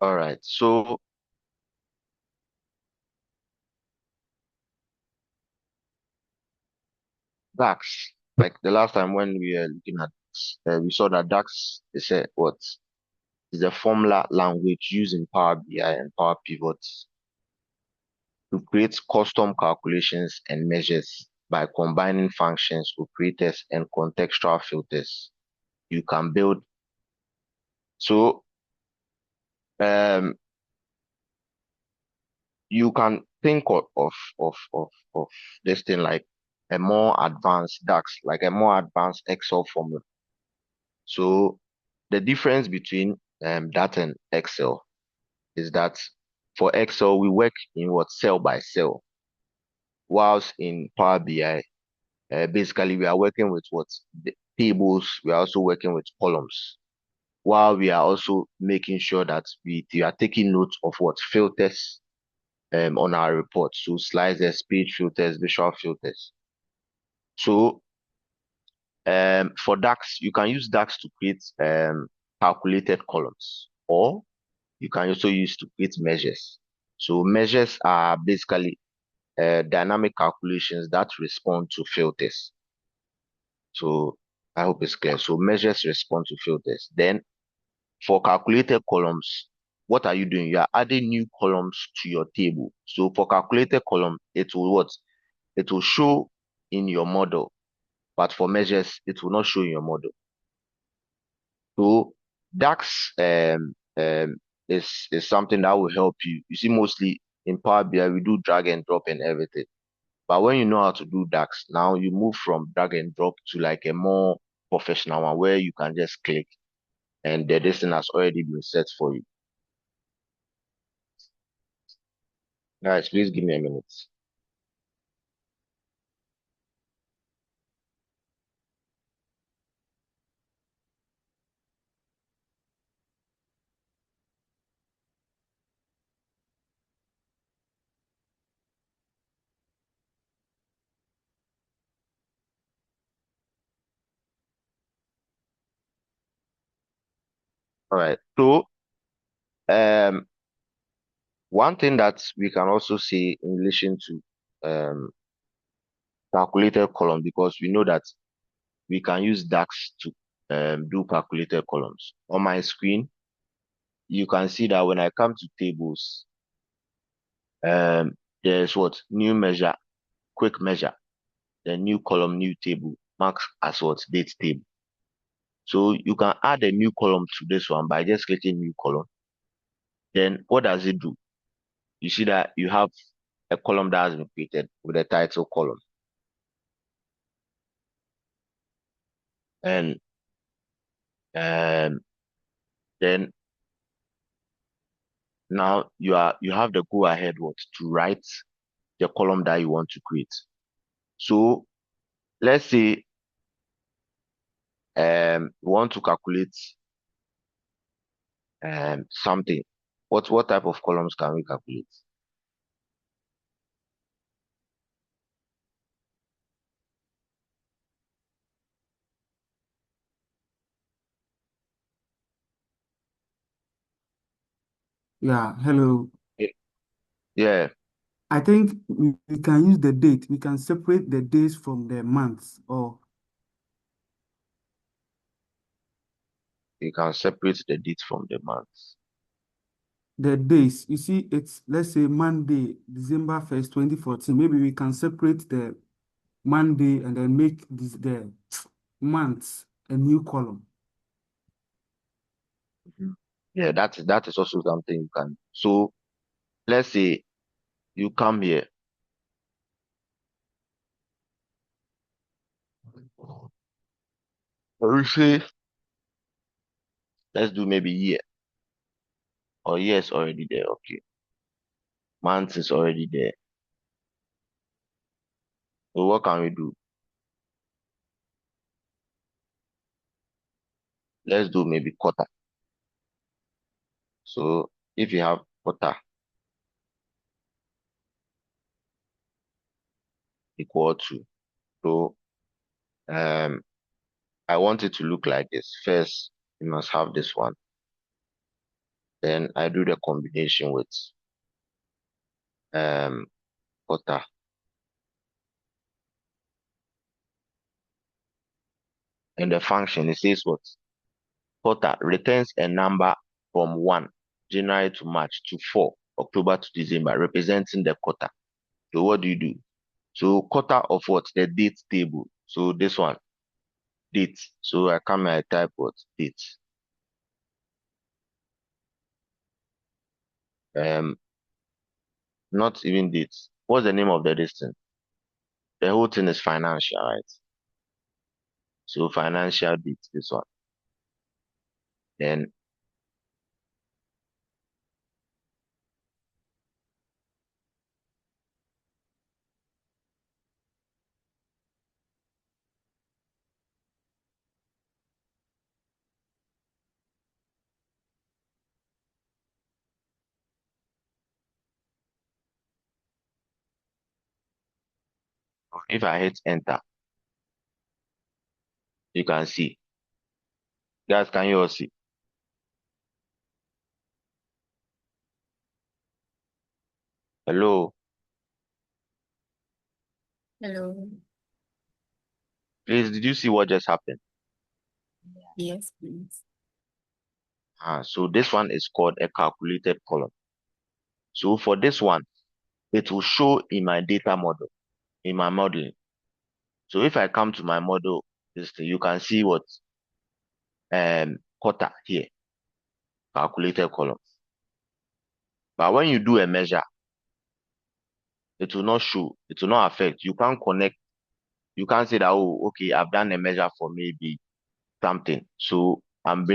All right. So DAX, like the last time when we were looking at, we saw that DAX is a what is a formula language used in Power BI and Power Pivots to create custom calculations and measures by combining functions, operators, and contextual filters. You can build. So um, you can think of this thing like a more advanced DAX, like a more advanced Excel formula. So the difference between that and Excel is that for Excel we work in what cell by cell, whilst in Power BI, basically we are working with what the tables. We are also working with columns, while we are also making sure that we are taking note of what filters on our report. So slices, page filters, visual filters. So for DAX, you can use DAX to create calculated columns, or you can also use to create measures. So measures are basically dynamic calculations that respond to filters. So I hope it's clear. So measures respond to filters. Then for calculated columns, what are you doing? You are adding new columns to your table. So for calculated column, it will what? It will show in your model, but for measures, it will not show in your model. So DAX is something that will help you. You see, mostly in Power BI, we do drag and drop and everything. But when you know how to do DAX, now you move from drag and drop to like a more professional one where you can just click and the this thing has already been set for you. Guys, please give me a minute. All right. So um one thing that we can also say in relation to calculated column, because we know that we can use DAX to do calculated columns. On my screen, you can see that when I come to tables, there's what new measure, quick measure, the new column, new table, marks as what date table. So you can add a new column to this one by just clicking new column. Then what does it do? You see that you have a column that has been created with a title column. And um, then now you have the go ahead what to write the column that you want to create. So let's say we want to calculate something. What type of columns can we calculate? Yeah, hello. Yeah, I think we can use the date. We can separate the days from the months or you can separate the date from the months. the days. You see, it's let's say Monday, December 1st, 2014. Maybe we can separate the Monday and then make the months a new column. Mhm. Yeah, that is also something you can. So let's say you come here. We say let's do maybe year, or year is already there. Okay, month is already there. So what can we do? Let's do maybe quarter. So if you have quarter equal to, so um I want it to look like this. First, you must have this one. Then I do the combination with um quarter. And the function, it says what? Quarter returns a number from 1 January to March to 4 October to December, representing the quarter. So what do you do? So quarter of what? The date table. So this one, date. So I come and I type what? Date. Um, Not even date. What's the name of the distance? The whole thing is financial, right? So financial date, this one. Then if I hit enter, you can see. Guys, can you all see? Hello. Hello. Please, did you see what just happened? Yes, please. So this one is called a calculated column. So for this one, it will show in my data model, in my modeling. So if I come to my model, this thing, you can see what quarter here, calculated column. But when you do a measure, it will not show, it will not affect. You can't connect, you can't say that, oh, okay, I've done a measure for maybe something. So I'm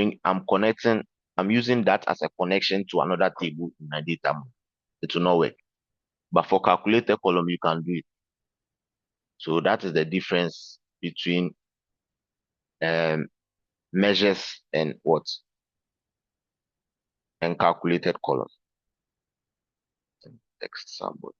connecting, I'm using that as a connection to another table in my data model. It will not work. But for calculated column, you can do it. So that is the difference between um, measures and what? And calculated column. Text sample.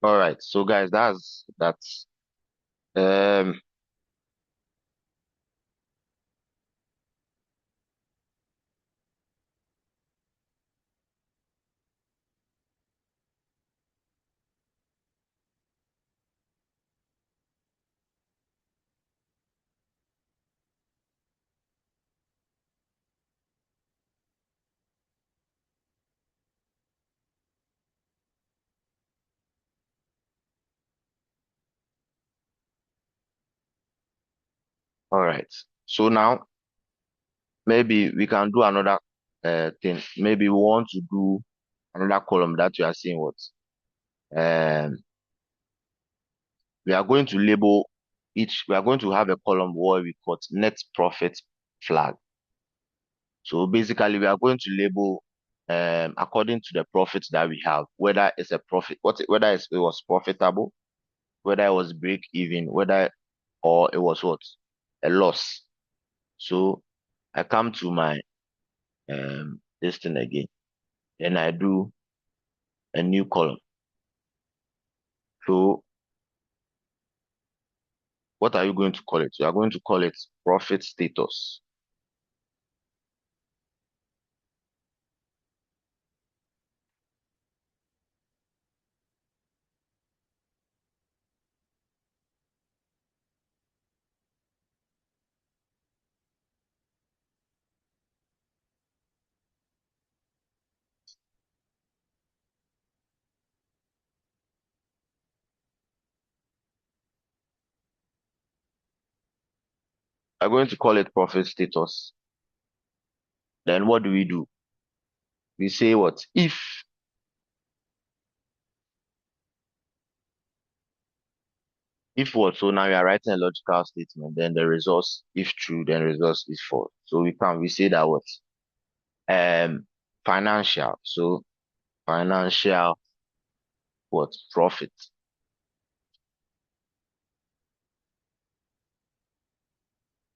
All right. So guys, that's um all right. So now maybe we can do another thing. Maybe we want to do another column that you are seeing what um we are going to label each, we are going to have a column where we got net profit flag. So basically we are going to label according to the profit that we have, whether it's a profit, whether it was profitable, whether it was break even, whether or it was what? A loss. So I come to my this thing again, and I do a new column. So what are you going to call it? You are going to call it profit status. are going to call it profit status. Then what do? We say what? If what? So now we are writing a logical statement. Then the results, if true, then results is false. So we say that what? Um, Financial. So financial what? Profit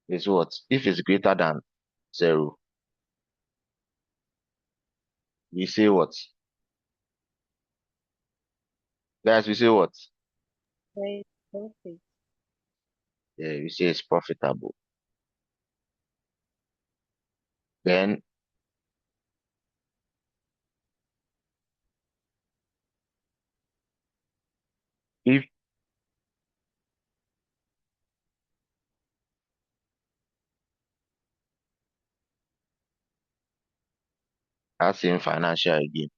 is what? If it's greater than zero, we say what? Guys, we say what? Right. Perfect. Yeah, we say it's profitable. Then if that's in financial again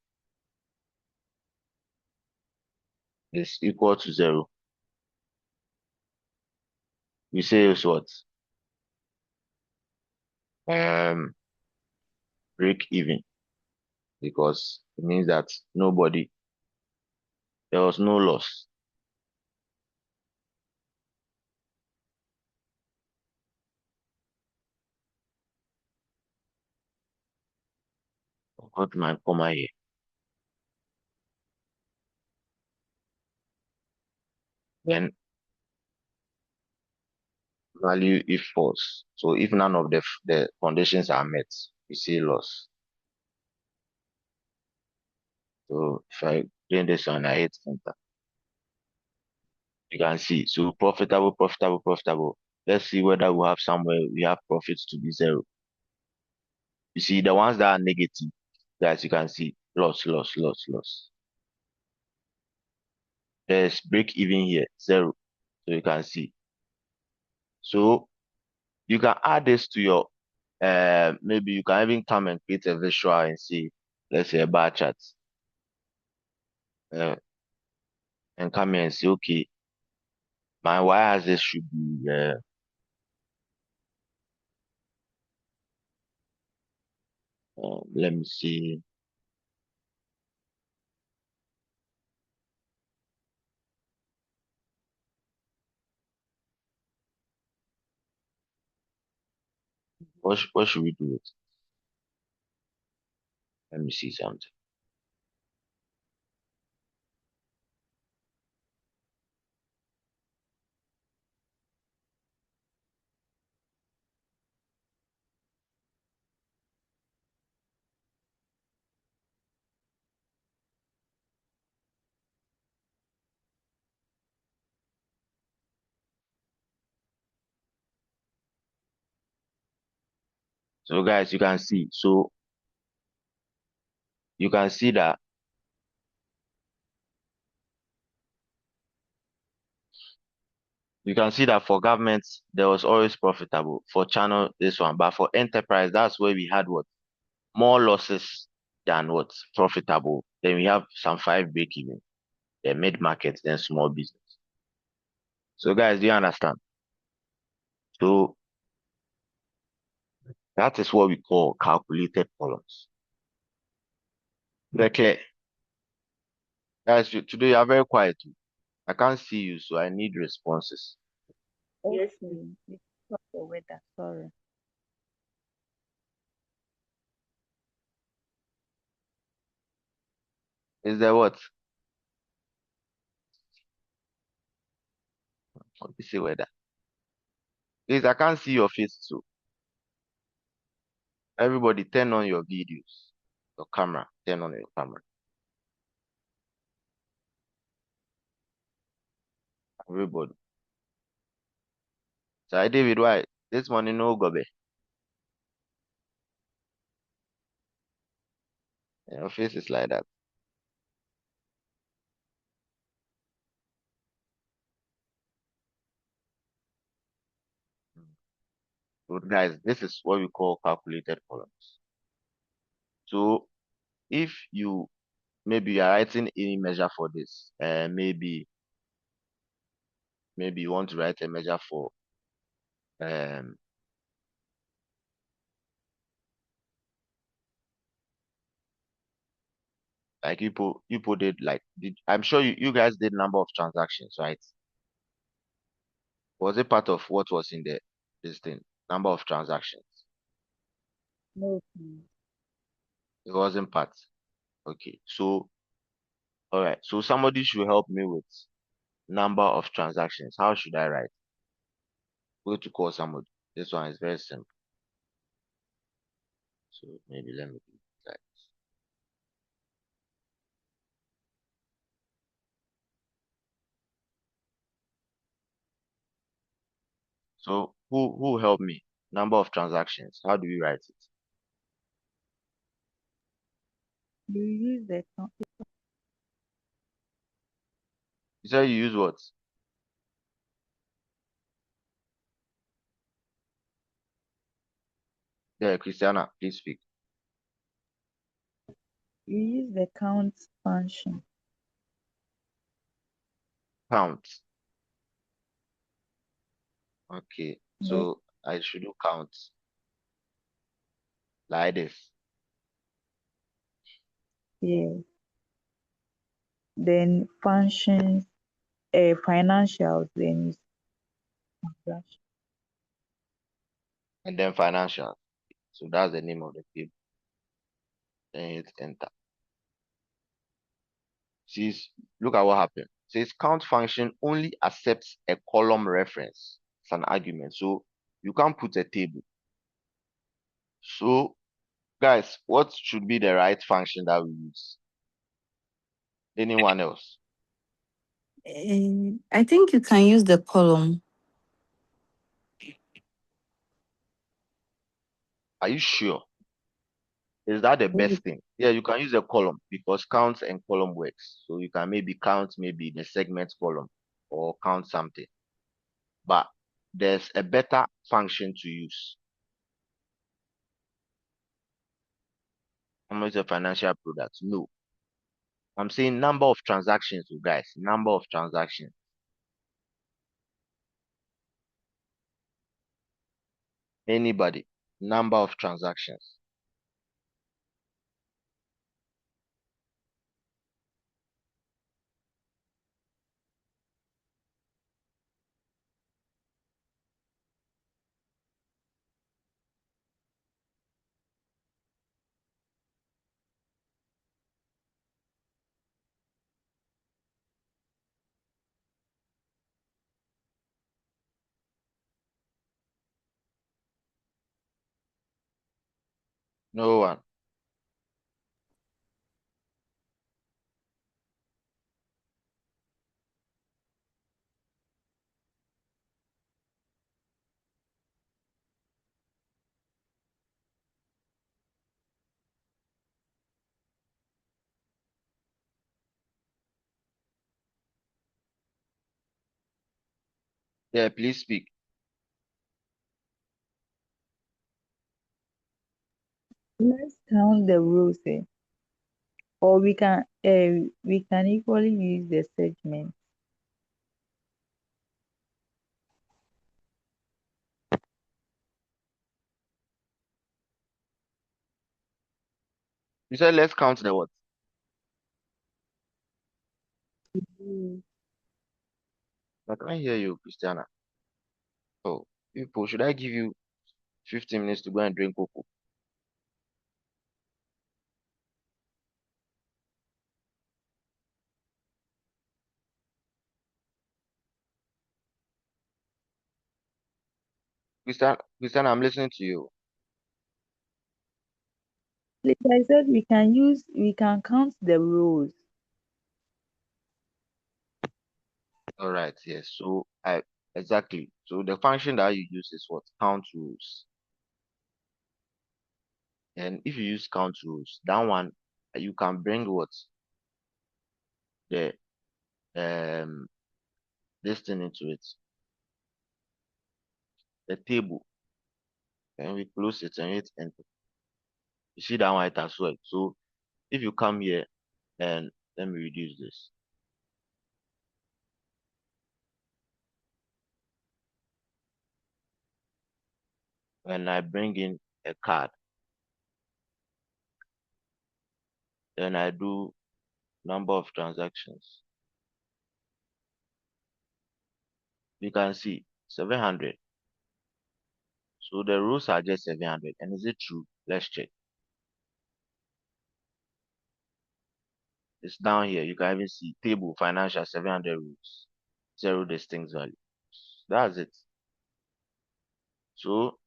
is equal to zero, we say it's what? Um, Break even because it means that there was no loss. Got my comma here. Then value if false. So if none of the conditions are met, we say loss. So if I doing this one, I hit enter. You can see. So profitable, profitable, profitable. Let's see whether we have somewhere we have profits to be zero. You see the ones that are negative, guys, you can see loss, loss, loss, loss. There's break even here, zero. So you can see. So you can add this to your maybe you can even come and create a visual and see, let's say a bar chart. Uh, and come here and say, okay, my y-axis should be let me see, what should we do with? Let me see something. So guys, you can see. So you can see that for government there was always profitable. For channel this one, but for enterprise that's where we had what more losses than what profitable. Then we have some five break even, then mid market, then small business. So guys, do you understand? So that is what we call calculated columns. Very clear. Guys, today you are very quiet. I can't see you, so I need responses. Yes, please. It's not the weather. Sorry. Is there what? What you say weather? Please, I can't see your face, so everybody turn on your videos, your camera. Turn on your camera. Everybody. So I David, why this morning no go be? Your face is like that. So guys, this is what we call calculated columns. So if you maybe you are writing any measure for this, maybe you want to write a measure for um Like you did like I'm sure you guys did number of transactions, right? Was it part of what was in the this thing? Number of transactions. No, please. It wasn't part. Okay. So all right. So somebody should help me with number of transactions. How should I write? Go to call somebody. This one is very simple. So maybe let me do that. So who helped me? Number of transactions. How do we write it? You use the count. You said you use what? Yeah, Christiana, please speak. You use the count function. Count. Okay. Yes, So I should do count like this. yes. Then functions, financials. Then use transaction. And then financial. So that's the name of the table. Then hit enter. Says, look at what happened. Says count function only accepts a column reference. It's an argument. So you can't put a table. So guys, what should be the right function that we use? Anyone else? I think you can use the column. Are you sure? Is that the Yes. best thing? Yeah, you can use a column because count and column works. So you can maybe count maybe the segment column or count something. But there's a better function to use. How much a financial product? No. I'm saying number of transactions, you guys. Number of transactions. Anybody. Number of transactions. No one. Yeah, please speak. Let's count the rows, or we can equally use the segment. You said let's count the what? Mm. I can't hear you, Christiana. Oh, people, should I give you 15 minutes to go and drink cocoa? Christiana, I'm listening to you. Like I said, we can count the rows. All right, yes. So I exactly. So the function that you use is what? Count rows. And if you use count rows, that one you can bring what? The um this thing into it. The table. And we close it and hit enter. You see that one it as well. So if you come here and let me reduce this. When I bring in a card, then I do number of transactions. You can see 700. So the rows are just 700. And is it true? Let's check. It's down here. You can even see table financial 700 rows, zero distinct value. That's it. So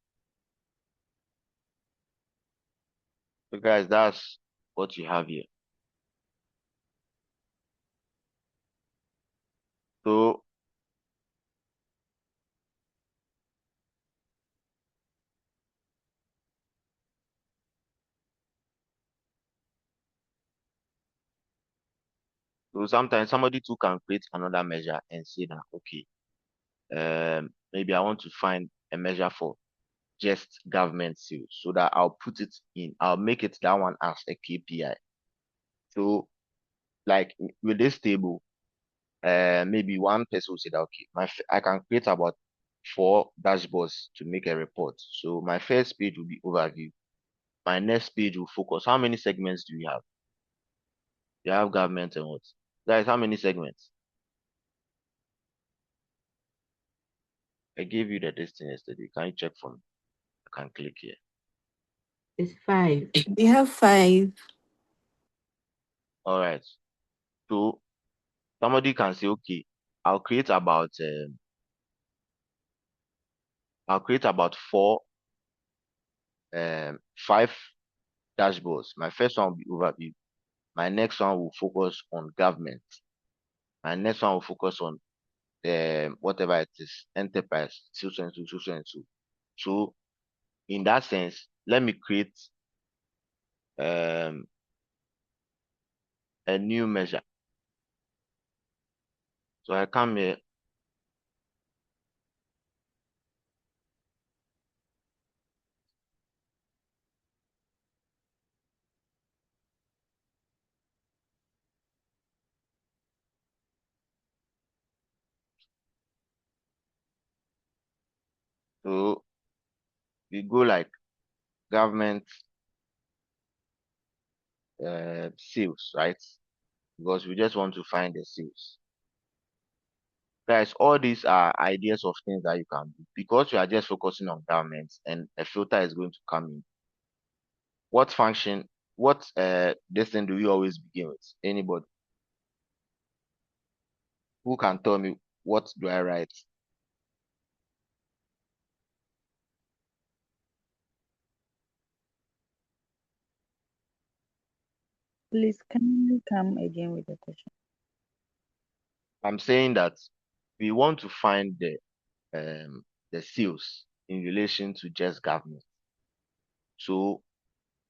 guys, that's what you have here. So sometimes somebody too can create another measure and say that okay, maybe I want to find a measure for just government sales, so that I'll put it in, I'll make it that one as a KPI. So like with this table, maybe one person will say that okay, I can create about 4 dashboards to make a report. So my first page will be overview. My next page will focus. How many segments do you have? You have government and what? Guys, how many segments? I gave you the distance yesterday. Can you check for me? I can click here. It's 5. We have 5. All right. So somebody can say, okay, I'll create about 4 5 dashboards. My first one will be overview. My next one will focus on government. My next one will focus on whatever it is, enterprise, so so and so, so so and so. So in that sense, let me create um a new measure. So I come here. So we go like government sales, right? Because we just want to find the sales. Guys, all these are ideas of things that you can do because you are just focusing on government and a filter is going to come in. What function, what this thing do you always begin with? Anybody who can tell me what do I write? Please, can you come again with the question? I'm saying that we want to find the sales in relation to just government. So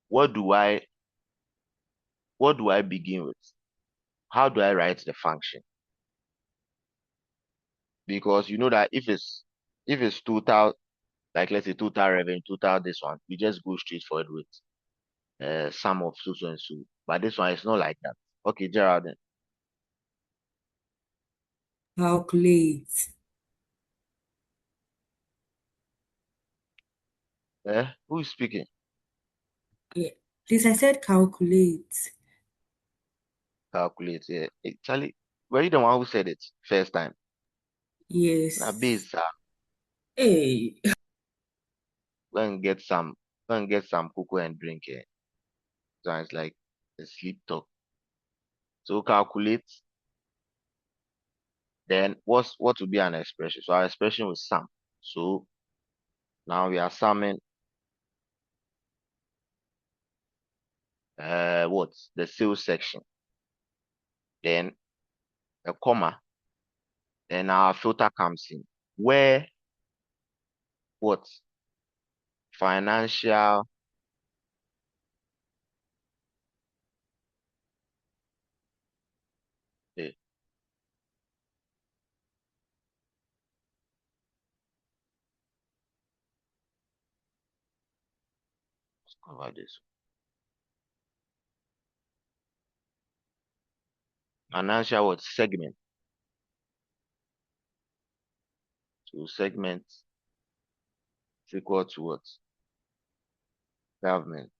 what do I begin with? How do I write the function? Because you know that if it's total, like let's say total revenue, total this one, we just go straight for it with sum of so so and so. But this one is not like that. Okay, Gerald, then. Calculate. Who is speaking? Yeah. Please, I said calculate. Calculate. Yeah. Charlie, were you the one who said it first time? Now, Yes. base, Hey. go and get some, cocoa and drink. So it's like a sleep talk. So calculate. Then what will be an expression? So our expression was sum. So now we are summing what? The sales section. Then a comma. Then our filter comes in. Where what? Financial. Okay, let's cover this. Financial what? Segment. So segment is equal to what? Government.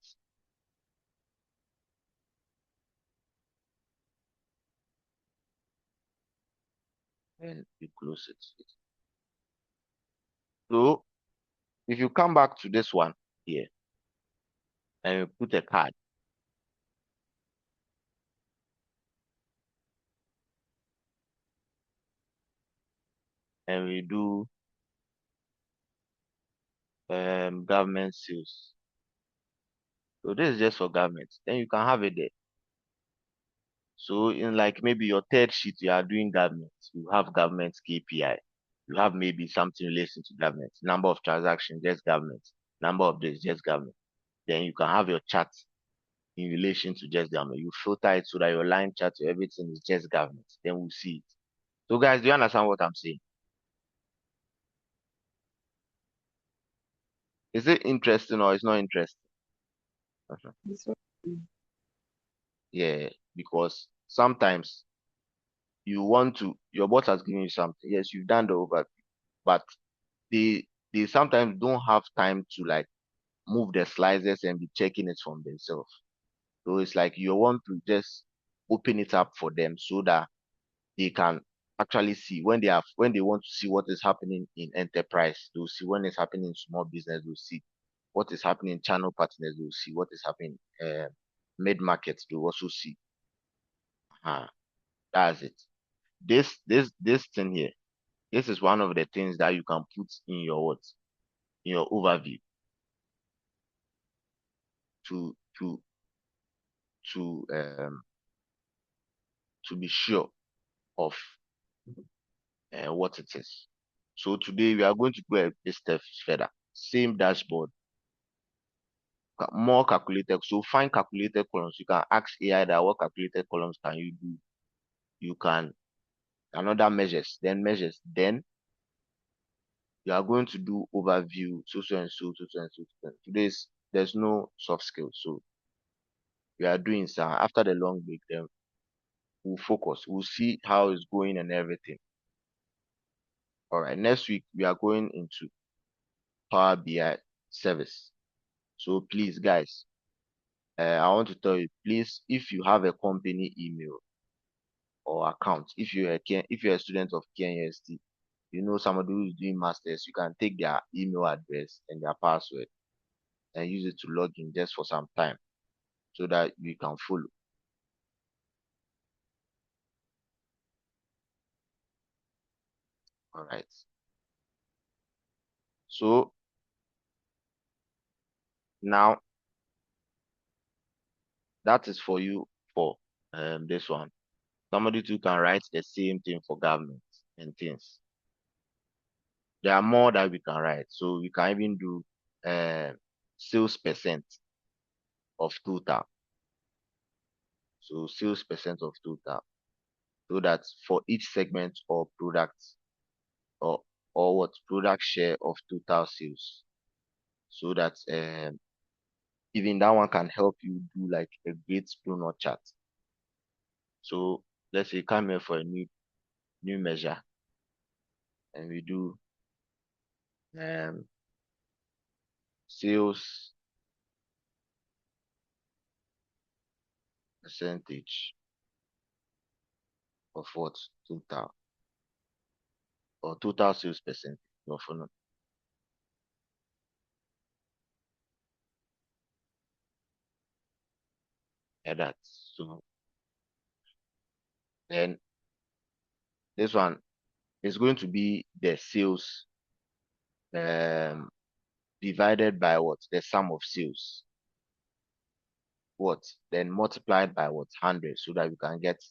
and you close it. So if you come back to this one here and you put a card, and we do government sales. So this is just for government. Then you can have it there. So in like maybe your third sheet, you are doing government. You have government KPI. You have maybe something relating to government. Number of transactions, just government. Number of days, just government. Then you can have your chart in relation to just government. You filter it so that your line chart, everything is just government. Then we'll see it. So guys, do you understand what I'm saying? Is it interesting or it's not interesting? This one. Yeah, because sometimes you want to, your boss has given you something. Yes, you've done the overview, but they sometimes don't have time to like move the slices and be checking it from themselves. So it's like you want to just open it up for them so that they can actually see when they want to see what is happening in enterprise, they'll see when it's happening in small business, they'll see what is happening in channel partners, they'll see what is happening mid markets, they'll also see. Uh, that's it. This thing here, this is one of the things that you can put in your what in your overview to to to um to be sure of what it is. So today we are going to go a step further. Same dashboard, more calculated. So find calculated columns. You can ask AI that what calculated columns can you do? You can another measures, then measures. Then you are going to do overview, so and so, so and so. Today's there's no soft skills. So we are doing some after the long break, then we'll focus. We'll see how it's going and everything. All right. Next week we are going into Power BI service. So please, guys, I want to tell you, please, if you have a company email or account, if you're a student of KNUST, you know somebody who is doing masters, you can take their email address and their password and use it to log in just for some time so that you can follow. All right. So now that is for you for this one. Somebody too can write the same thing for government and things. There are more that we can write. So we can even do sales percent of total. So sales percent of total. So that for each segment or product or what product share of total sales. So that even that one can help you do like a great donut chart. So let's say come here for a new measure and we do um sales percentage of what total or total sales percentage. No, for no. Yeah, that. So then this one is going to be the sales um divided by what? The sum of sales. What? Then multiplied by what? 100 so that we can get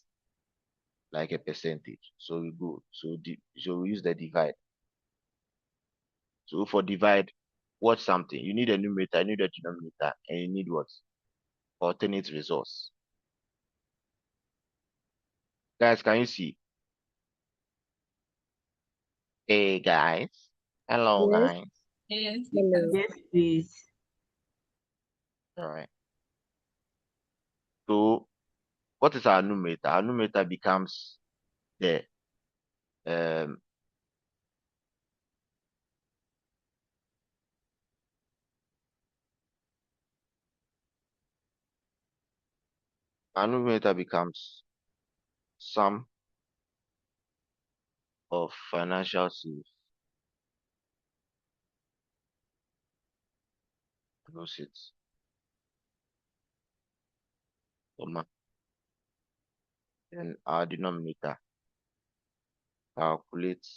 like a percentage. So we go. So we use the divide. So for divide, watch something. You need a numerator, you need a denominator, and you need what? Alternate resource. Guys, can you see? Hey guys. Hello Yes. guys. Yes, we can Hello. see. Yes, please. All right. So what is our numerator? Our numerator becomes the um our numerator becomes sum of financial sales. Close it. Comma. Then our denominator. Calculate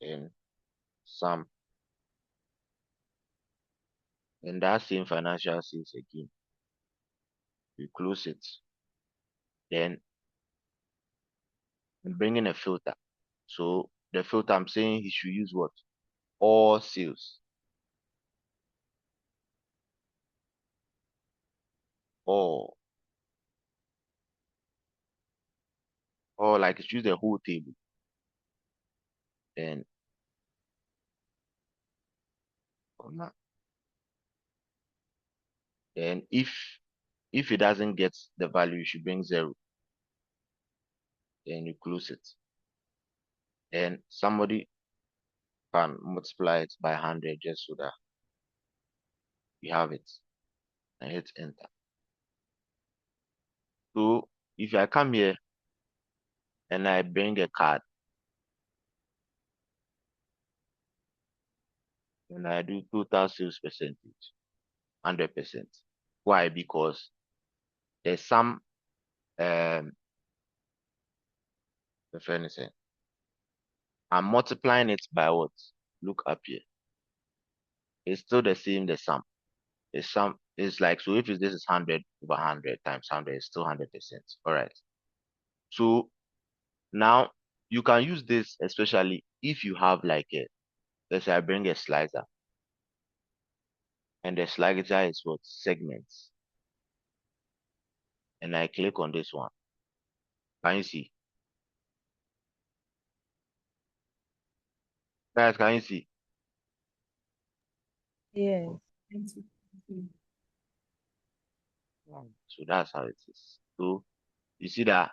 in sum. And that same financial sales again. We close it. Then we bring in a filter. So the filter I'm saying he should use what? All sales. All. Or like choose the whole table. Then comma. Then if it doesn't get the value, you should bring 0. Then you close it. Then somebody can multiply it by 100 just so that you have it. And hit enter. So if I come here and I bring a card and I do total sales percentage, 100%. Why? Because there's some the furniture. I'm multiplying it by what? Look up here. It's still the same, the sum. It's like, so if this is 100 over 100 times 100, it's still 100%. All right. So now you can use this, especially if you have like let's say I bring a slicer and the slicer is what? Segments. And I click on this one. Can you see? Guys, can you see? Yes. So that's how it is. So you see that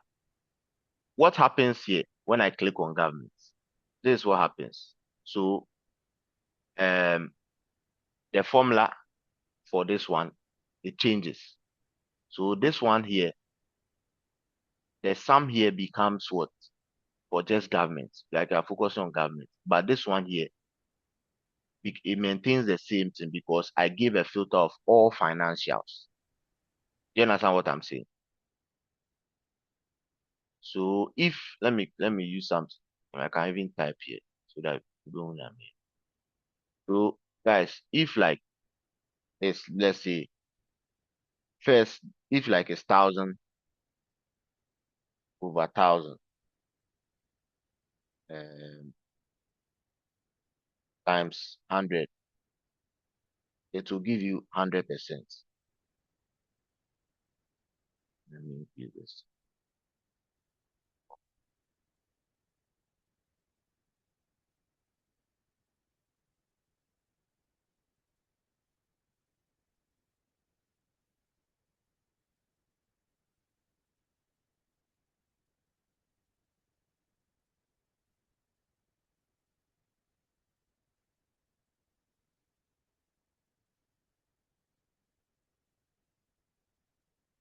what happens here when I click on government? This is what happens. So the formula for this one, it changes. So this one here, the sum here becomes what? For just government. Like I focus on government. But this one here, it maintains the same thing because I give a filter of all financials. Do you understand what I'm saying? So if let me use something. I can even type here so that you don't know what I mean. So guys, if like it's let's say first, if like it's 1,000 over 1,000 um, times 100, it will give you 100%. Let me increase this.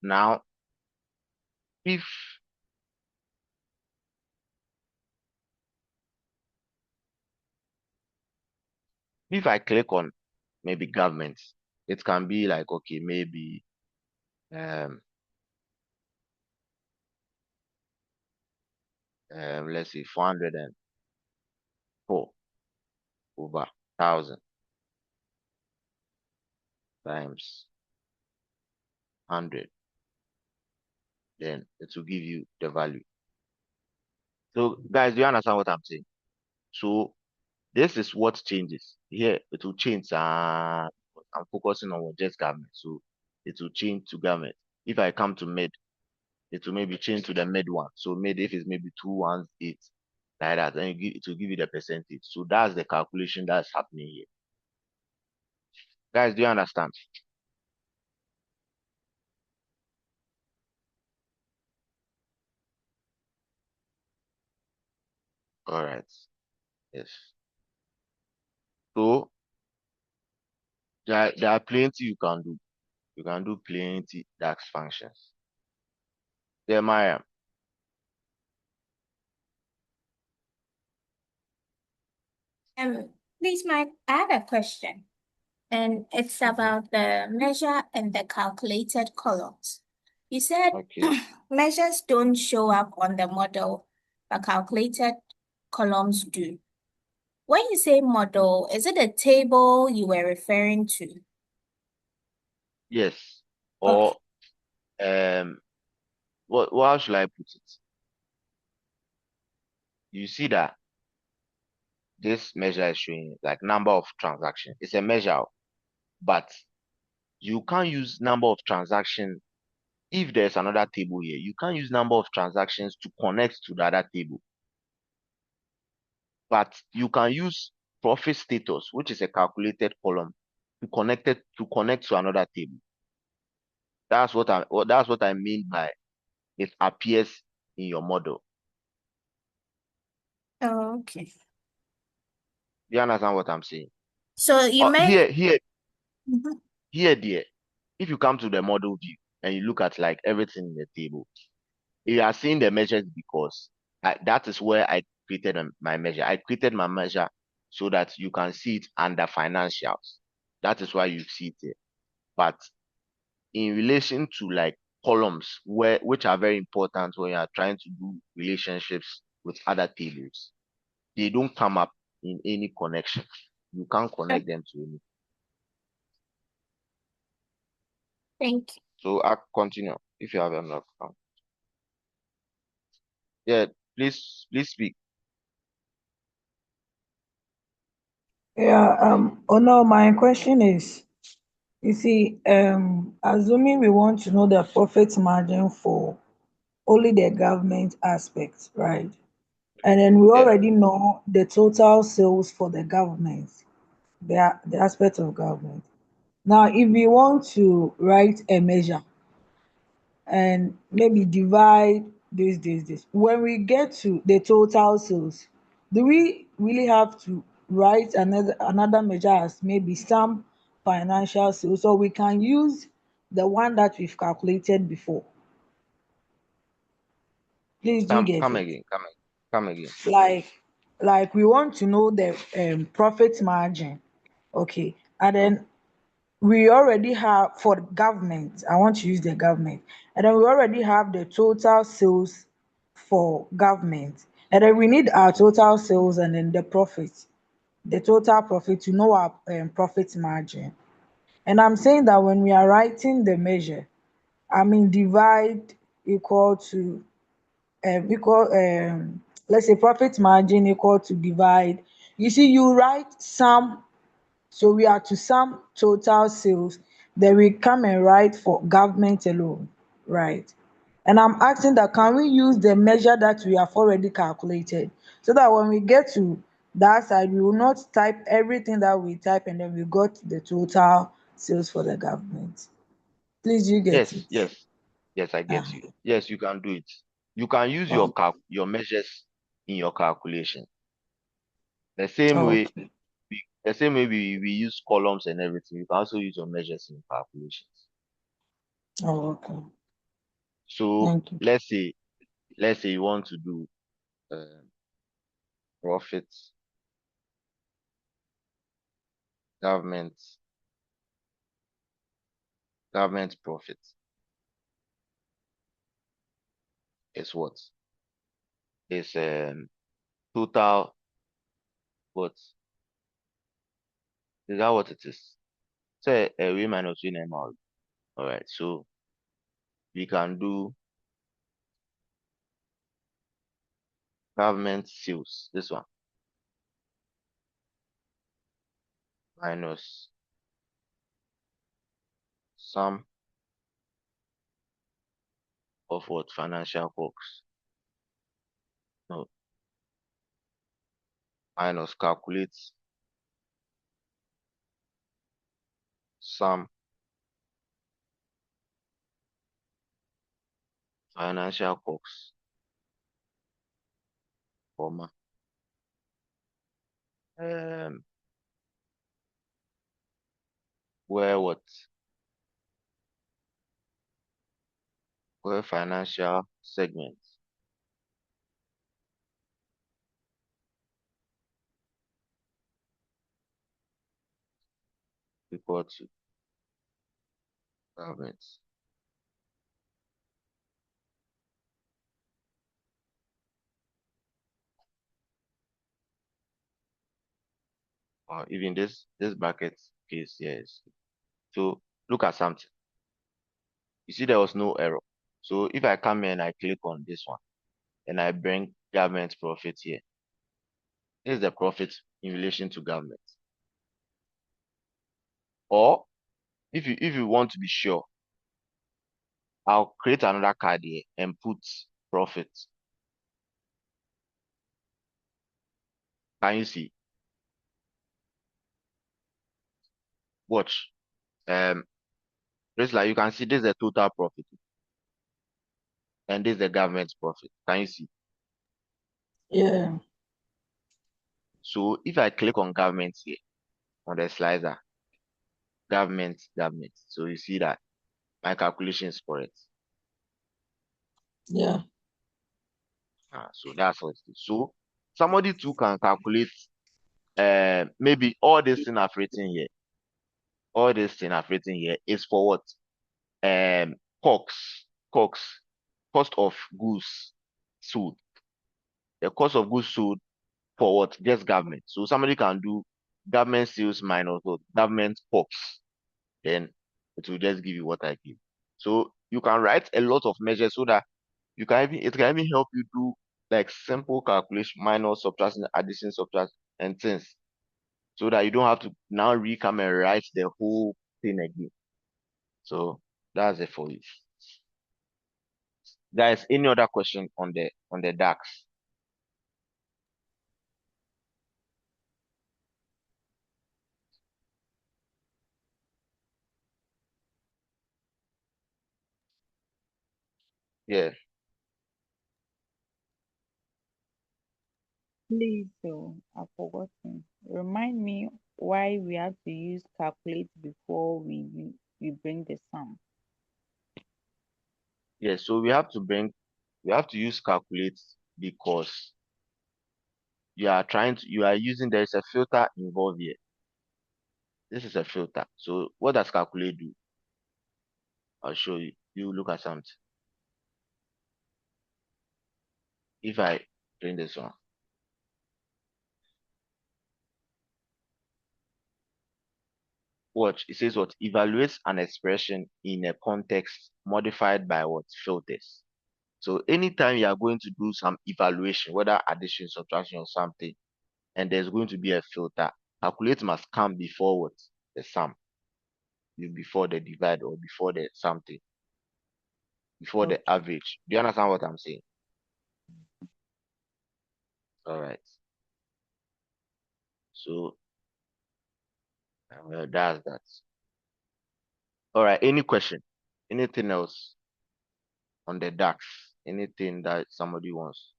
Now, if if I click on maybe government, it can be like okay, maybe um, let's say 404 over 1,000 times 100, then it will give you the value. So guys, do you understand what I'm saying? So this is what changes. Here it will change. I'm focusing on what just government. So it will change to government. If I come to mid, it will maybe change to the mid one. So mid if it's maybe 218, like that, then it will give you the percentage. So that's the calculation that's happening here. Guys, do you understand? All right. Yes. So there are plenty you can do. You can do plenty DAX functions. Jeremiah. Please, Mike, I have a question, and it's about the measure and the calculated columns. You said Okay. measures don't show up on the model, but calculated columns do. When you say model, is it a table you were referring to? Yes. Okay. Or what how should I put it? You see that this measure is showing like number of transactions. It's a measure, but you can't use number of transactions. If there's another table here, you can't use number of transactions to connect to the other table. But you can use profit status, which is a calculated column, to connect to another table. That's what I mean by it appears in your model. Oh, okay. You understand what I'm saying? So you Oh, meant Mhm. Here, dear, if you come to the model view and you look at like everything in the table, you are seeing the measures because that is where I created my measure. I created my measure so that you can see it under financials. That is why you see it there. But in relation to like columns which are very important when you are trying to do relationships with other tables, they don't come up in any connection. You can't connect them to any. thank you. So I continue if you have enough. Yeah, please speak. Yeah, oh no, my question is, you see, assuming we want to know the profit margin for only the government aspect, right? And then we Yeah. already know the total sales for the government, the aspect of government. Now, if we want to write a measure and maybe divide this, when we get to the total sales, do we really have to write another measure as maybe some financial sales, or we can use the one that we've calculated before? Please, do you get Come it? again. Come again. like we want to know the profit margin, okay, and Mhm. then we already have for the government. I want to use the government, and then we already have the total sales for government, and then we need our total sales and then the total profit to know our profit margin. And I'm saying that when we are writing the measure, I mean divide equal to equal let's say profit margin equal to divide. You see, you write sum, so we are to sum total sales, then we come and write for government alone, right? And I'm asking that, can we use the measure that we have already calculated, so that when we get to that side, we will not type everything that we type and then we got the total sales for the government? Please, you get Yes, it? yes, yes, I uh get you. Yes, you can do it. You can use oh, your measures in your calculation. The same way okay. we use columns and everything, you can also use your measures in calculations. Okay. So Thank you. let's say you want to do uh, profits, government, government profit is what? Is total what? Is that what it is? Say we minus we name out. All right, so we can do government sales. This one minus sum of what financial works. No, minus calculate sum financial works, comma. Um, where what? Where financial segment equal to government. Or even this bracket case here is. So look at something. You see there was no error. So if I come here and I click on this one and I bring government profit here, this is the profit in relation to government. Or if you want to be sure, I'll create another card here and put profit. Can you see? Watch. Just like you can see, this is the total profit, and this is the government profit. Can you see? Yeah. So if I click on government here on the slicer, government. So you see that my calculation is correct. Yeah. So that's what it is. So somebody too can calculate maybe all this thing I've written here. All this thing I've written here is for what? COX, COX, cost of goods sold. The cost of goods sold for what? Just government. So somebody can do government sales minus what? Government COX. Then it will just give you what I give. So you can write a lot of measures so that it can even help you do like simple calculation, minus, subtraction, addition, subtraction, and things. So that you don't have to now come and write the whole thing again. So that's it for you. Guys, any other question on the DAX? Yeah. Please, so I've forgotten. Remind me why we have to use calculate before we bring the sum. Yeah. So we have to use calculate because you are using, there is a filter involved here. This is a filter. So what does calculate do? I'll show you. You look at something. If I bring this one, watch, it says what? Evaluates an expression in a context modified by what? Filters. So anytime you are going to do some evaluation, whether addition, subtraction, or something, and there's going to be a filter, calculate must come before what? The sum, before the divide, or before the something, before the Okay. average. Do you understand what I'm saying? All right. So that's that. All right. Any question? Anything else on the DAX? Anything that somebody wants?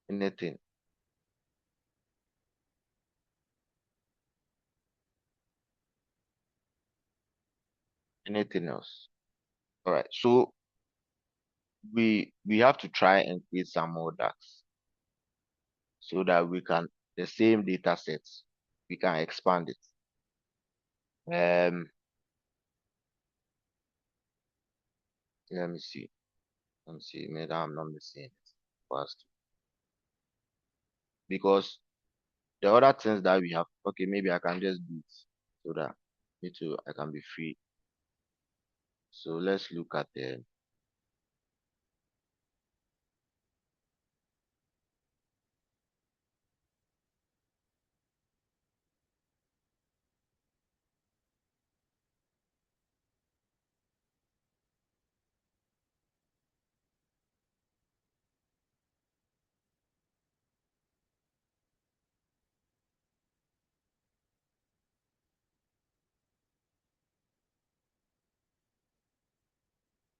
Anything? Anything else? All right. So we have to try and create some more DAX so that we can the same data sets we can expand it. Let me see. Let me see. Maybe I'm not missing it first because the other things that we have. Okay, maybe I can just do it so that me too I can be free. So let's look at the.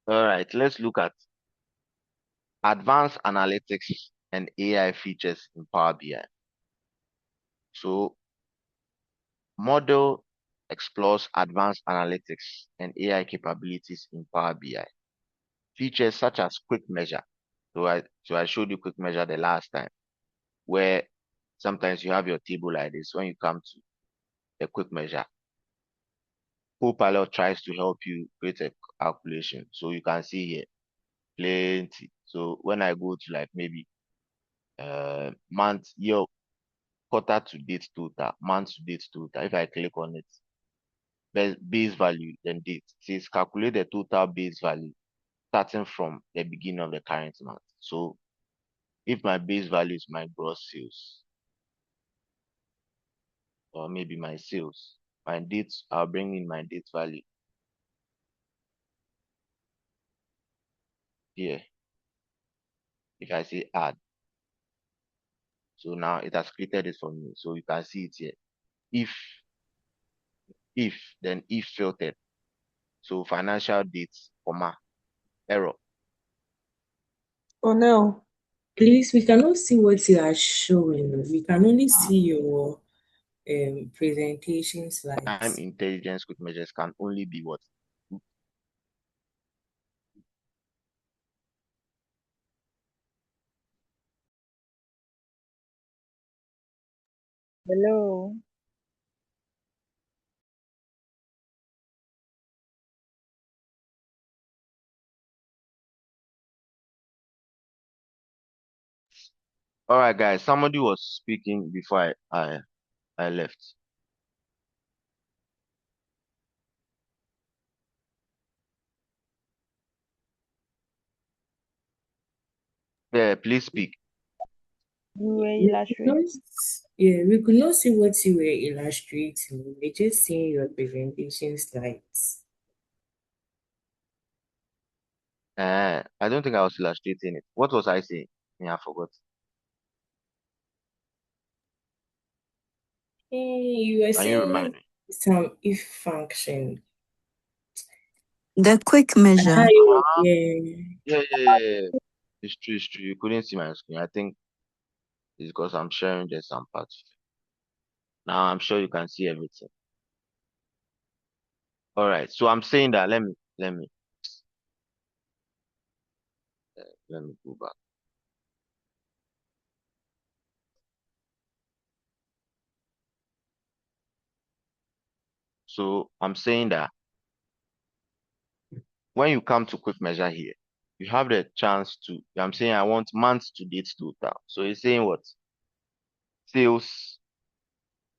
All right, let's look at advanced analytics and AI features in Power BI. So model explores advanced analytics and AI capabilities in Power BI. Features such as quick measure. So I showed you quick measure the last time, where sometimes you have your table like this. When you come to the quick measure, Copilot tries to help you create a calculation. So you can see here plenty. So when I go to like maybe month, year, quarter to date total, month to date total, if I click on it, base value, then date, it says calculate the total base value starting from the beginning of the current month. So if my base value is my gross sales, or maybe my sales, my dates, I'll bring in my date value here. If I say add, so now it has created it for me. So you can see it here. If, then if filtered. So financial dates, comma, error. Oh no. Please, we cannot see what you are showing. We can only see your presentation Time slides. intelligence quick measures can only be what? Hello. All right, guys. Somebody was speaking before I left. Yeah, please speak. You were We could not, illustrating. we could not see what you were illustrating. We're just seeing your presentation slides. I don't think I was illustrating it. What was I saying? Yeah, I forgot. You were Can you remind saying me? some if function. The quick measure. Ah, Yeah. yeah. It's true, it's true. You couldn't see my screen. I think it's because I'm sharing just some parts. Now I'm sure you can see everything. All right. So I'm saying that let me go back. So I'm saying that when you come to quick measure here, you have the chance to. I'm saying I want month to date total. So it's saying what? Sales,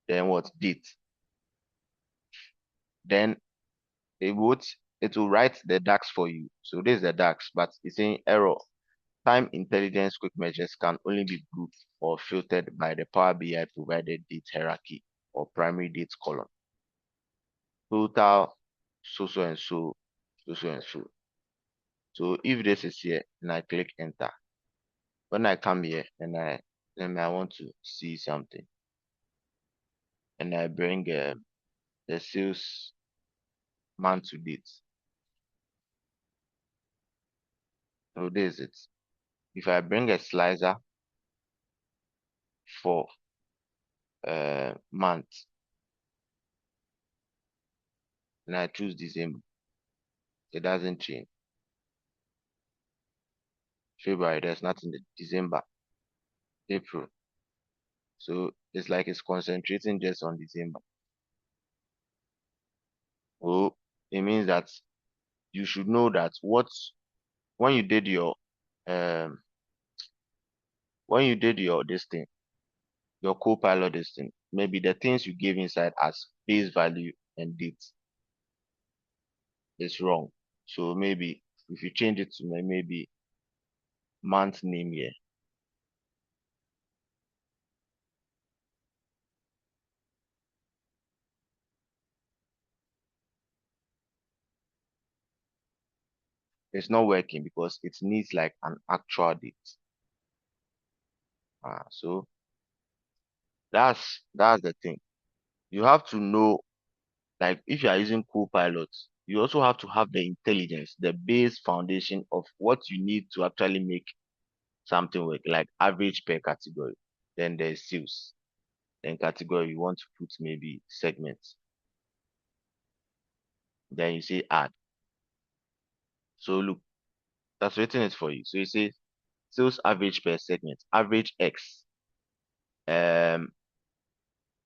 then what? Date. Then it will write the DAX for you. So this is the DAX, but it's saying error. Time intelligence quick measures can only be grouped or filtered by the Power BI provided date hierarchy or primary date column. Total, so and so, so and so. So if this is here and I click enter, when I come here and I want to see something and I bring the sales month to date. So this is it. If I bring a slicer for month and I choose December, it doesn't change. February, there's nothing. December, April. So it's like it's concentrating just on December. Oh, it means that you should know that when you did your um this thing, your co-pilot this thing, maybe the things you gave inside as base value and date is wrong. So maybe if you change it to maybe month name here, it's not working because it needs like an actual date. So that's the thing. You have to know, like if you are using Copilot, you also have to have the intelligence, the base foundation of what you need to actually make something work, like average per category. Then there's sales. Then category you want to put maybe segments. Then you say add. So look, that's written it for you. So you say sales average per segment, average X, um,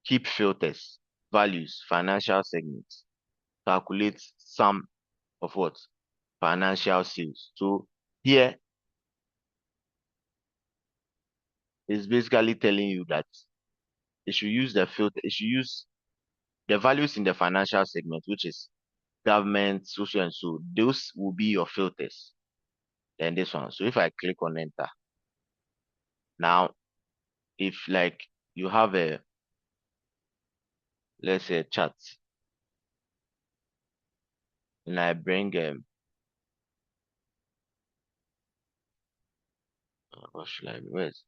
keep filters, values, financial segments, calculate sum of what? Financial sales. So here is basically telling you that it should use the filter, it should use the values in the financial segment, which is government, social and so. Those will be your filters. Then this one. So if I click on enter, now if like you have a, let's say, a chart, and I bring what should I, where's,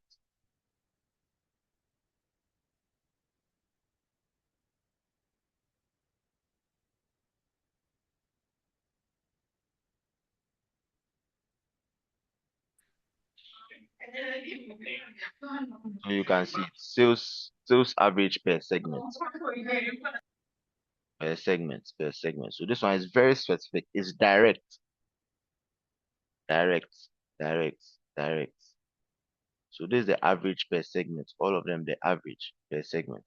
so you can see sales average per segment. So this one is very specific. It's direct, direct, direct, direct. So this is the average per segment. All of them, the average per segment.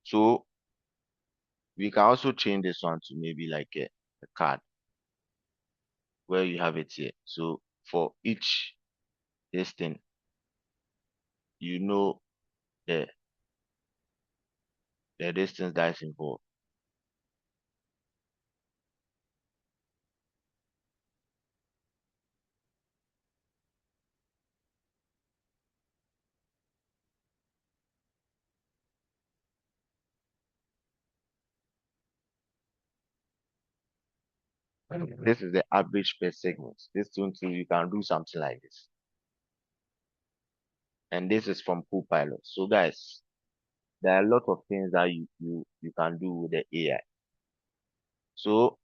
So we can also change this one to maybe like a card where you have it here. So for each this thing, you know the distance that is involved. This is the average per segment. This one too, you can do something like this. And this is from Copilot. So guys, there are a lot of things that you can do with the AI. So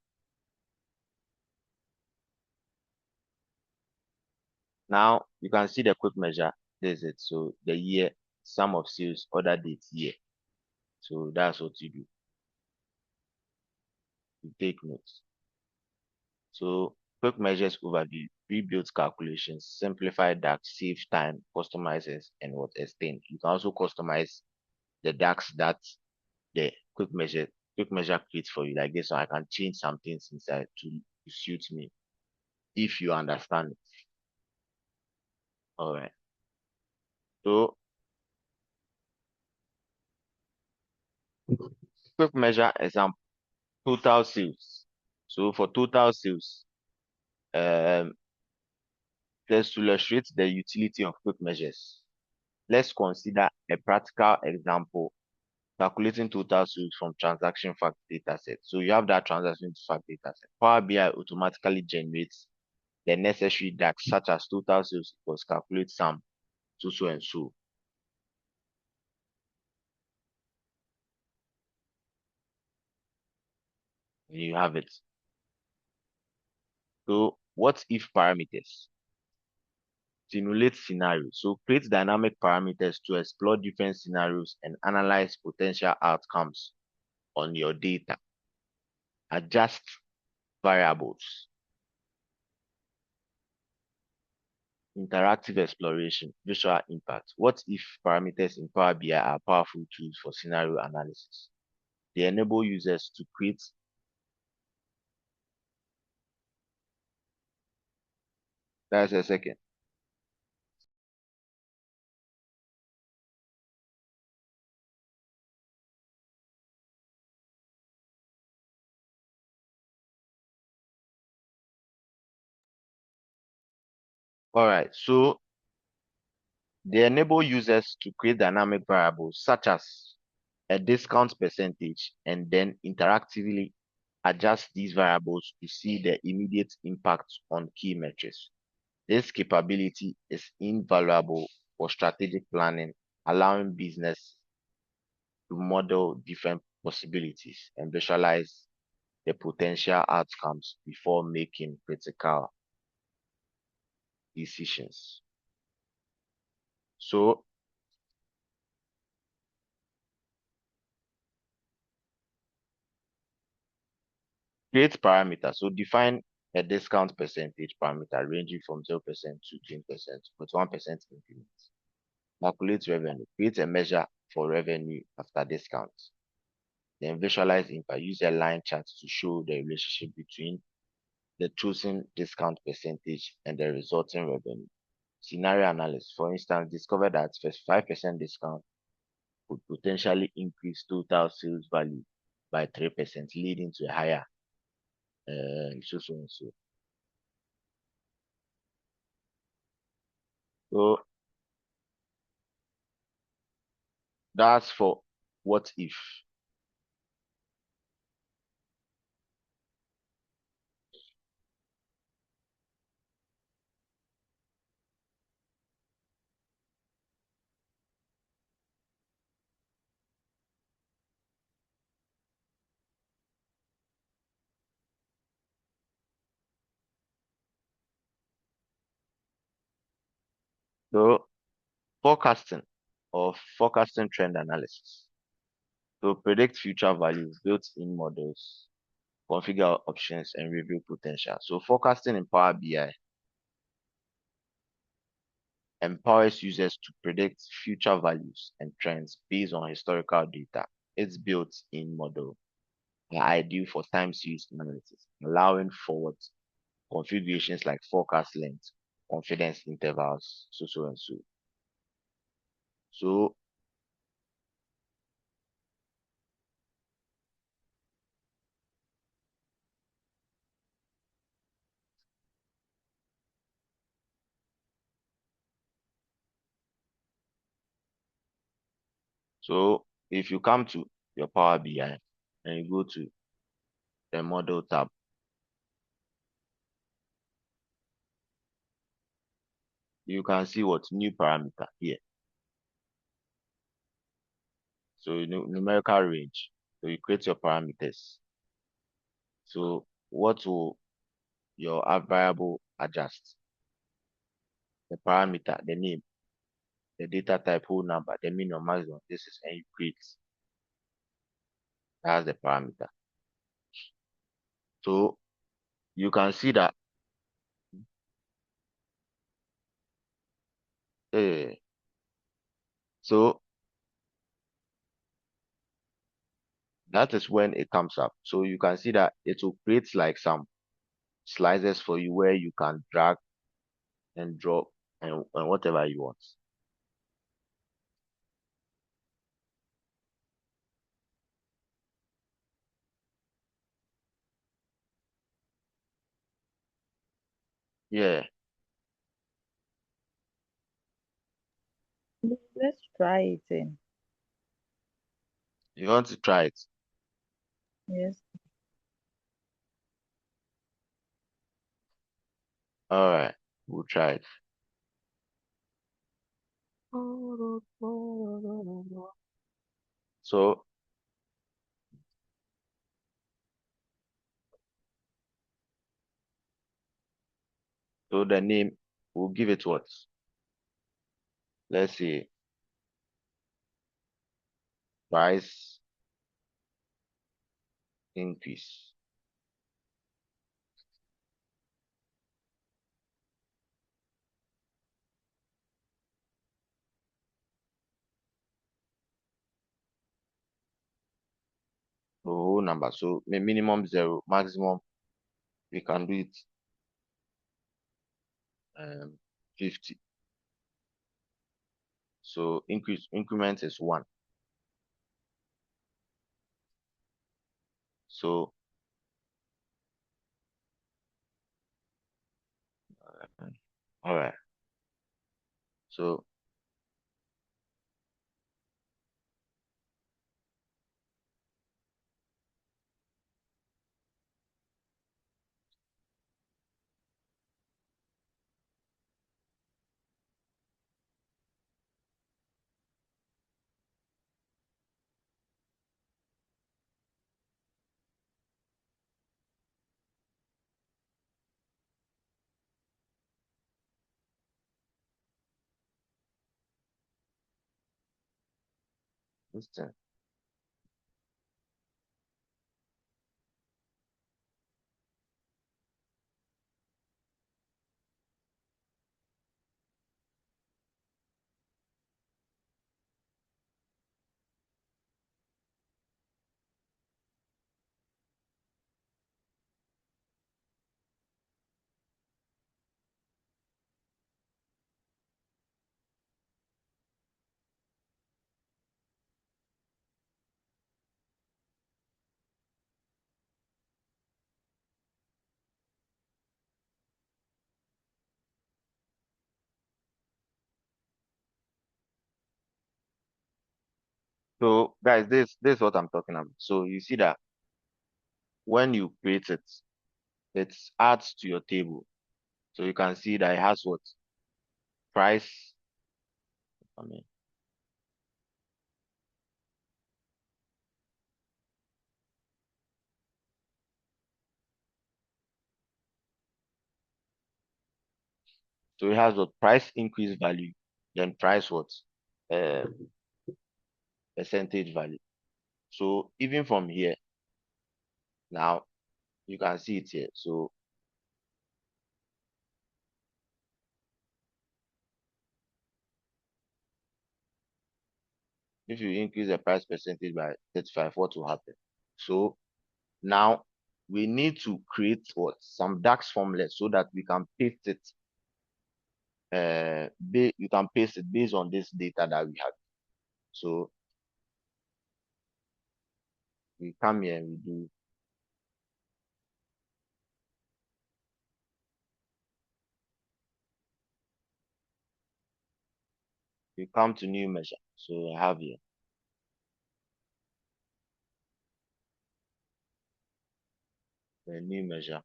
now you can see the quick measure. This is it. So the year, sum of sales, order date, year. So that's what you do. You take notes. So quick measures overview, rebuild calculations, simplify DAX, save time, customizes, and what extend. You can also customize the DAX that the quick measure creates for you. Like this, so I can change some things inside to suit me if you understand it. All right. So quick measure example, total sales. So for total sales, um, just to illustrate the utility of quick measures, let's consider a practical example calculating total sales from transaction fact dataset. So you have that transaction fact dataset. Power BI automatically generates the necessary DAX such as total sales equals calculate sum, so and so. You have it. So what if parameters? Simulate scenarios. So create dynamic parameters to explore different scenarios and analyze potential outcomes on your data. Adjust variables. Interactive exploration, visual impact. What if parameters in Power BI are powerful tools for scenario analysis? They enable users to create. That's a second. All right. So they enable users to create dynamic variables such as a discount percentage and then interactively adjust these variables to see the immediate impact on key metrics. This capability is invaluable for strategic planning, allowing business to model different possibilities and visualize the potential outcomes before making critical decisions. So Create parameter. So define a discount percentage parameter ranging from 0% to 20% with 1% increment. Calculate revenue. Create a measure for revenue after discount. Then visualize impact. Use a line chart to show the relationship between the chosen discount percentage and the resulting revenue. Scenario analysis. For instance, discover that 5% discount could potentially increase total sales value by 3%, leading to a higher so and so. So that's for what if. So forecasting or forecasting trend analysis. To predict future values, built-in models, configure options, and review potential. So forecasting in Power BI empowers users to predict future values and trends based on historical data. Its built-in model are ideal for time series analysis, allowing forward configurations like forecast length, confidence intervals, so and so. So if you come to your Power BI and you go to the model tab, you can see what new parameter here. So numerical range. So you create your parameters. So what will your variable adjust? The parameter, the name, the data type, whole number, the minimum, maximum. This is and you create. That's the parameter. So you can see that so that is when it comes up. So you can see that it will create like some slices for you where you can drag and drop and whatever you want. Yeah, Let's try it in. you want to try it. Yes. All right, we'll try it. So the name, we'll give it what? Let's see, price increase. The whole number. So minimum 0, maximum we can do it 50. So increment is 1. So all right. So this thing. So guys, this is what I'm talking about. So you see that when you create it, it adds to your table. So you can see that it has what price. I mean, so it has what price increase value, then price what uh, percentage value. So even from here now you can see it here. So if you increase the price percentage by 35, what will happen? So now we need to create what some DAX formulas so that we can paste it. You can paste it based on this data that we have. So we come here and we do we come to new measure. So I have here the new measure.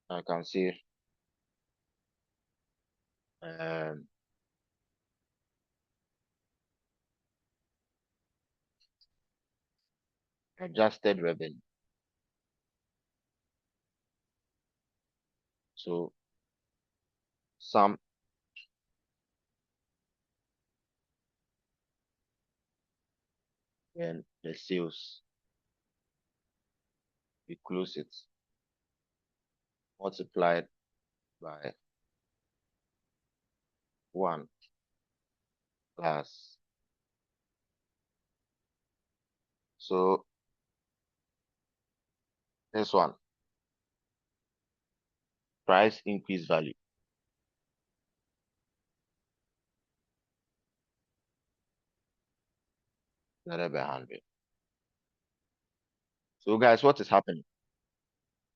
I can see um, adjusted revenue. So some then the sales we close it multiplied by 1 plus. So this one price increase value divided by 100. So guys, what is happening?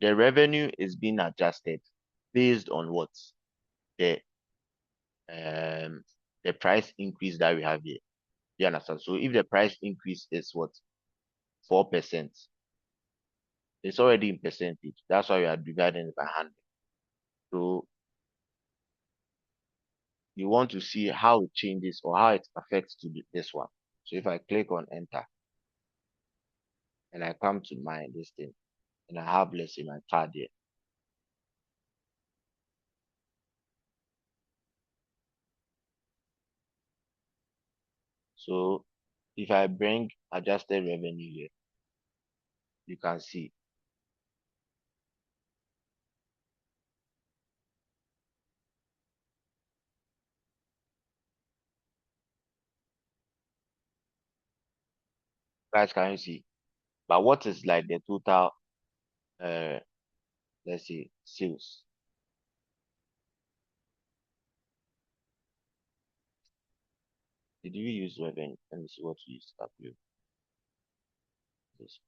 The revenue is being adjusted based on what the um the price increase that we have here. You understand? So if the price increase is what 4%, it's already in percentage. That's why we are dividing it by 100. So you want to see how it changes or how it affects to this one. So if I click on enter and I come to my this thing and I have, let's say, my card here. So if I bring adjusted revenue here, you can see. Guys, can you see? But what is like the total uh let's say sales? Did we use revenue? Let me see what we used to calculate this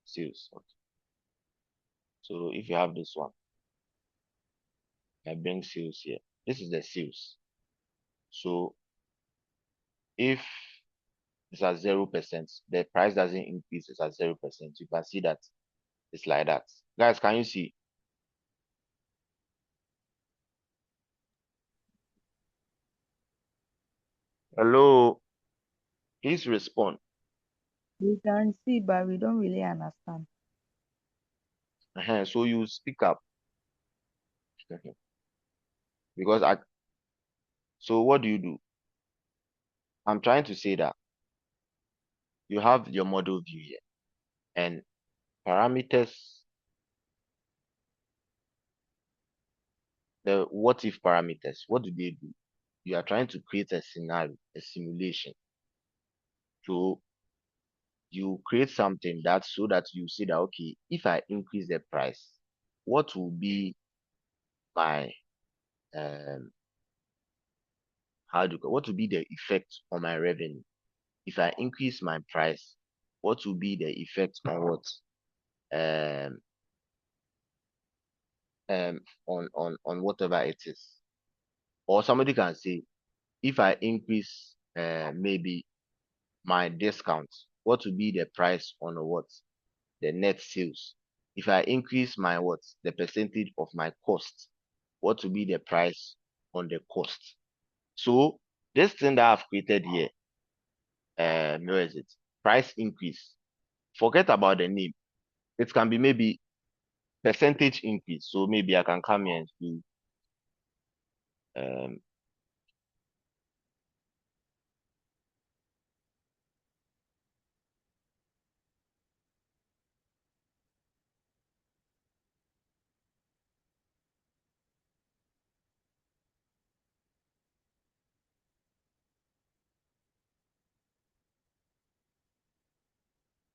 sales. Okay. So if you have this one, I bring sales here. This is the sales. So if it's at 0%, the price doesn't increase, it's at 0%. You can see that it's like that. Guys, can you see? Hello, please respond. We can see, but we don't really understand. So you speak up. Because I so what do? I'm trying to say that you have your model view here and parameters, the what if parameters, what do they do? You are trying to create a scenario, a simulation. So you create something that so that you see that okay, if I increase the price, what will be my um what will be the effect on my revenue? If I increase my price, what will be the effect on what um on whatever it is? Or somebody can say, if I increase maybe my discount. What will be the price on what? The net sales. If I increase my what? The percentage of my cost, what will be the price on the cost? So this thing that I've created here, where is it? Price increase. Forget about the name. It can be maybe percentage increase. So maybe I can come here and do um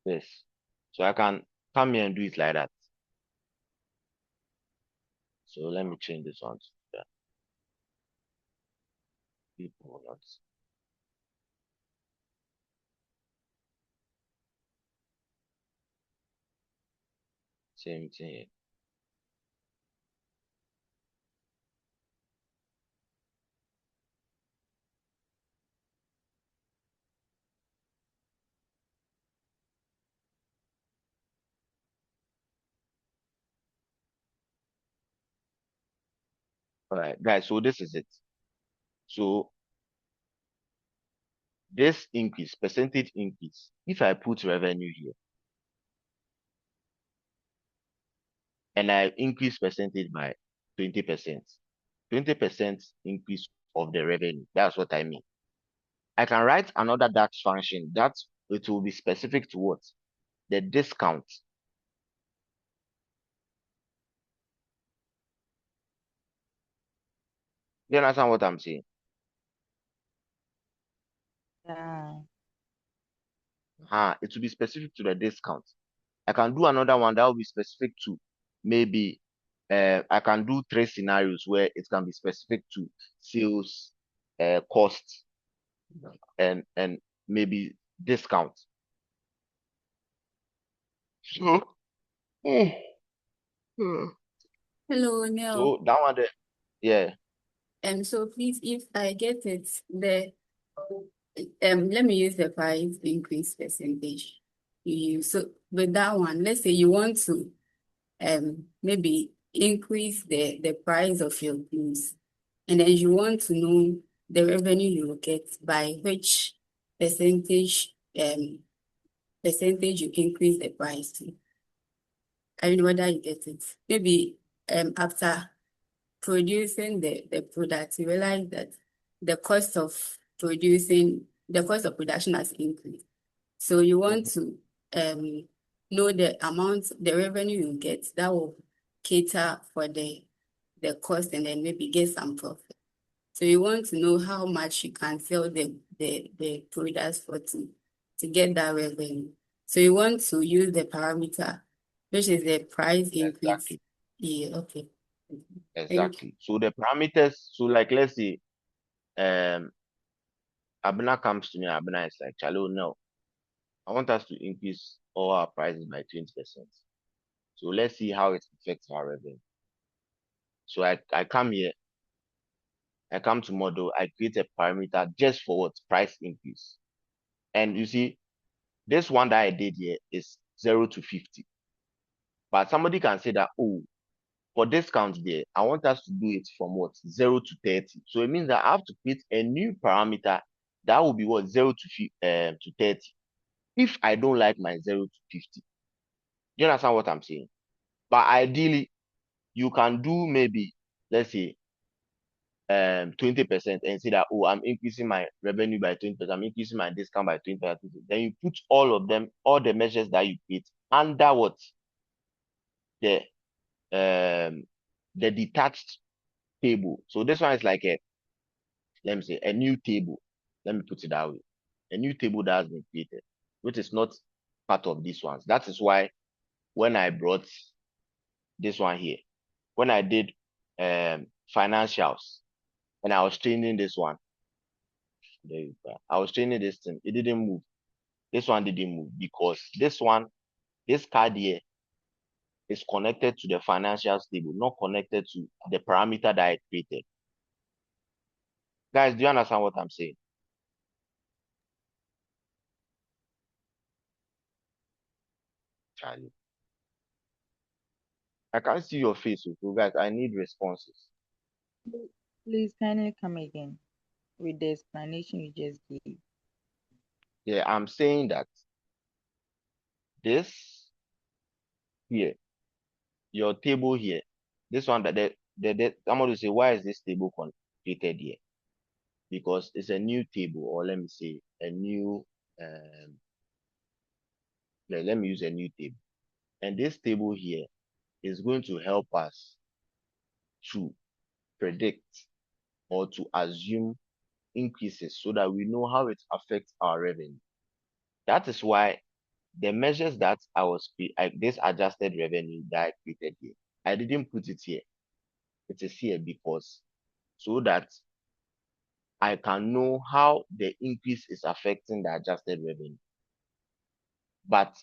this. So I can come here and do it like that. So let me change this one to that. People will not. Same thing here. All right, guys. So this is it. So this increase, percentage increase, if I put revenue here and I increase percentage by 20%, 20% increase of the revenue. That's what I mean. I can write another DAX function that it will be specific to what? The discount. Do you understand what I'm saying? Yeah. It will be specific to the discount. I can do another one that will be specific to maybe I can do three scenarios where it can be specific to sales, cost, and maybe discount. So, mm, mm. Hello, Neil. So that one there, yeah. And so please, if I get it, let me use the price increase percentage you use. So with that one, let's say you want to maybe increase the price of your goods, and then you want to know the revenue you will get by which percentage you increase the price to. I don't know whether you get it. Maybe after producing the product, you realize that the cost of production has increased. So you want Mhm. to know the amount, the revenue you get that will cater for the cost and then maybe get some profit. So you want to know how much you can sell the products for to get that revenue. So you want to use the parameter, which is the price increase. Exactly, Yeah, okay. Thank you. exactly. So the parameters, so like let's say Abena comes to me, Abena is like, Chalo, no, I want us to increase all our prices by 20%. So let's see how it affects our revenue. So I come here, I come to model, I create a parameter just for what? Price increase. And you see, this one that I did here is 0 to 50. But somebody can say that, oh, for discount there, I want us to do it from what? 0 to 30. So it means that I have to create a new parameter that will be what? 0 to 30. If I don't like my 0 to 50. Do you understand what I'm saying? But ideally, you can do maybe, let's say, 20% and say that, oh, I'm increasing my revenue by 20%, I'm increasing my discount by 20%. Then you put all of them, all the measures that you create under what? The the detached table. So this one is like let me say a new table. Let me put it that way. A new table that has been created, which is not part of this ones. That is why when I brought this one here, when I did financials and I was training this one, there you go. I was training this thing, it didn't move. This one didn't move because this card here is connected to the financials table, not connected to the parameter that I created. Guys, do you understand what I'm saying? Charlie. I can't see your face, so guys, I need responses. Please kindly come again with the explanation you just gave. Yeah, I'm saying that this here, your table here, this one that someone will say, why is this table created here? Because it's a new table, or let me say a new let me use a new table. And this table here is going to help us to predict or to assume increases so that we know how it affects our revenue. That is why the measures that this adjusted revenue that I created here, I didn't put it here. It is here because so that I can know how the increase is affecting the adjusted revenue. But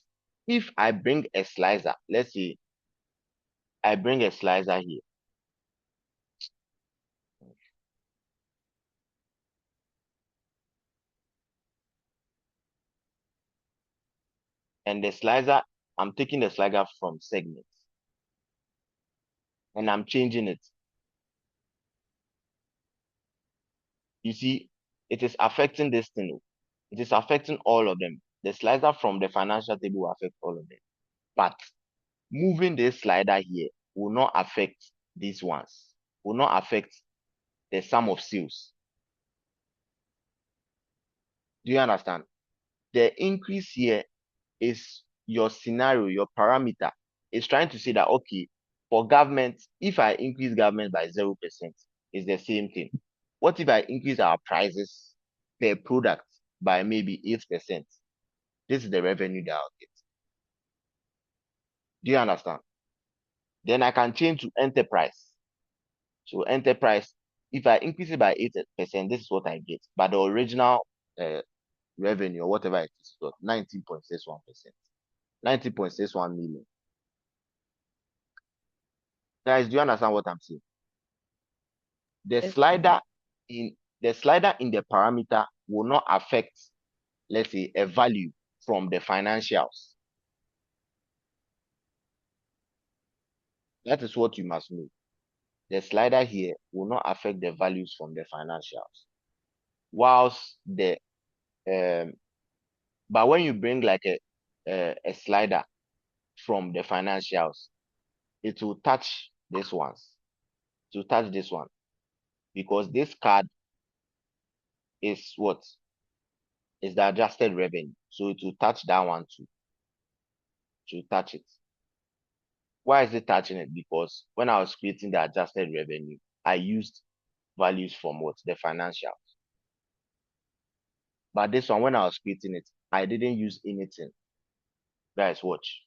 if I bring a slicer, let's say I bring a slicer here, and the slicer, I'm taking the slicer from segments and I'm changing it. You see, it is affecting this thing. It is affecting all of them. The slicer from the financial table will affect all of them. But moving this slider here will not affect these ones, will not affect the sum of sales. Do you understand? The increase here is your scenario, your parameter. It's trying to say that, okay, for government, if I increase government by 0%, it's the same thing. What if I increase our prices per product by maybe 8%? This is the revenue that I'll get. Do you understand? Then I can change to enterprise. So enterprise, if I increase it by 8%, this is what I get. But the original revenue or whatever it is, 19.61%, 19.61 million. Guys, do you understand what I'm saying? The Yes, slider in the parameter will not affect, let's say, a value from the financials. That is what you must know. The slider here will not affect the values from the financials. Whilst but when you bring like a slider from the financials, it will touch this ones. It will touch this one because this card is what is the adjusted revenue. So it will touch that one too. To touch it. Why is it touching it? Because when I was creating the adjusted revenue, I used values from what? The financials. But this one, when I was creating it, I didn't use anything. Guys, watch.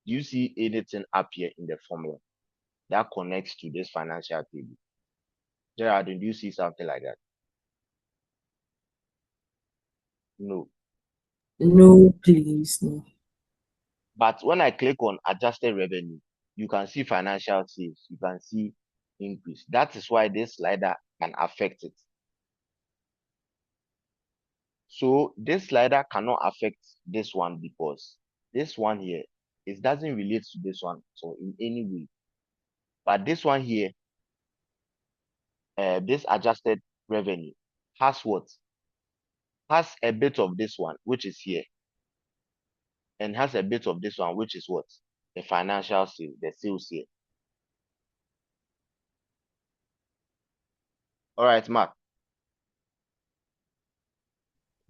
Do you see anything up here in the formula that connects to this financial table? Gerard, do you see something like that? No. No, please, no. But when I click on adjusted revenue, you can see financial sales. You can see increase. That is why this slider can affect it. So this slider cannot affect this one because this one here, it doesn't relate to this one so in any way. But this one here, this adjusted revenue has what? Has a bit of this one, which is here, and has a bit of this one, which is what? The financial sale, the sales here. All right, Mark.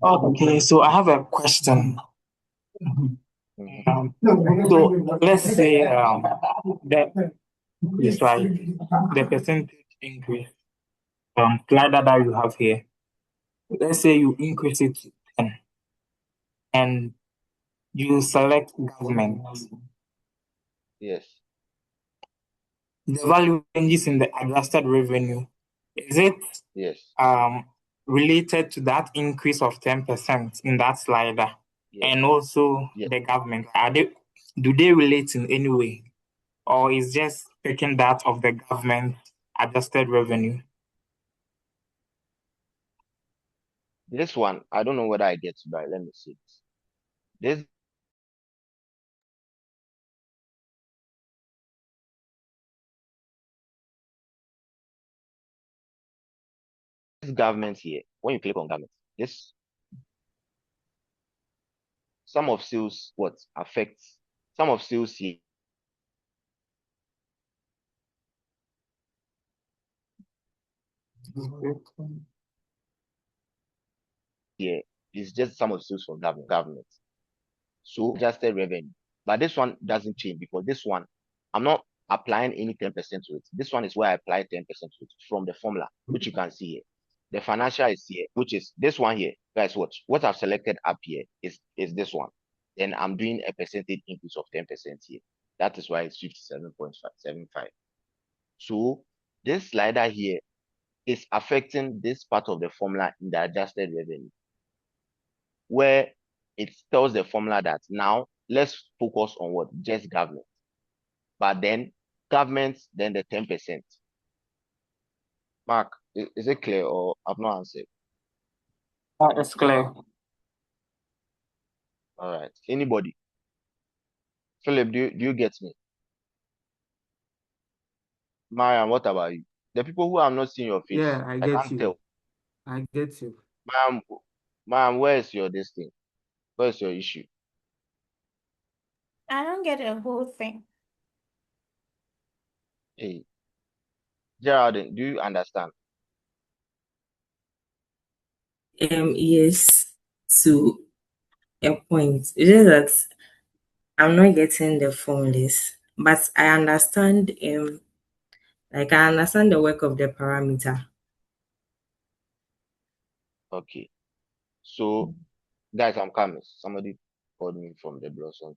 Okay, so I have a question. Mhm. So let's say that is like the percentage increase slider that you have here. Let's say you increase it to 10 and you select government. Yes, The value changes in the adjusted revenue. Is it yes, um related to that increase of 10% in that slider? yes, And also yes. the government, do they relate in any way? Or is just taking that of the government adjusted revenue? This one, I don't know whether I get it right. Let me see this. This government here, when you click on government, this sum of sales what affects sum of sales here is just sum of sales from government. So adjusted revenue. But this one doesn't change because this one, I'm not applying any 10% to it. This one is where I apply 10% to it from the formula, which you can see here. The financial is here, which is this one here. Guys, what I've selected up here is this one. Then I'm doing a percentage increase of 10% here. That is why it's 57.75. So this slider here is affecting this part of the formula in the adjusted revenue, where it tells the formula that now let's focus on what? Just government. But then government, then the 10%. Mark, is it clear or I've not answered? It's clear. All right. Anybody? Philip, do you get me? Mariam, what about you? The people who have not seen your face, Yeah, I I get can't you. tell. I get you. Mariam, where is your this thing? Where is your issue? I don't get the whole thing. Hey, Geraldine, do you understand? Yes, to a point. It's just that I'm not getting the formulas, but I understand. Like I understand the work of the parameter. Okay. So, guys, I'm coming. Somebody called me from the Blossom.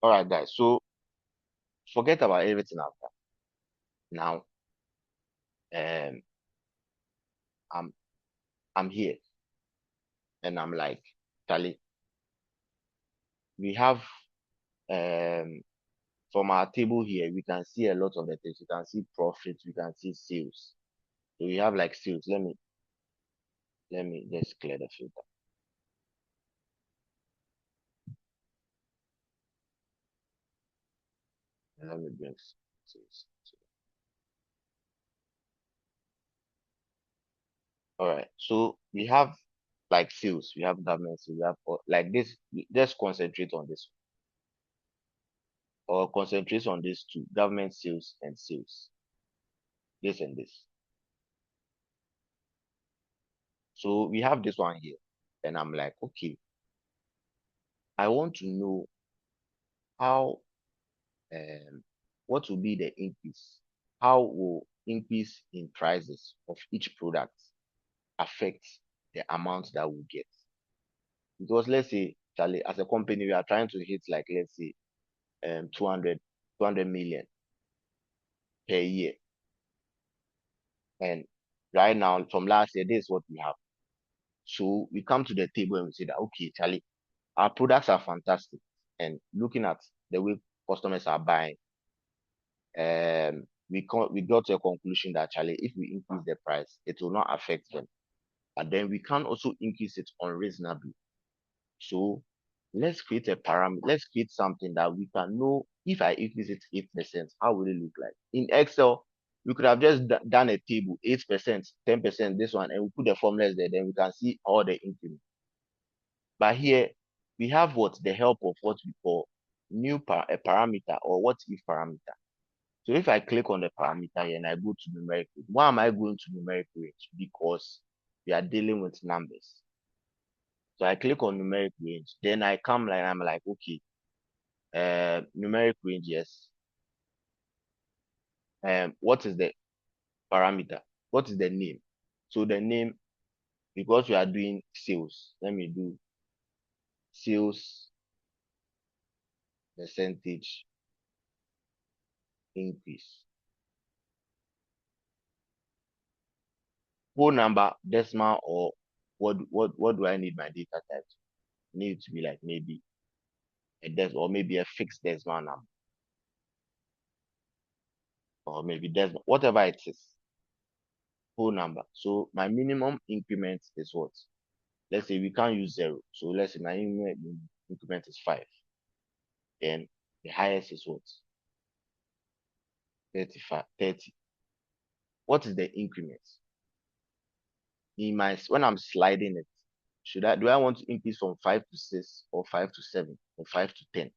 All right, guys. So forget about everything after. Now, um, I'm I'm here and I'm like, Charlie, we have from our table here, we can see a lot of the things. We can see profits, we can see sales. So we have like sales. Let me just clear the filter. And let me bring sales. All right. So we have like sales, we have government, we have like this. Just concentrate on this or concentrate on these two: government sales and sales. This and this. So we have this one here, and I'm like, okay, I want to know how what will be the increase? How will increase in prices of each product affect the amount that we get? Because let's say, Charlie, as a company, we are trying to hit like let's say 200 million per year. And right now, from last year, this is what we have. So we come to the table and we say that okay, Charlie, our products are fantastic. And looking at the way customers are buying, we got to a conclusion that Charlie, if we increase the price, it will not affect them. But then we can also increase it unreasonably. So let's create a parameter. Let's create something that we can know if I increase it 8%, how will it look like? In Excel, we could have just done a table, 8%, 10%, this one, and we put the formulas there, then we can see all the increments. But here, we have what? The help of what we call a parameter or what if parameter. So if I click on the parameter here and I go to numeric range, why am I going to numeric range? Because we are dealing with numbers. So I click on numeric range, then I come like, I'm like, okay, numeric range, yes. What is the parameter? What is the name? So the name, because we are doing sales, let me do sales percentage increase. Whole number, decimal, or what do I need my data type to? Need to be like maybe a decimal or maybe a fixed decimal number. Or maybe decimal, whatever it is. Whole number. So my minimum increment is what? Let's say we can't use 0. So let's say my increment is 5. Then the highest is what? 35, 30. What is the increment? When I'm sliding it, do I want to increase from 5 to 6 or 5 to 7 or 5 to 10?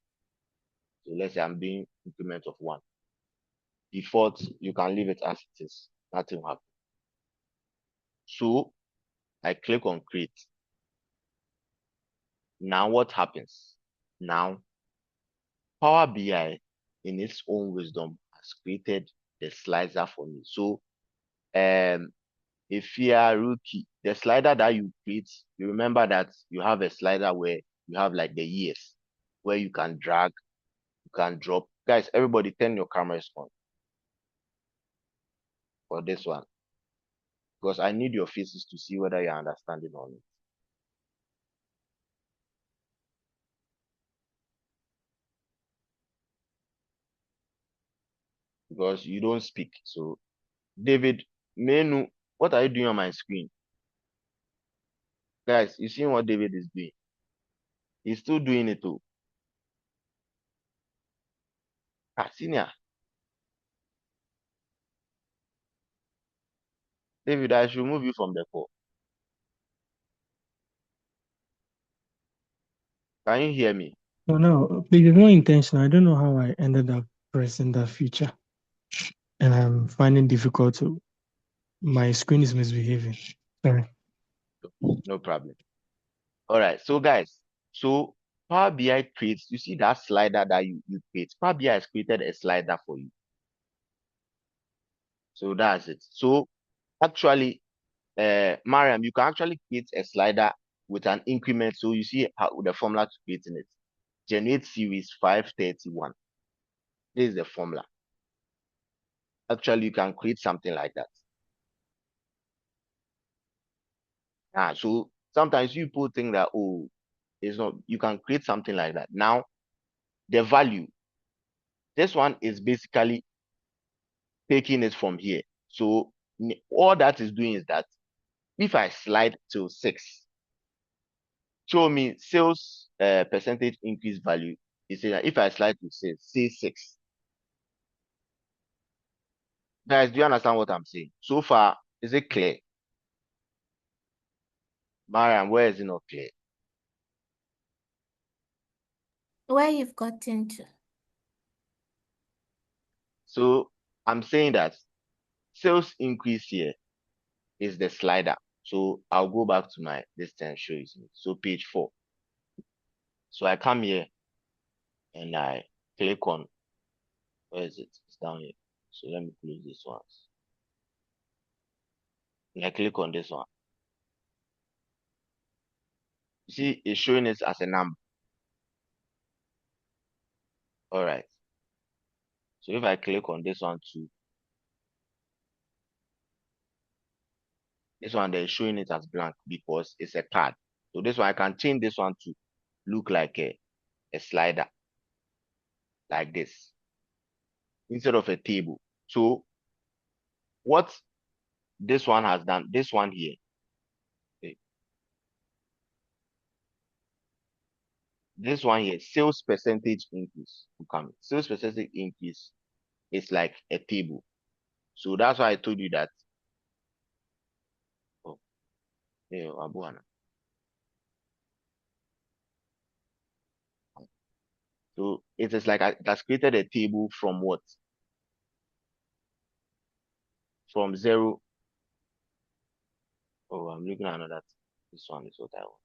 So let's say I'm doing increment of 1. Default, you can leave it as it is. Nothing will happen. So I click on create. Now what happens? Now Power BI in its own wisdom has created the slicer for me. So if you are rookie, the slider that you create, you remember that you have a slider where you have like the years where you can drag, you can drop. Guys, everybody turn your cameras on for this one. Because I need your faces to see whether you're understanding or not. Because you don't speak. So David, Menu, what are you doing on my screen? Guys, you see what David is doing? He's still doing it too. Senior. David, I should remove you from the call. Can you hear me? No, no, it's not intentional. I don't know how I ended up pressing that feature. And I'm finding difficult to, my screen is misbehaving. Sorry. No problem. All right. So guys, so Power BI creates, you see that slider that you create. Power BI has created a slider for you. So that's it. So actually, Mariam, you can actually create a slider with an increment. So you see how the formula to creating it. Generate series 531. This is the formula. Actually, you can create something like that. So sometimes people think that, oh, it's not, you can create something like that. Now, the value, this one is basically taking it from here. So all that is doing is that if I slide to 6, show me sales percentage increase value. Is saying that if I slide to say 6. Guys, do you understand what I'm saying? So far, is it clear? Mariam, where is it not clear? Where you've gotten to. So I'm saying that sales increase here is the slider. So I'll go back to my list and show you. So page 4. So I come here and I click on, where is it? It's down here. So let me close this one. And I click on this one. You see, it's showing it as a number. All right. So if I click on this one too, this one they're showing it as blank because it's a card. So this one I can change this one to look like a slider like this instead of a table. So what this one has done, this one here, okay, this one here, sales percentage increase. Sales percentage increase is like a table. So that's why I told you that. Oh, yeah, Abuana. So it is like it has created a table from what? From zero. Oh, I'm looking at another. This one is what I want.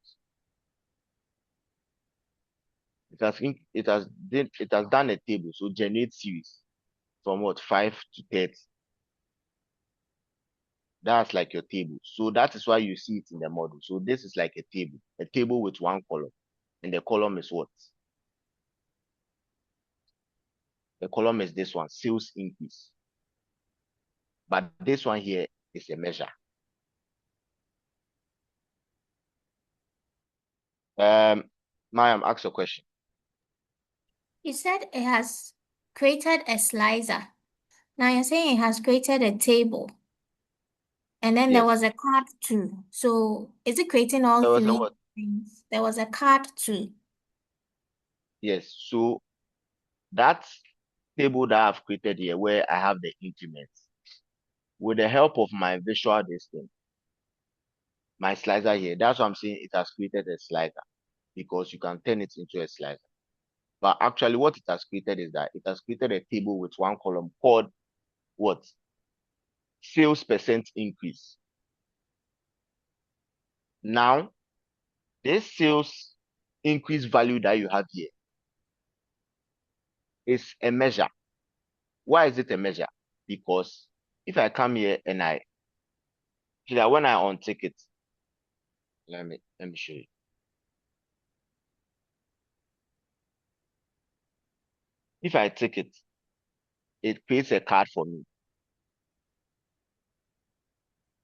It has done a table. So generate series from what 5 to 30. That's like your table. So that is why you see it in the model. So this is like a table with one column, and the column is what? The column is this one, sales increase. But this one here is a measure. Mayam, ask a question. You said it has created a slicer. Now you're saying it has created a table. And then there Yes, was a card too. So is it creating all there was a three what? things? There was a card too. Yes. So that table that I've created here, where I have the increments, with the help of my visual distance, my slicer here, that's what I'm saying. It has created a slicer because you can turn it into a slicer. But actually, what it has created is that it has created a table with one column called what? Sales percent increase. Now, this sales increase value that you have here is a measure. Why is it a measure? Because if I come here and see that when I untick it, let me show you. If I take it, it creates a card for me.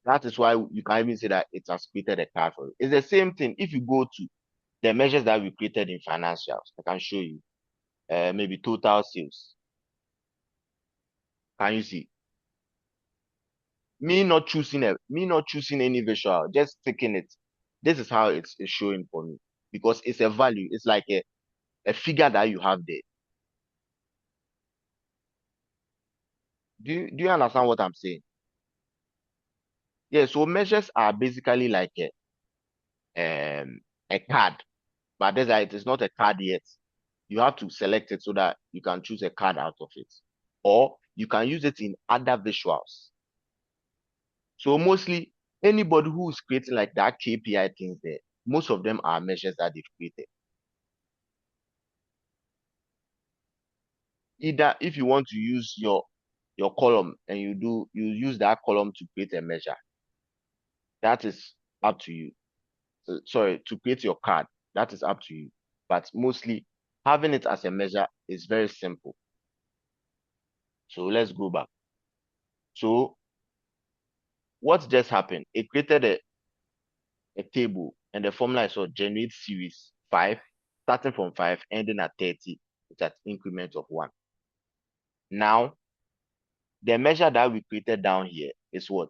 That is why you can even say that it has created a card for you. It's the same thing. If you go to the measures that we created in financials, I can show you. Maybe total sales. Can you see? Me not choosing any visual, just taking it. This is how it's showing for me because it's a value. It's like a figure that you have there. Do you understand what I'm saying? Yeah. So measures are basically like a card, but it is not a card yet. You have to select it so that you can choose a card out of it, or you can use it in other visuals. So mostly anybody who is creating like that KPI things there, most of them are measures that they've created. Either if you want to use your column and you use that column to create a measure, that is up to you. Sorry, to create your card, that is up to you. But mostly having it as a measure is very simple. So let's go back. So what just happened? It created a table, and the formula is what generate series 5, starting from 5, ending at 30 with an increment of 1. Now, the measure that we created down here is what?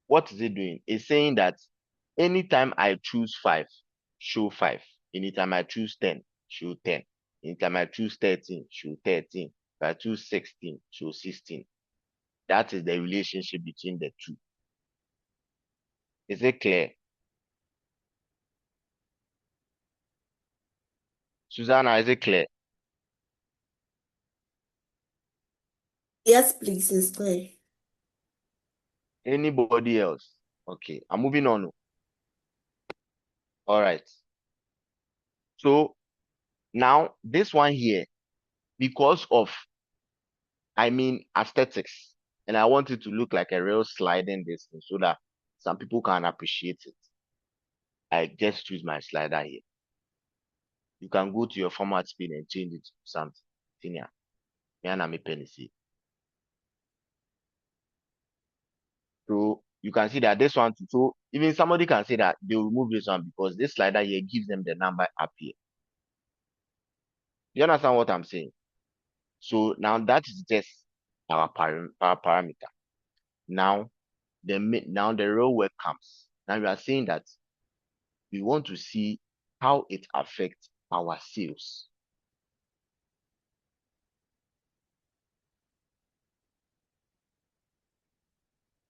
What is it doing? It's saying that anytime I choose 5, show 5. Anytime I choose 10, show 10. Anytime I choose 13, show 13. If I choose 16, show 16. That is the relationship between the two. Is it clear? Susanna, is it clear? Yes, please, it's clear. Anybody else? Okay, I'm moving on. All right. So now this one here, because of, aesthetics, and I want it to look like a real sliding distance so that some people can appreciate it. I just choose my slider here. You can go to your format spin and change it to something. Senior. So you can see that this one too. So even somebody can say that they will remove this one because this slider here gives them the number up here. You understand what I'm saying? So now that is just our parameter. Now the real work comes. Now we are saying that we want to see how it affects our sales.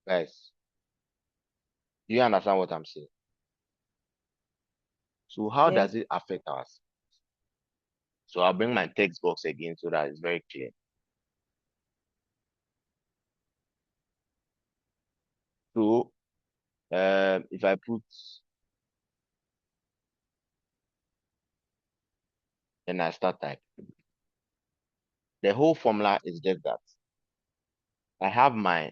Guys, do you understand what I'm saying? So how Yes. does it affect us? So I'll bring my text box again so that it's very clear. So if I put, then I start typing. The whole formula is just that. I have my,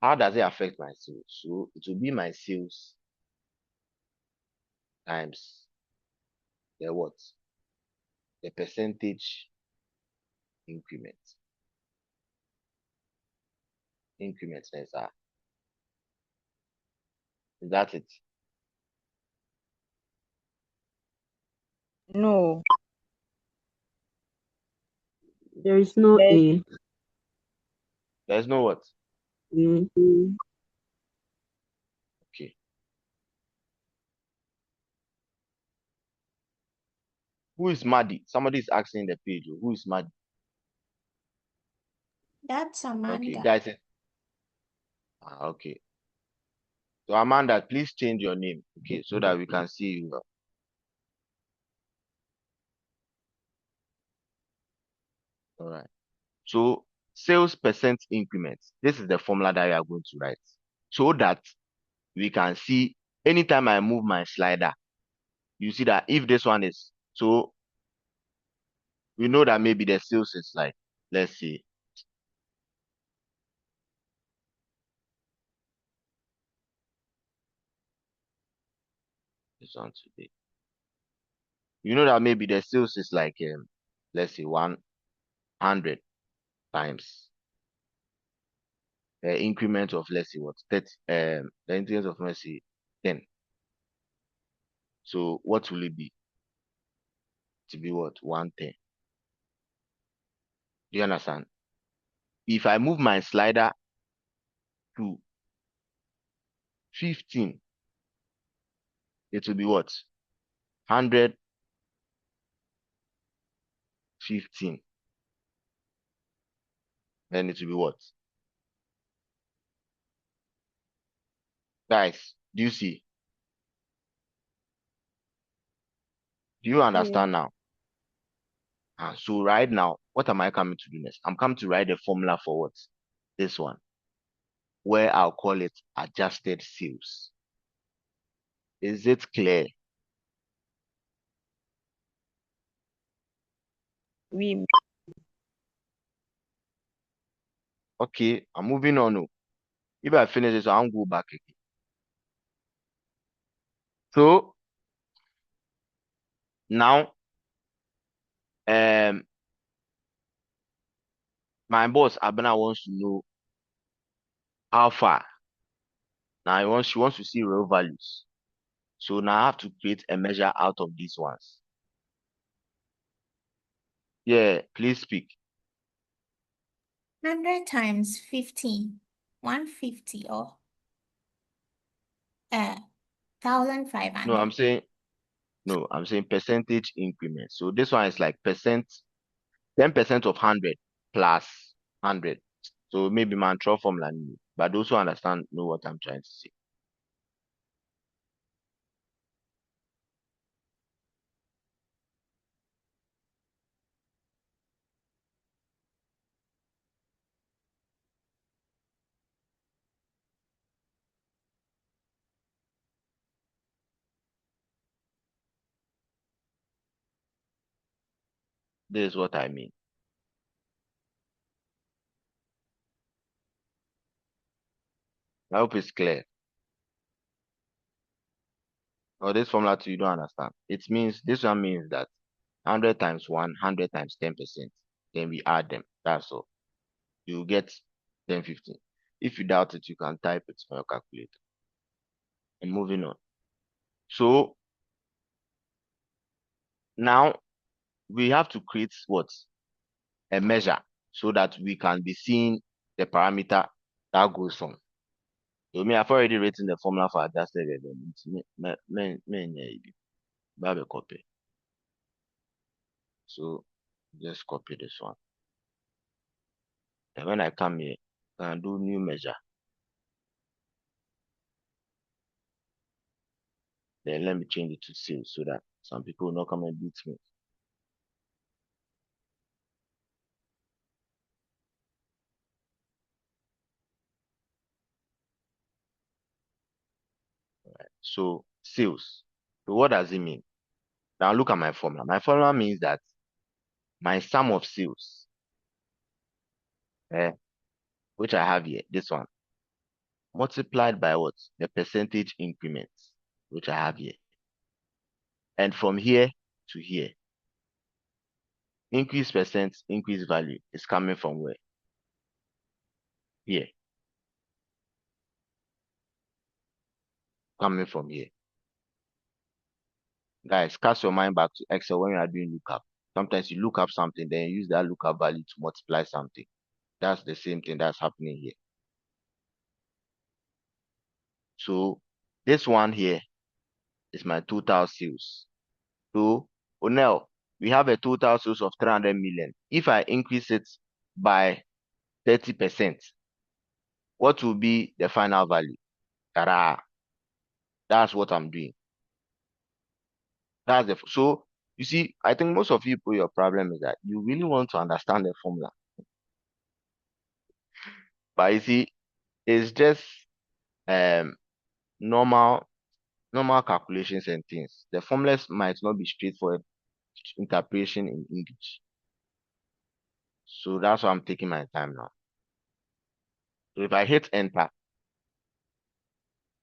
how does it affect my sales? So it will be my sales times the what? The percentage increment. Increment, is that it? No. There is no There's A. There's no what? Mm. Okay. Who is Maddie? Somebody is asking the page. Who is Maddie? That's Okay, Amanda. guys. Okay. So Amanda, please change your name, okay, so that we can see you. All right. So sales percent increments. This is the formula that we are going to write, so that we can see anytime I move my slider, you see that if this one is, so we know that maybe the sales is like, let's see, this one today. You know that maybe the sales is like, let's say 100 times the increment of, let's see what, 30, the increment of, let's say 10. So what will it be? To be what? 110. Do you understand? If I move my slider to 15, it will be what? 115. Then it will be what? Guys, do you see? Do you yes. understand now? So right now, what am I coming to do next? I'm coming to write the formula for what? This one, where I'll call it adjusted sales. Is it clear? We Okay, I'm moving on. If I finish this, I'll go back again. So now, um, my boss Abena wants to know how far. Now she wants to see real values. So now I have to create a measure out of these ones. Yeah, please speak. 100 times 15. 150 or 1,500. No, I'm saying percentage increment. So this one is like percent, 10% of 100 plus 100. So maybe man throw formula, but those who understand know what I'm trying to say. This is what I mean. I hope it's clear. Or this formula too, you don't understand. It means, this one means that 100 times 1, 100 times 10%. Then we add them. That's all. You get 1015. If you doubt it, you can type it on your calculator. And moving on. So now we have to create what? A measure so that we can be seeing the parameter that goes on. So me, I've already written the formula for adjusted revenue. Copy. So just copy this one. And when I come here, I can do new measure. Then let me change it to sales so that some people will not come and beat me. So sales. So what does it mean? Now look at my formula. My formula means that my sum of sales, which I have here, this one, multiplied by what? The percentage increments, which I have here. And from here to here, increase percent, increase value is coming from where? Here. Coming from here. Guys, cast your mind back to Excel when you are doing lookup. Sometimes you look up something, then you use that lookup value to multiply something. That's the same thing that's happening here. So this one here is my total sales. So now we have a total sales of 300 million. If I increase it by 30%, what will be the final value? Ta-da! That's what I'm doing. So you see, I think most of you people, your problem is that you really want to understand the formula. But you see, it's just um normal calculations and things. The formulas might not be straightforward interpretation in English. So that's why I'm taking my time now. So if I hit enter,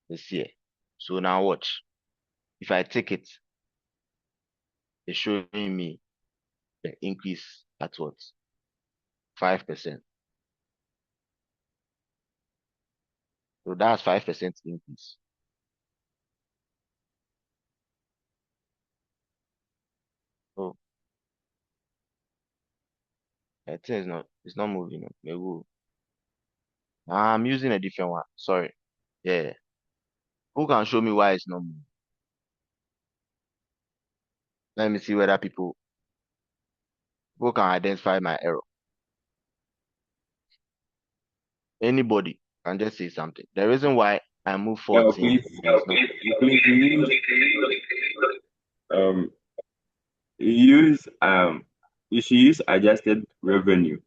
it's here. So now watch. If I take it, it's showing me the increase at what? 5%. So that's 5% increase. Oh, I think it's not moving. Maybe I'm using a different one. Sorry. Yeah. Who can show me why it's not moving? Let me see whether people who can identify my error. Anybody can just say something. The reason why I move 14 Please, and it's not. please um use you should use adjusted revenue.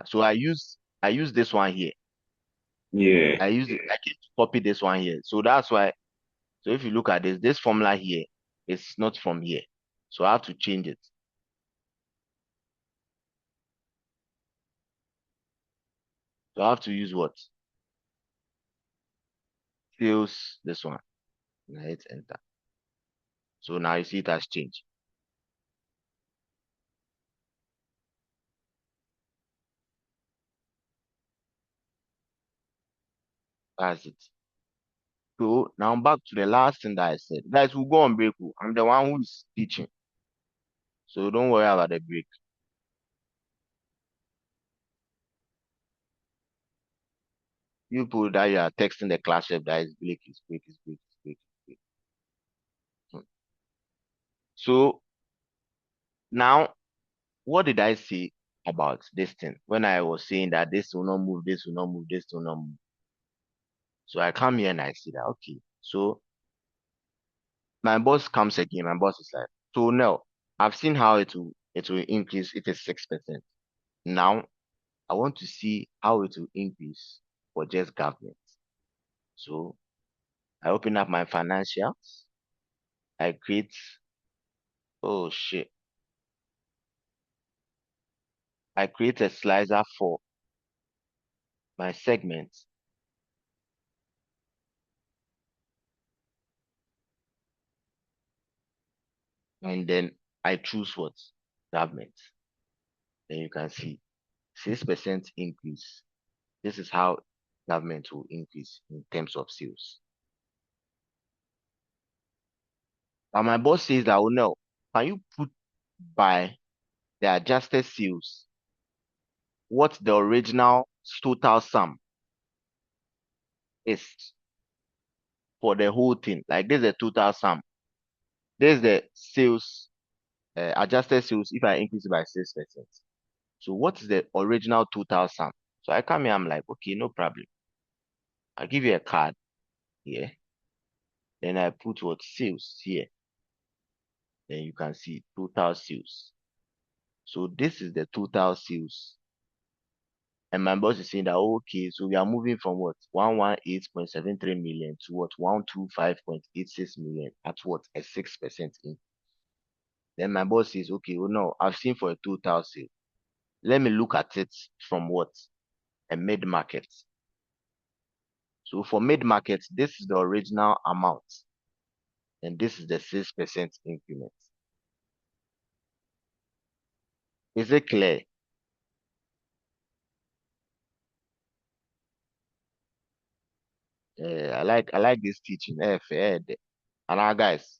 So I use this one here. Yeah. I use it. I can copy this one here. So that's why. So if you look at this formula here, it's not from here. So I have to change it. So I have to use what? Sales this one. Now hit enter. So now you see it has changed. That's it. So now back to the last thing that I said. Guys, we'll go on break. I'm the one who's teaching. So don't worry about the break. You people that you are texting the class rep that is break, is break, is break, is break, is break. So now, what did I say about this thing when I was saying that this will not move, this will not move, this will not move? So I come here and I see that, okay. So my boss comes again. My boss is like, so now I've seen how it will increase. It is 6%. Now I want to see how it will increase for just government. So I open up my financials. I create, oh shit. I create a slicer for my segment. And then I choose what? Government. Then you can see 6% increase. This is how government will increase in terms of sales. But my boss says that, oh no, can you put by the adjusted sales what the original total sum is for the whole thing? Like this is a total sum. There's the sales, adjusted sales if I increase it by 6%. So what is the original total sum? So I come here, I'm like, okay, no problem. I give you a card here. Then I put what sales here. Then you can see total sales. So this is the total sales. And my boss is saying that, okay, so we are moving from what? 118.73 million to what? 125.86 million at what? A 6% in. Then my boss says, okay, well, no, I've seen for a total sale. Let me look at it from what? A mid market. So for mid market, this is the original amount. And this is the 6% increment. Is it clear? I like this teaching. And now guys,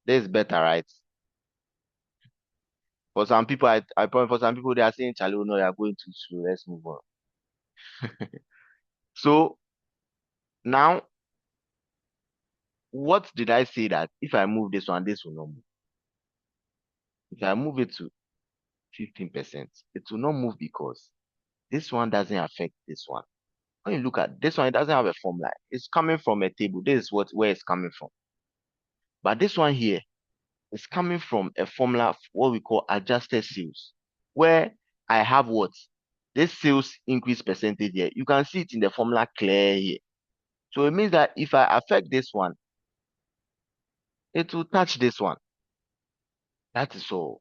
this is better, right? For some people, I probably for some people they are saying, Charlie, no, you are going too slow. Let's move on. So now, what did I say that if I move this one, this will not move? If I move it to 15%, it will not move because this one doesn't affect this one. When you look at this one, it doesn't have a formula. It's coming from a table. This is where it's coming from. But this one here is coming from a formula, what we call adjusted sales, where I have what? This sales increase percentage here. You can see it in the formula clear here. So it means that if I affect this one, it will touch this one. That is all.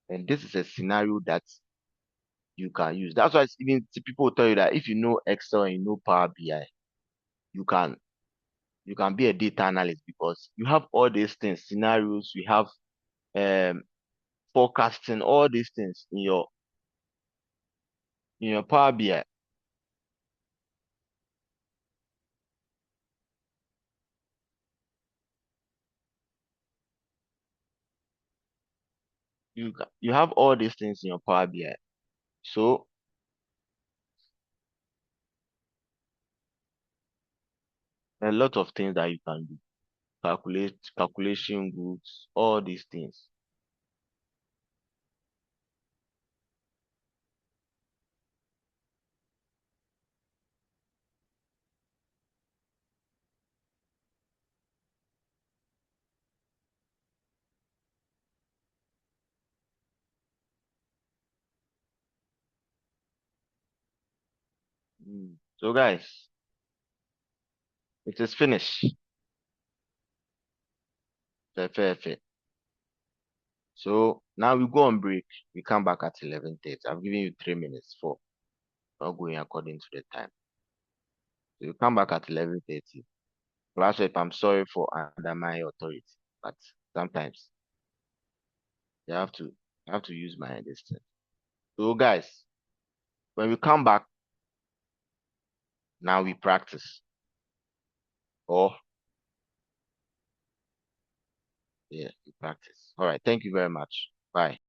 And this is a scenario that you can use. That's why even people tell you that if you know Excel and you know Power BI, you can be a data analyst because you have all these things, scenarios, you have um forecasting, all these things in your Power BI. You have all these things in your Power BI. So a lot of things that you can do. Calculation groups, all these things. So guys, it is finished. Fair, fair, fair. So now we go on break. We come back at 11:30. I've given you 3 minutes for not going according to the time. So you come back at 11:30. Last week, I'm sorry for under my authority, but sometimes you have to use my distance. So guys, when we come back, now we practice. Or yeah, we practice. All right. Thank you very much. Bye.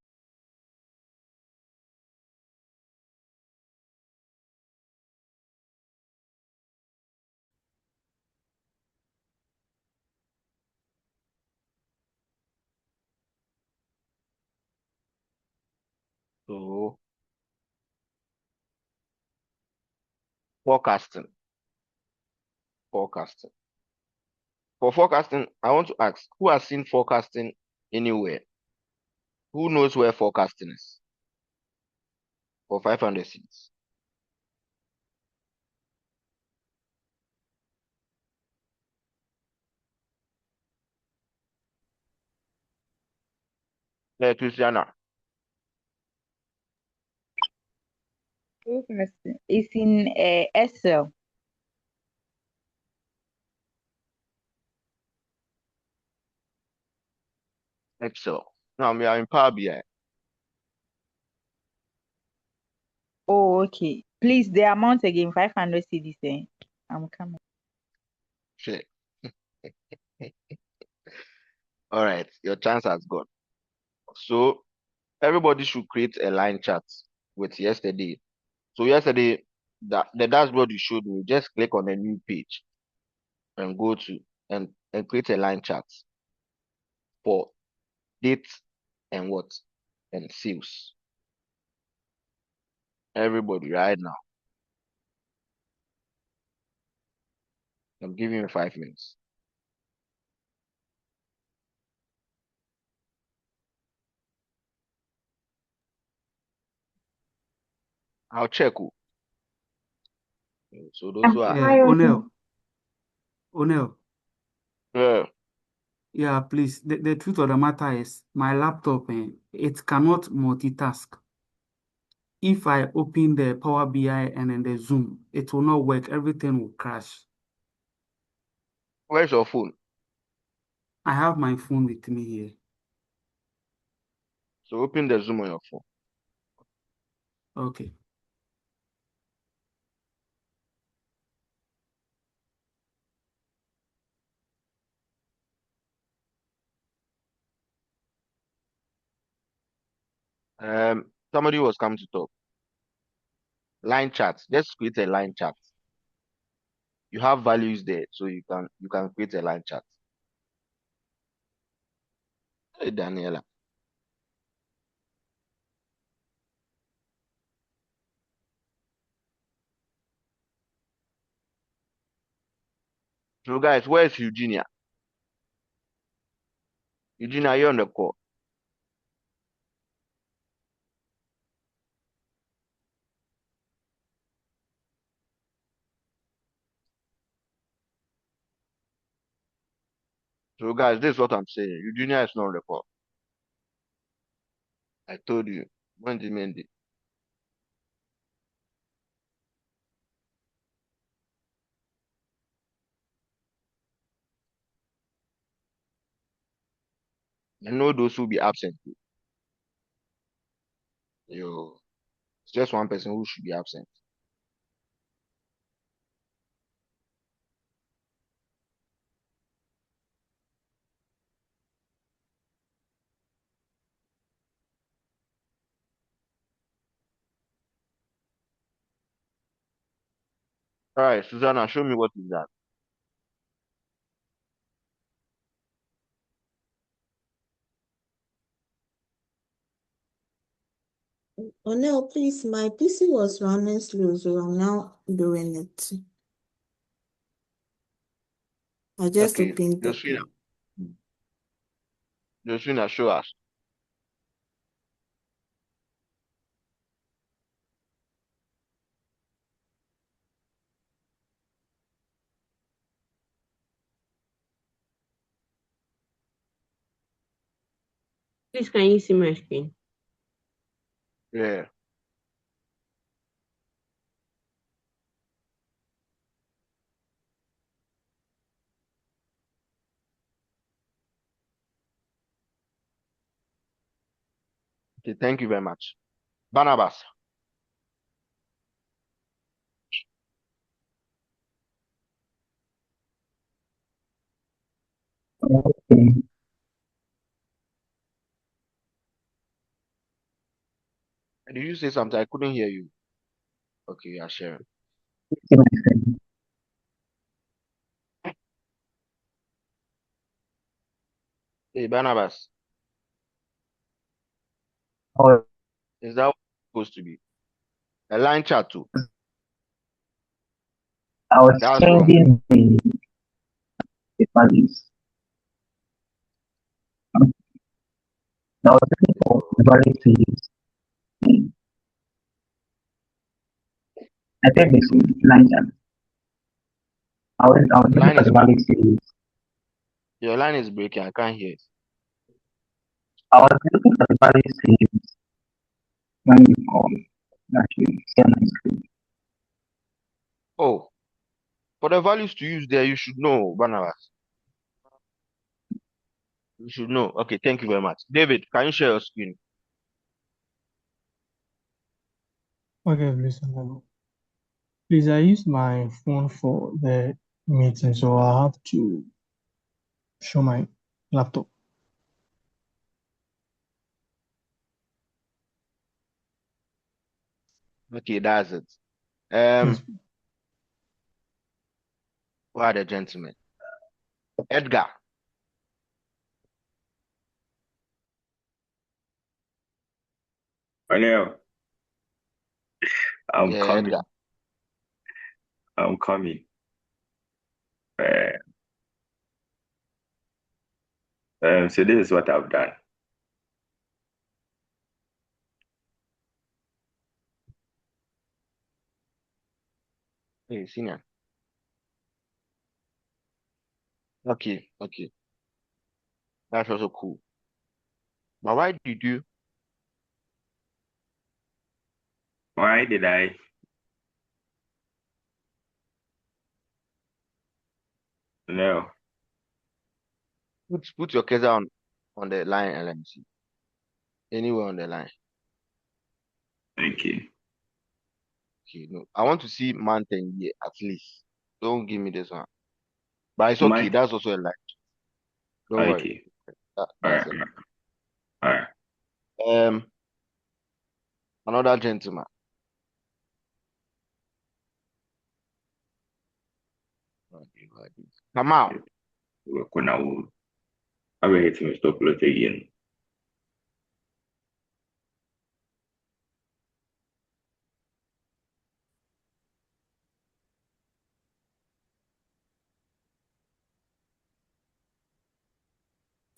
So forecasting. Forecasting. For forecasting, I want to ask who has seen forecasting anywhere? Who knows where forecasting is? For 500 seats. Yeah, Christiana. Forecasting. It's in Excel. Excel. Now we are in Power BI. Oh, okay. Please, the amount again, 500 cedis. I'm coming. Sure. All right, your chance has gone. So everybody should create a line chart with yesterday. So yesterday, the dashboard you showed me, just click on a new page. and go to and create a line chart for dates and what and sales. Everybody right now. I'm giving you 5 minutes. I'll check who. So those who are O'Neill, yeah. yeah, please. The truth of the matter is my laptop, it cannot multitask. If I open the Power BI and then the Zoom, it will not work. Everything will crash. Where's your phone? I have my phone with me here. So open the Zoom on your phone. Okay. Somebody was coming to talk. Line chart. Just create a line chart. You have values there, so you can create a line chart. Hey, Daniela. So guys, where's Eugenia? Eugenia, you're on the call. So guys, this is what I'm saying. Eugenia is not on the call. I told you. Wendy Mendy. I know those who be absent. Yo, it's just one person who should be absent. All right, Susanna, show me what is that. Oh no, please, my PC was running slow, so I'm now doing it. I just Okay, opened the Josephina, page. Josephina, show us. Please, can you see my screen? Yeah. Okay, thank you very much. Barnabas. Okay. Did you say something? I couldn't hear you. Okay, yeah, sure. Hey, Barnabas, Oh, is that what it's supposed to be? A line chart too. I was That's wrong. changing the values. I was looking for Oh, the values to use. I think this is line chart. I was your looking line for is the break. values to use. Your line is breaking. I can't hear it. I was looking for the values to use when you call that you share my screen. Oh, for the values to use there, you should know, Barnabas. You should know. Okay, thank you very much. David, can you share your screen? Okay, listen. Please, I use my phone for the meeting, so I have to show my laptop. Okay, that's it. Yes. Who are the gentlemen? Edgar. Anel, I'm Yeah, Edgar. coming. I'm coming. Uh, so this is what I've done. Hey, senior. Okay, okay. That's also cool. But why did you Why did I? No, put your case on the line and let me see? Anywhere on the line. thank you. Okay, no. I want to see mountain here at least. Don't give me this one. But it's okay. Mike, That's also a lie. Don't worry. okay. All That's right, a lie. all right. Another gentleman. Come out. Kuna u abeheti me stop lote again.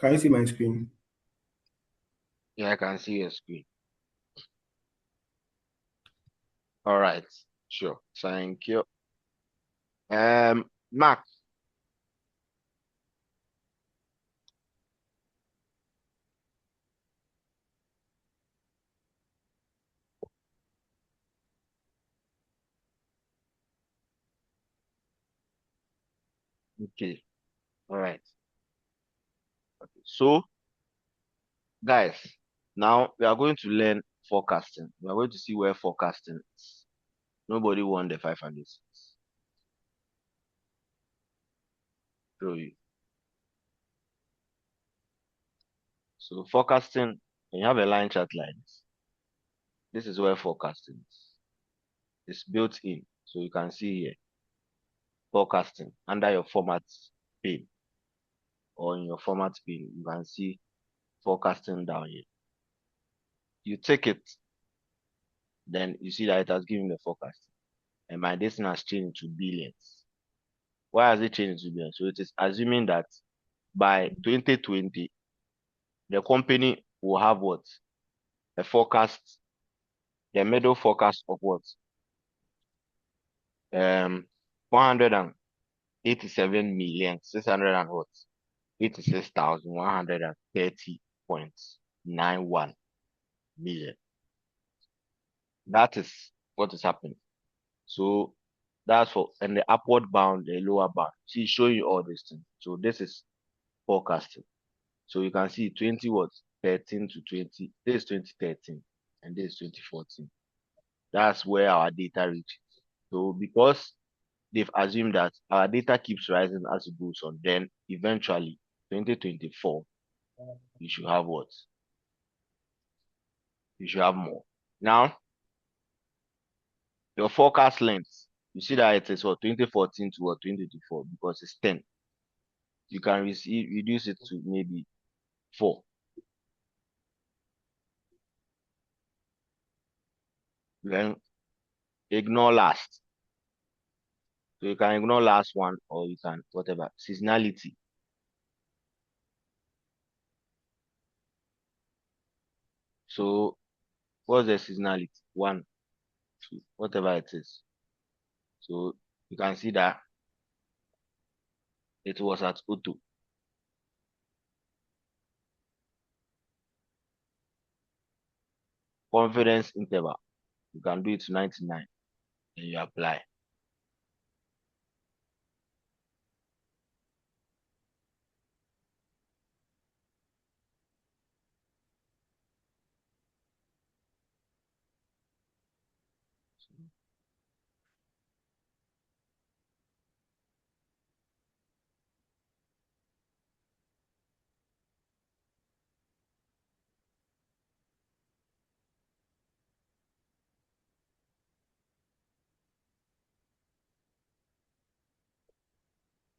Can you see my screen? Yeah, I can see your screen. All right. Sure. Thank you. Mark. Okay. All right. Okay. So, guys, now we are going to learn forecasting. We are going to see where forecasting is. Nobody won the 500. Show you. So forecasting, when you have a line chart like this is where forecasting is. It's built in. So you can see here, forecasting under your format pane or in your format pane, you can see forecasting down here. You take it, then you see that it has given the forecast. And my destiny has changed to billions. Why has it changed to billions? So it is assuming that by 2020, the company will have what? A forecast, the middle forecast of what? 187 million 600 and what? 86,130.91 million. That is what is happening. So that's for and the upward bound, the lower bound. She's showing you all these things. So this is forecasting. So you can see 20 what 13 to 20. This is 2013 and this is 2014. That's where our data reaches. So because they've assumed that our data keeps rising as it goes on, then eventually 2024 you should have what? You should have more. Now, your forecast length, you see that it is what 2014 to what 2024 because it's 10. You can reduce it to maybe 4. Then ignore last. So you can ignore last one or you can whatever. Seasonality. So what's the seasonality? 1, 2, whatever it is. So you can see that it was at O2. Confidence interval. You can do it to 99 and you apply.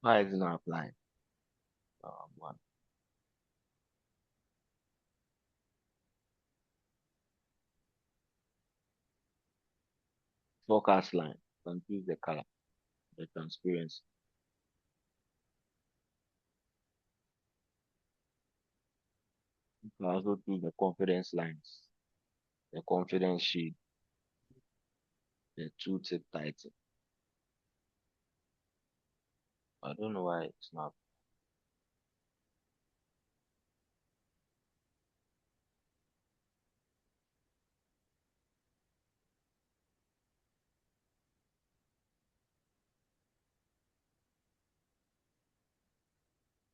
Why is it not applying? One. Forecast line. Can choose the color, the transparency. You can also choose the confidence lines, the confidence shade, the tooltip title. I don't know why it's not.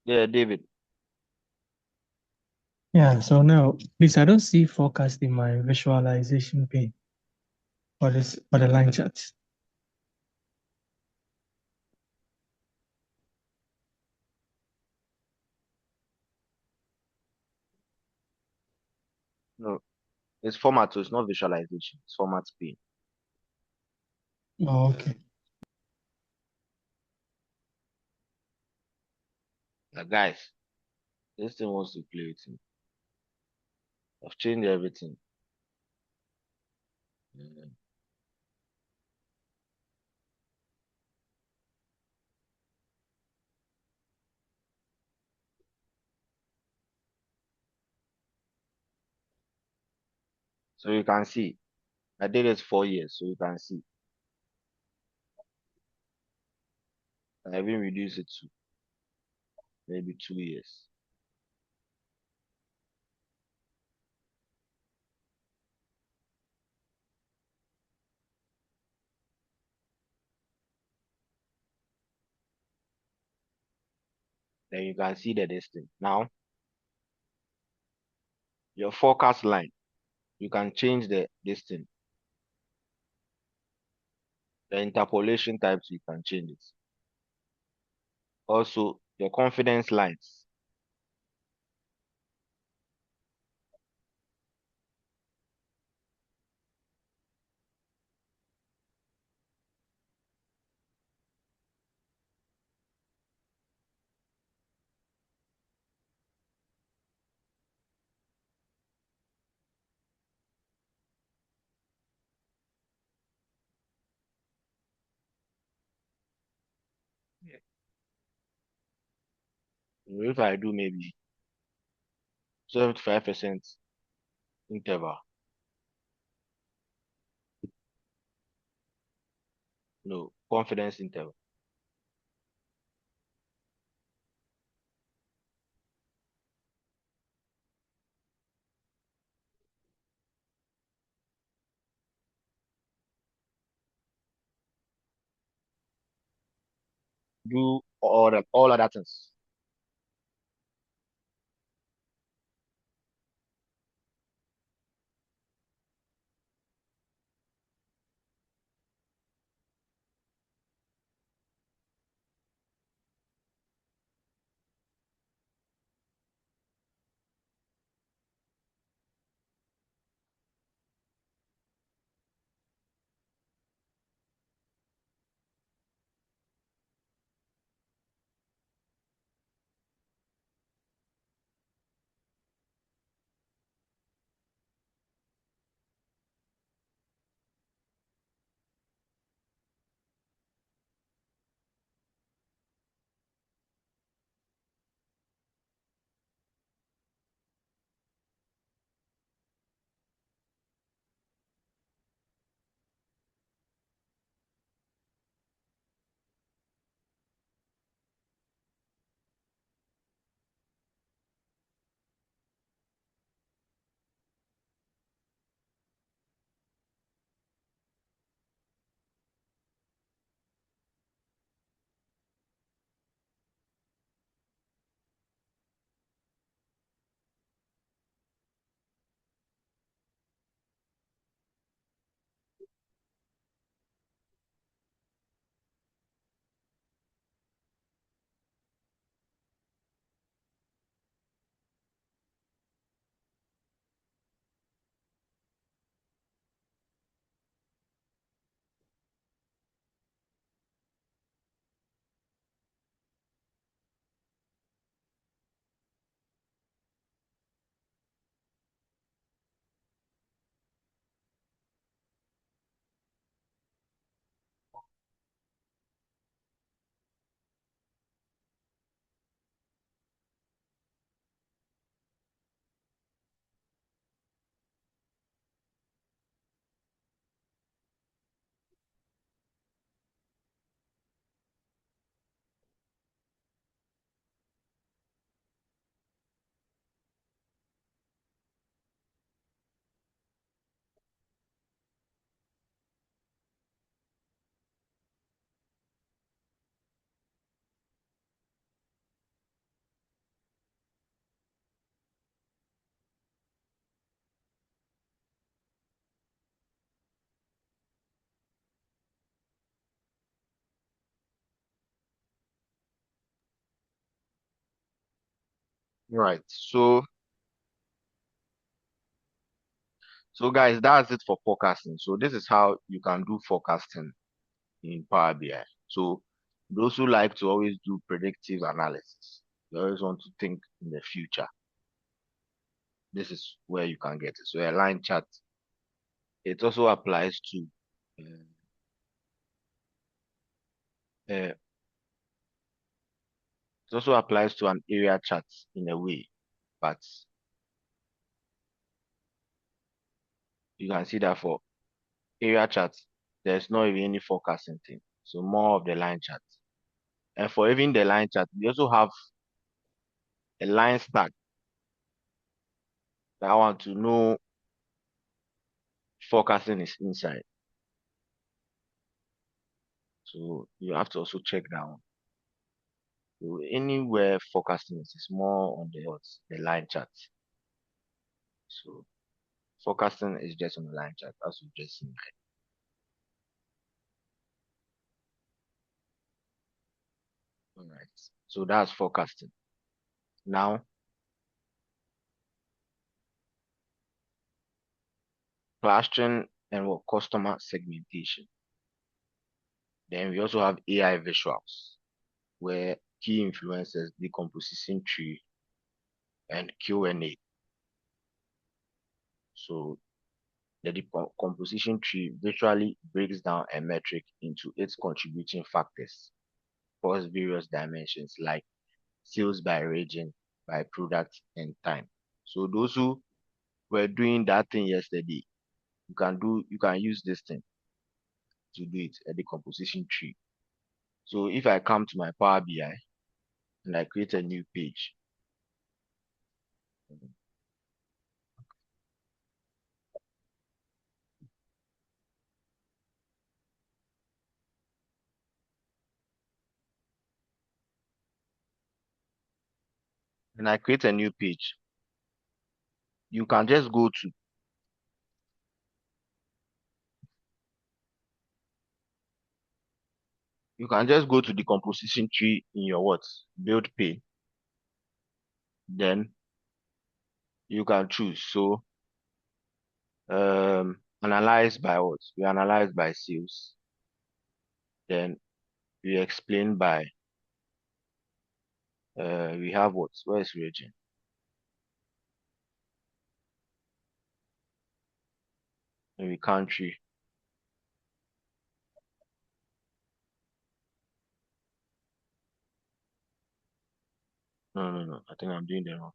Yeah, David. Yeah, so now, please, I don't see forecast in my visualization pane for the line charts. No, it's format, so it's not visualization. It's format pane. Oh, okay. Guys, this thing wants to play with me. I've changed everything. Mm. So you can see, I did it 4 years, so you can see. I even reduced it to maybe 2 years. Then you can see the distance. Now, your forecast line, you can change the distance. The interpolation types, you can change it. Also, your confidence lines. If I do maybe 75% interval, no, confidence interval. Do all other things. Right. So guys, that's it for forecasting. So this is how you can do forecasting in Power BI. So those who like to always do predictive analysis, you always want to think in the future. This is where you can get it. So a line chart, it also applies to uh, uh, it also applies to an area chart in a way, but you can see that for area charts, there's not even any forecasting thing. So more of the line chart. And for even the line chart, we also have a line stack that I want to know forecasting is inside. So you have to also check that one. So anywhere forecasting is more on the line chart. So forecasting is just on the line chart, as you just seen. All right. So that's forecasting. Now, clustering and what customer segmentation. Then we also have AI visuals, where key influencers, decomposition tree, and Q&A. So the decomposition tree virtually breaks down a metric into its contributing factors across various dimensions like sales by region, by product, and time. So those who were doing that thing yesterday, you can use this thing to do it, a decomposition tree. So if I come to my Power BI and I create a new page, you can just go to the composition tree in your what build pay. Then you can choose. So analyze by what? We analyze by sales. Then we explain by we have what? Where is region? Maybe country. No. I think I'm doing the wrong.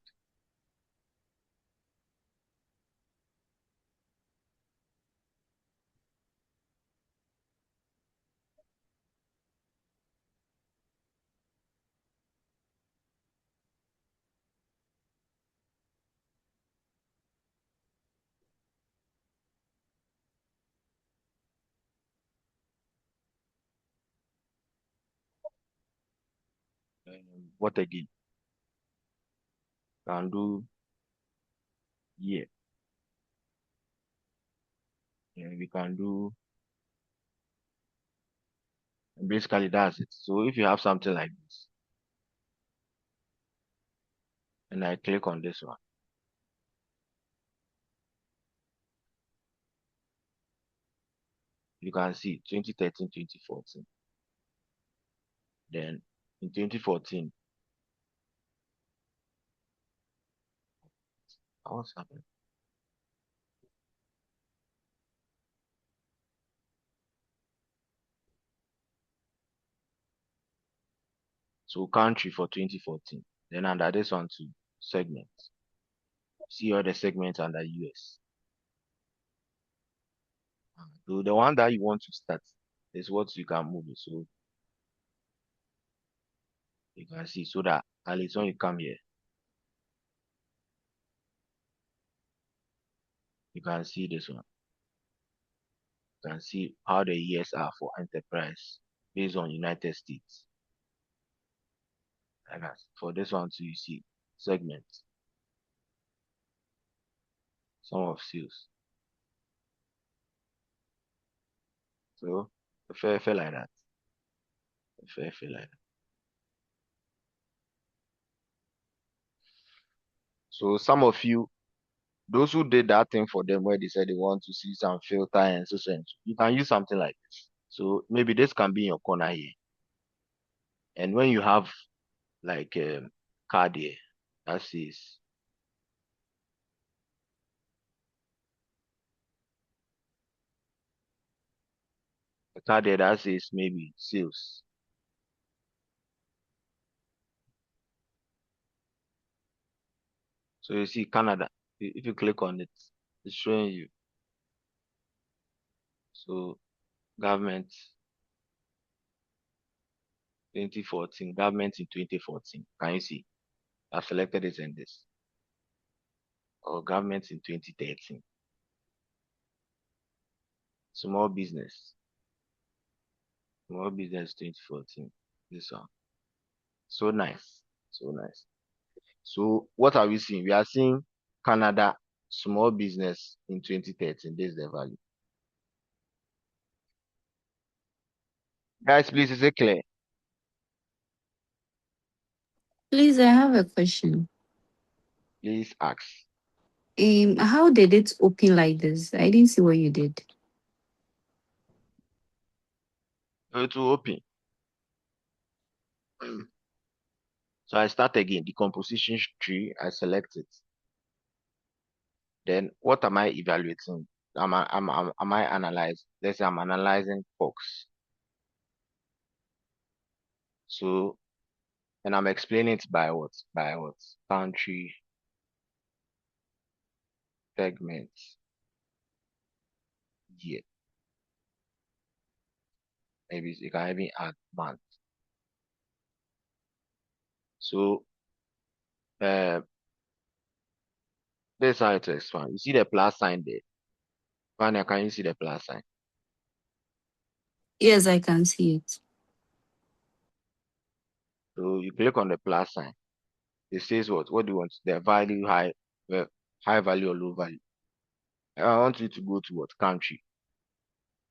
What again? Can do year. We can do basically that's it. So if you have something like this, and I click on this one, you can see 2013, 2014. Then in 2014, what's happening? So country for 2014. Then under this one to segment. See all the segments under US. So the one that you want to start is what you can move it. So you can see so that at least when you come here, you can see this one. You can see how the years are for enterprise based on United States. And for this one too, you see segments, some of sales. So fair like that. Fair like that. So some of you, those who did that thing for them where they said they want to see some filter and so and so, you can use something like this. So maybe this can be in your corner here. And when you have like a card here that says a card there that says maybe sales. So you see Canada. If you click on it, it's showing you. So government 2014, government in 2014. Can you see? I've selected this and this. Or government in 2013. Small business. Small business 2014. This one. So nice. So nice. So what are we seeing? We are seeing Canada small business in 2013. This is the value. Guys, please, is it clear? Please, I have a question. Please ask. How did it open like this? I didn't see what you did. It will open. So I start again. The composition tree, I select it. Then what am I evaluating? Am I analyzing? Let's say I'm analyzing Fox. So, and I'm explaining it by what? By what? Country, segment, year. Maybe you can even add month. So, this is how to expand. You see the plus sign there. Vanya, can you see the plus sign? Yes, I can see it. So you click on the plus sign. It says what? What do you want? The value high value or low value. I want you to go to what? Country.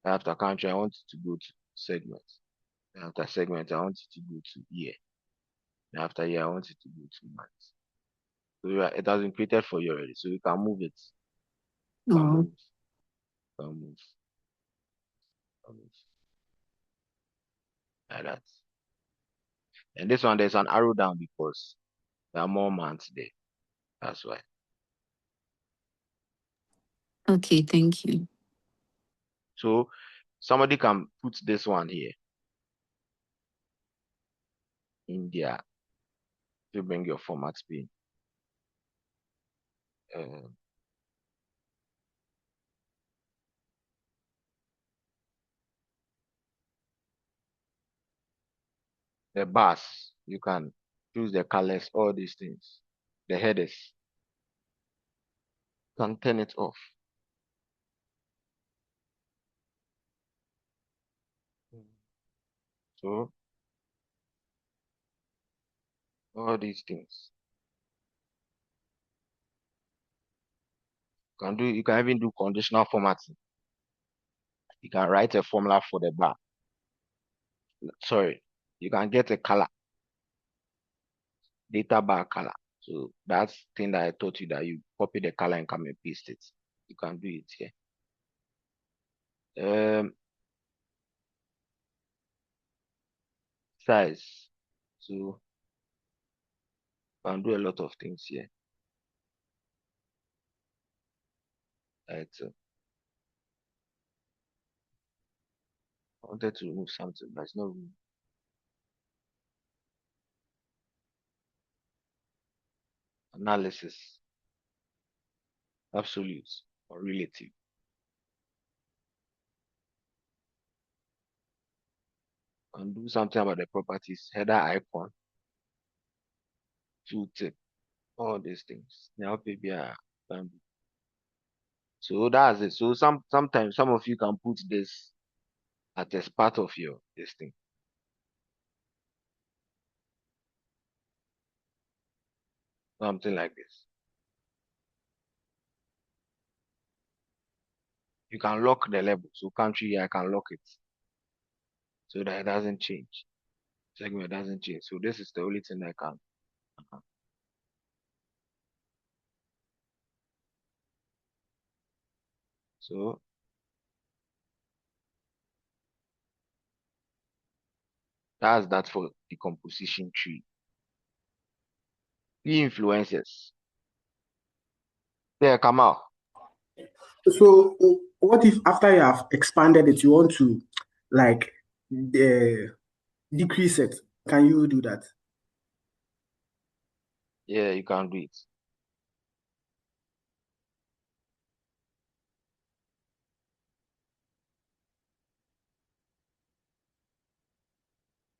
After country, I want you to go to segment. After segment, I want you to go to year. After year, I want you to go to month. So it has been created for you already. So you can move it. You can Oh, move. You can move. You can move. Like that. And this one, there's an arrow down because there are more months there. That's why. okay. Thank you. So somebody can put this one here. India. To bring your format pin. Uh, the bars, you can choose the colors, all these things. The headers, you can turn it off. So all these things. You can even do conditional formatting. You can write a formula for the bar. Sorry, you can get a color, data bar color. So that's thing that I taught you that you copy the color and come and paste it. You can do it here. Size. So you can do a lot of things here. Right. So I wanted to remove something, but it's not room. Analysis, absolute or relative. And do something about the properties, header icon, tooltip, all these things. Now maybe so that's it. So sometimes some of you can put this as part of your this thing. Something like this. You can lock the label. So country here I can lock it. So that it doesn't change. Segment doesn't change. So this is the only thing I can. So that's that for the composition tree. Key influences. There, Kamal. So, what if after you have expanded it, you want to like decrease it? Can you do that? Yeah, you can do it.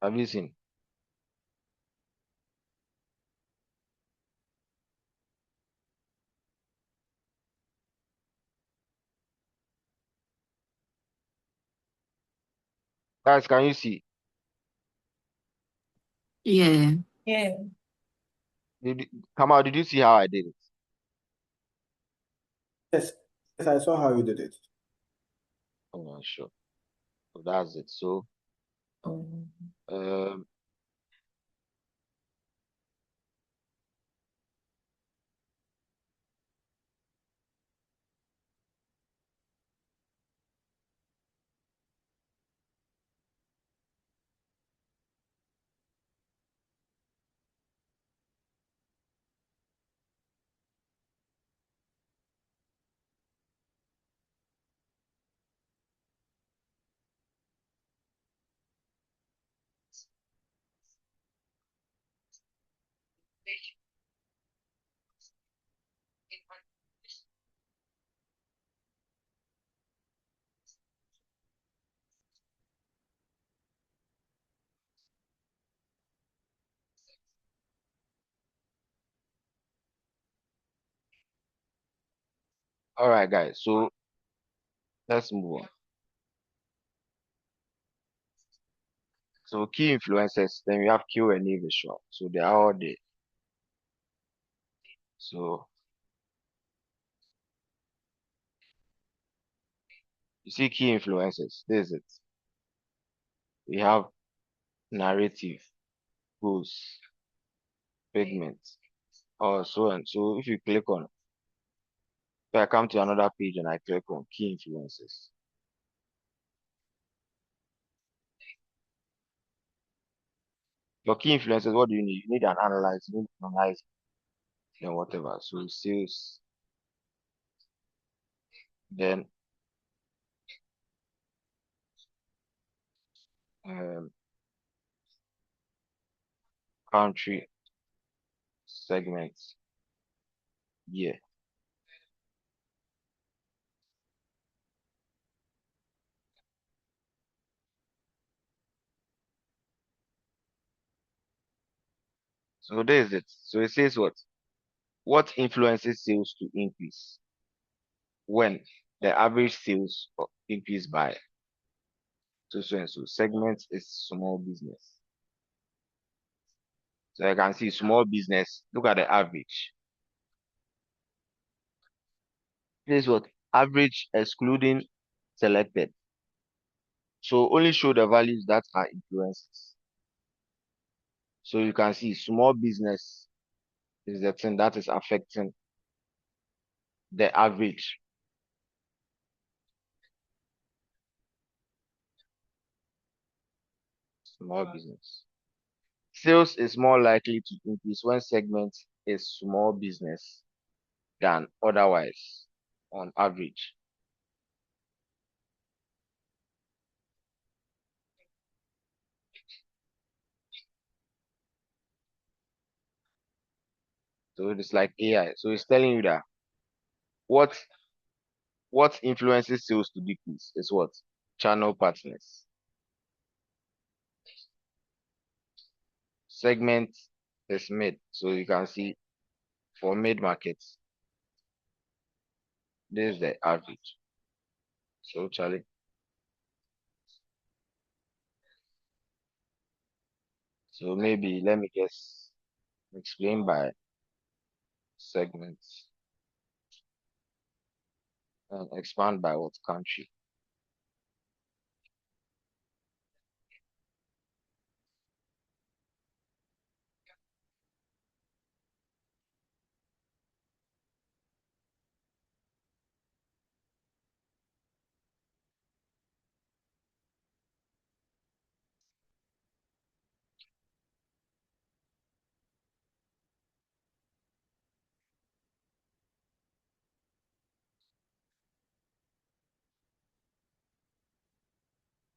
Have you seen? Guys, can you see? Yeah. Yeah. Kamal, did you see how I did it? Yes, yes, I saw how you did it. Oh, sure. So that's it. So, um, all right, guys. So let's move on. So key influences. Then we have Q and A visual. So they are all there. So you see key influences. This is it. We have narrative, goals, pigment, or so and so. If you click on, if I come to another page and I click on key influences, your key influences, what do you need? You need an analyze, you need to analyze, then whatever. So sales, then um, country, segments, yeah. So there is it. So it says what? What influences sales to increase when the average sales increase by so and so. Segment is small business. So I can see small business. Look at the average. This is what? Average excluding selected. So only show the values that are influences. So you can see small business is the thing that is affecting the average small business. Sales is more likely to increase when segment is small business than otherwise on average. So it is like AI. So it's telling you that what what influences sales to decrease is what? Channel partners. Segment is mid. So you can see for mid markets, this is the average. So Charlie. So maybe let me just explain by segments and expand by what country.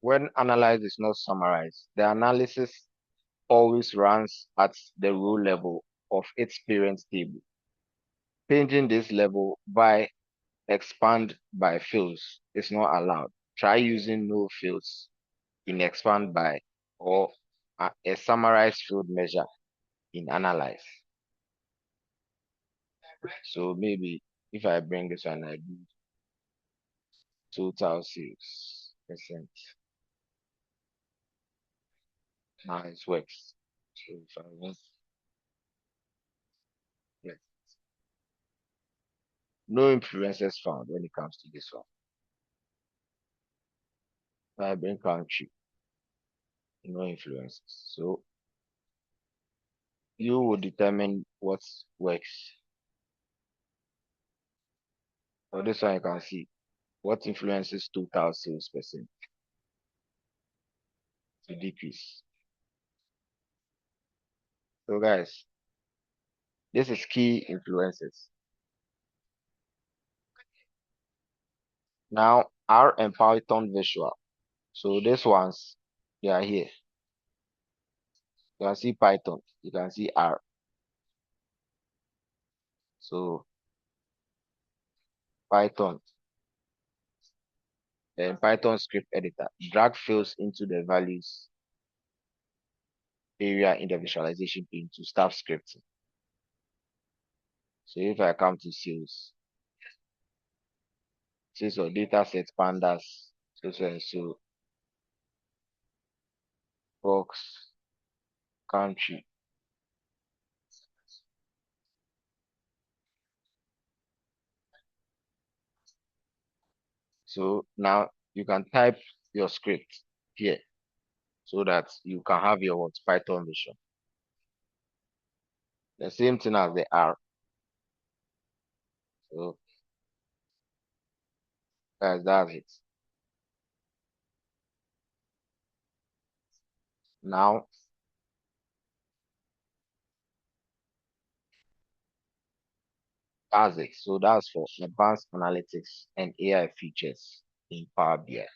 when analyze is not summarized, the analysis always runs at the row level of its parent table. Changing this level by expand by fields is not allowed. Try using no fields in expand by or a summarized field measure in analyze. So maybe if I bring this one, I do total sales percent. Now it works. So if I want, yes, no influences found when it comes to this one. If I bring country, no influences. So you will determine what works. For this one, you can see what influences total sales percent to decrease. So guys, this is key influences. Now R and Python visual. So these ones, they are here. You can see Python, you can see R. So Python and Python script editor. Drag fields into the values area in the visualization pane to start scripting. So if I come to sales or data set pandas, so and so, box, country. So now you can type your script here so that you can have your what, Python vision. The same thing as the R. So guys, that's it. Now that's it. So that's for advanced analytics and AI features in Power BI.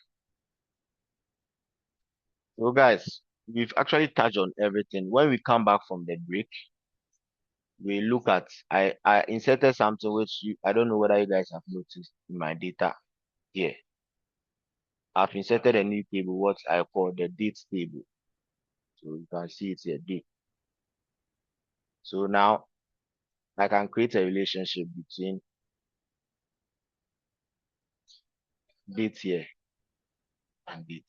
So guys, we've actually touched on everything. When we come back from the break, we look at I inserted something which I don't know whether you guys have noticed in my data here. I've inserted a new table, what I call the dates table. So you can see it's a date. So now I can create a relationship between date here and date.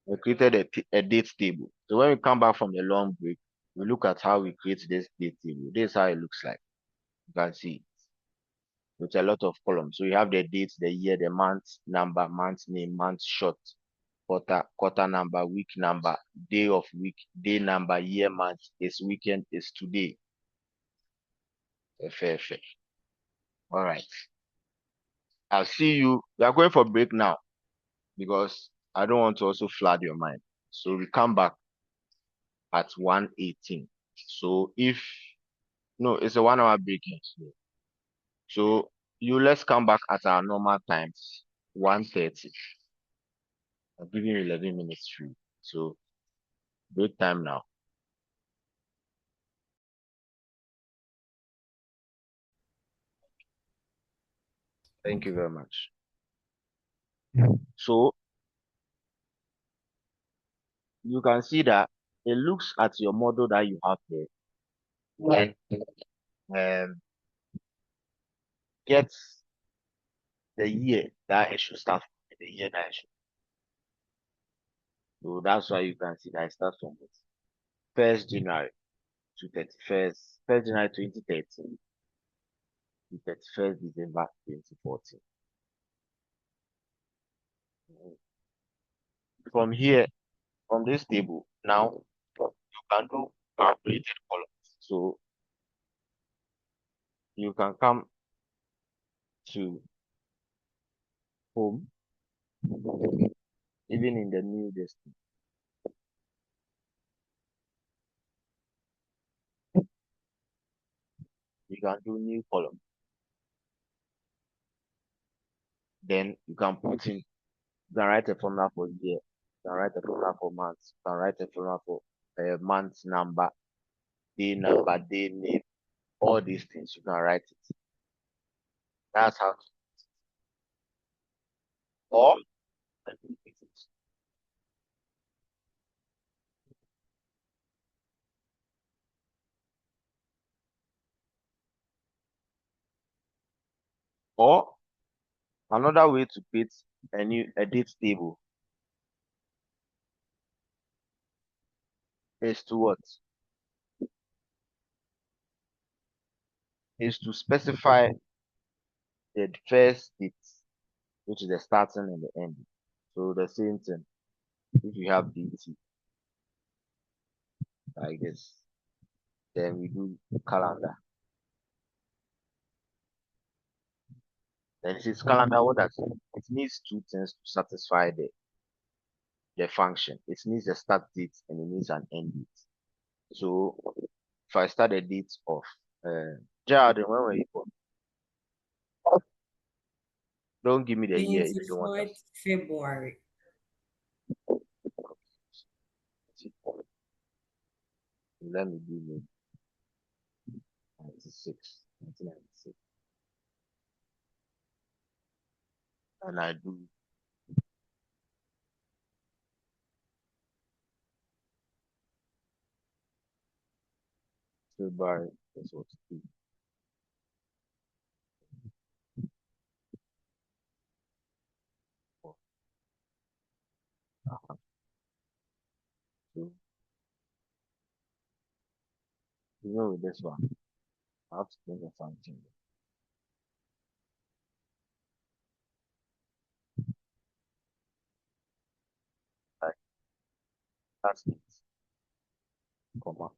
We created a date table. So when we come back from the long break, we look at how we create this date table. This is how it looks like. You can see with a lot of columns. So you have the date, the year, the month number, month name, month short, quarter number, week number, day of week, day number, year, month, is weekend, is today. Fair. All right. I'll see you. We are going for break now because I don't want to also flood your mind. So we come back at 1:18. So if no, it's a 1 hour break. So you let's come back at our normal times, 1:30. I'm giving you 11 minutes free. So break time now. Thank you very much. So you can see that it looks at your model that you have here and gets the year that it should start from, the year that it should. So that's why you can see that it starts from this 1st January to 1st January 2013 to 31st December 2014. From here, from this table, now you can do calculated columns. So you can come to home, even in the new destiny. You can do new column. Then you can put in, you can write a formula for year, you can write a formula for months, you can write a formula for month number, day number, day name, all these things. You can write it. That's how. Or or another way to create a date table is to what? Is to specify the first date, which is the starting and the ending. So the same thing. If you have DT like this, then we do calendar. Then it is calendar. What does it? It needs two things to satisfy the function. It needs a start date and it needs an end date. So if I start a date of Gerald, when were you born? Don't give me the year if you don't want 24th us. February. Let me do maybe 1996. And I do February. That's what it is. Uh-huh. So you know with this one, I have to bring a function. Like that's it, comma.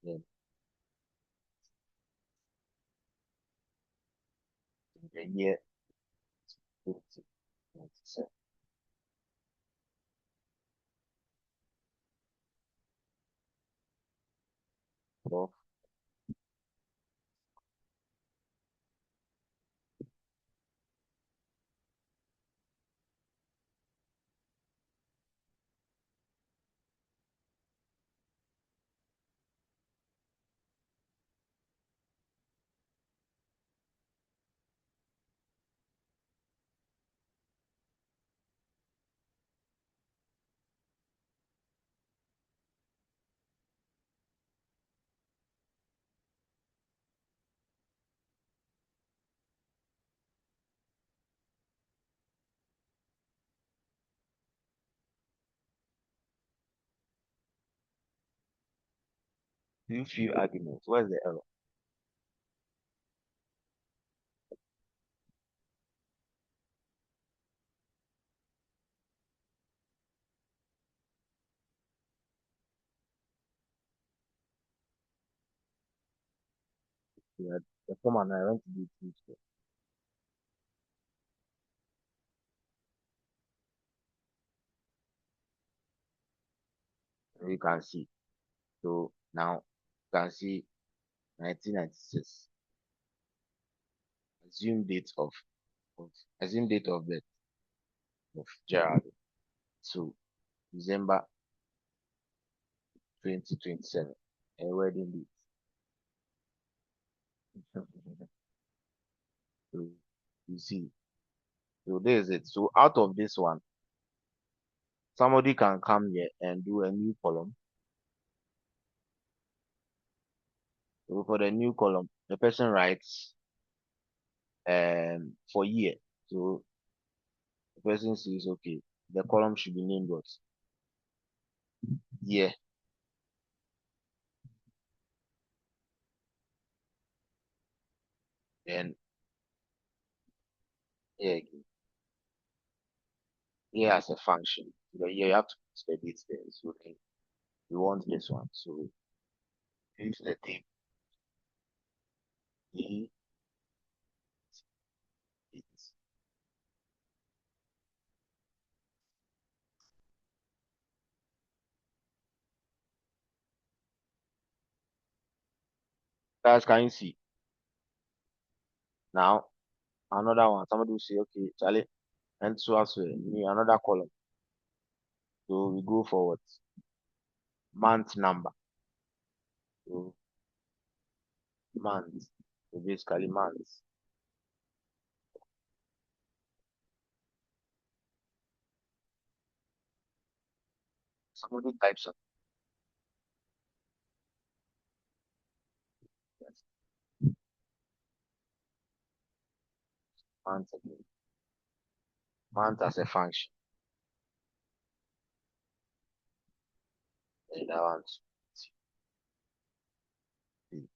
Then the year 2097. Of too few arguments. Where's the error? Yeah, the format I want to do two. So you can see. So now you can see 1996. Assume date of assume date of birth of Gerald. So December 2027. A wedding date. So you see. So there's it. So out of this one, somebody can come here and do a new column. So for the new column, the person writes for year. So the person says, okay, the column should be named what? Year. Then year again. Year as a function. So here you have to put the dates there. So okay, we want this one. So use the table E it's guys, can you see? Now another one. Somebody will say, okay, Charlie, and so as well, need another column. So we go forward. Month number. So month. So basically months. Somebody types up. Yes. Month again. Month as a function. And that one date.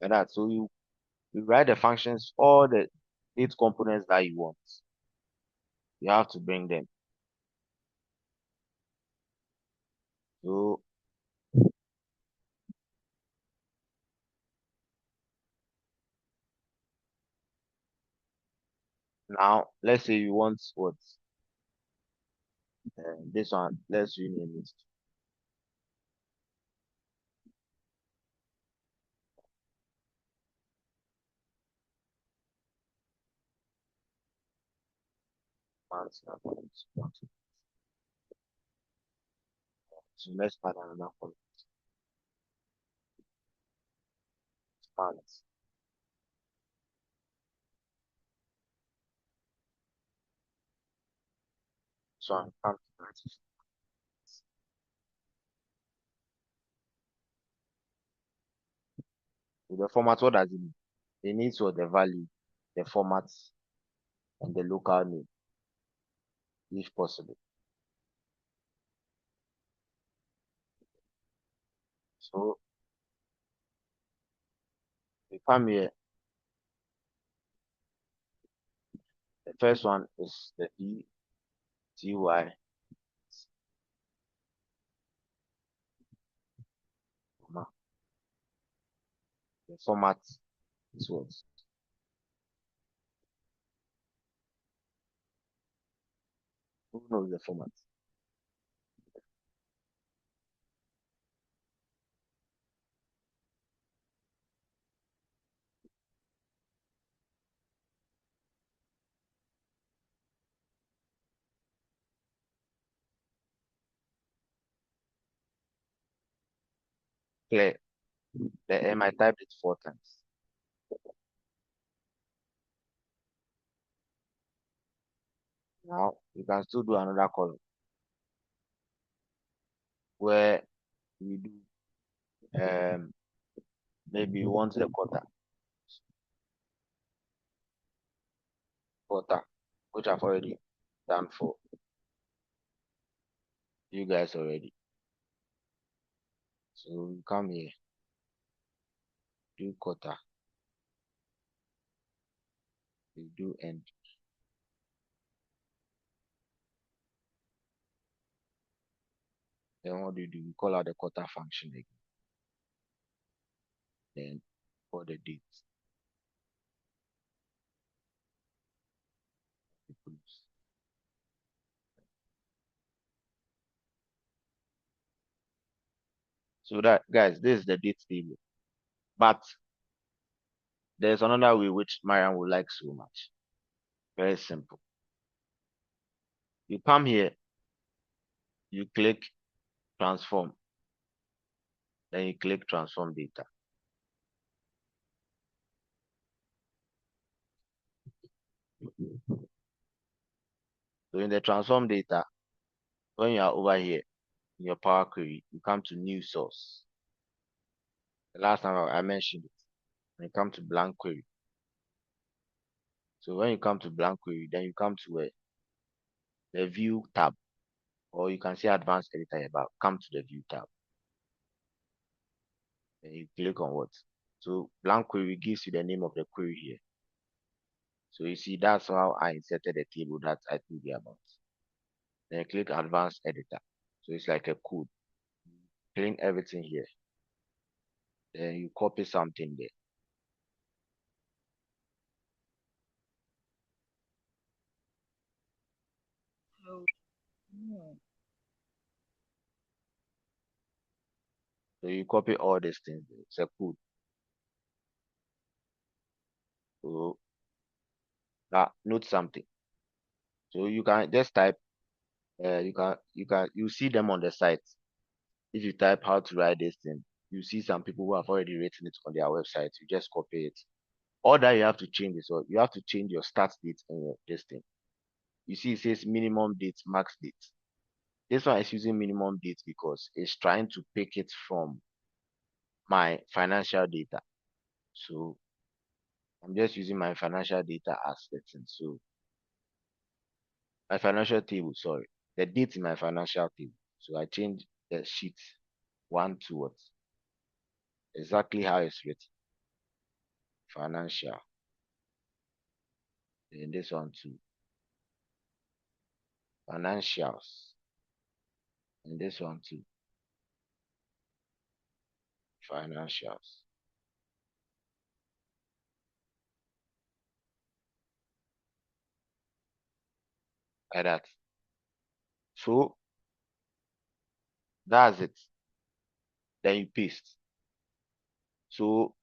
And that so you write the functions, all the 8 components that you want. You have to bring them. So now let's say you want what this one. Let's rename it month number. So let's add another column. Month. So I'm come to that. So the format, what does it mean? It needs what the value, the format, and the local name, if possible. So we come here. The first one is the ETY. The format is what? Who knows the format? Clear. The M I typed it 4 times. Now you can still do another column where we do maybe you want the quarter, which I've already done for you guys already. So you come here, do quarter, you do end. Then what do? You call out the quarter function again. Then for the date. So that guys, this is the date table. But there's another way which Mariam would like so much. Very simple. You come here, you click transform, then you click transform data. So in the transform data, when you are over here in your Power Query, you come to new source. The last time I mentioned it. When you come to blank query. So when you come to blank query, then you come to the view tab, or you can see advanced editor above. Come to the view tab. Then you click on what? So blank query gives you the name of the query here. So you see that's how I inserted the table that I told you about. Then you click advanced editor. So it's like a code. Clean everything here. Then you copy something there. No. So you copy all these things. It's a code. So note something. So you can just type. You see them on the site. If you type how to write this thing, you see some people who have already written it on their website. You just copy it. All that you have to change is you have to change your start date and your this thing. You see, it says minimum date, max date. This one is using minimum date because it's trying to pick it from my financial data. So I'm just using my financial data as the thing. So my financial table, sorry, the date in my financial table. So I change the sheet one to what? Exactly how it's written. Financial. Then this one too. Financials. And this one too. Financials. Like that. So that's it. Then you paste. So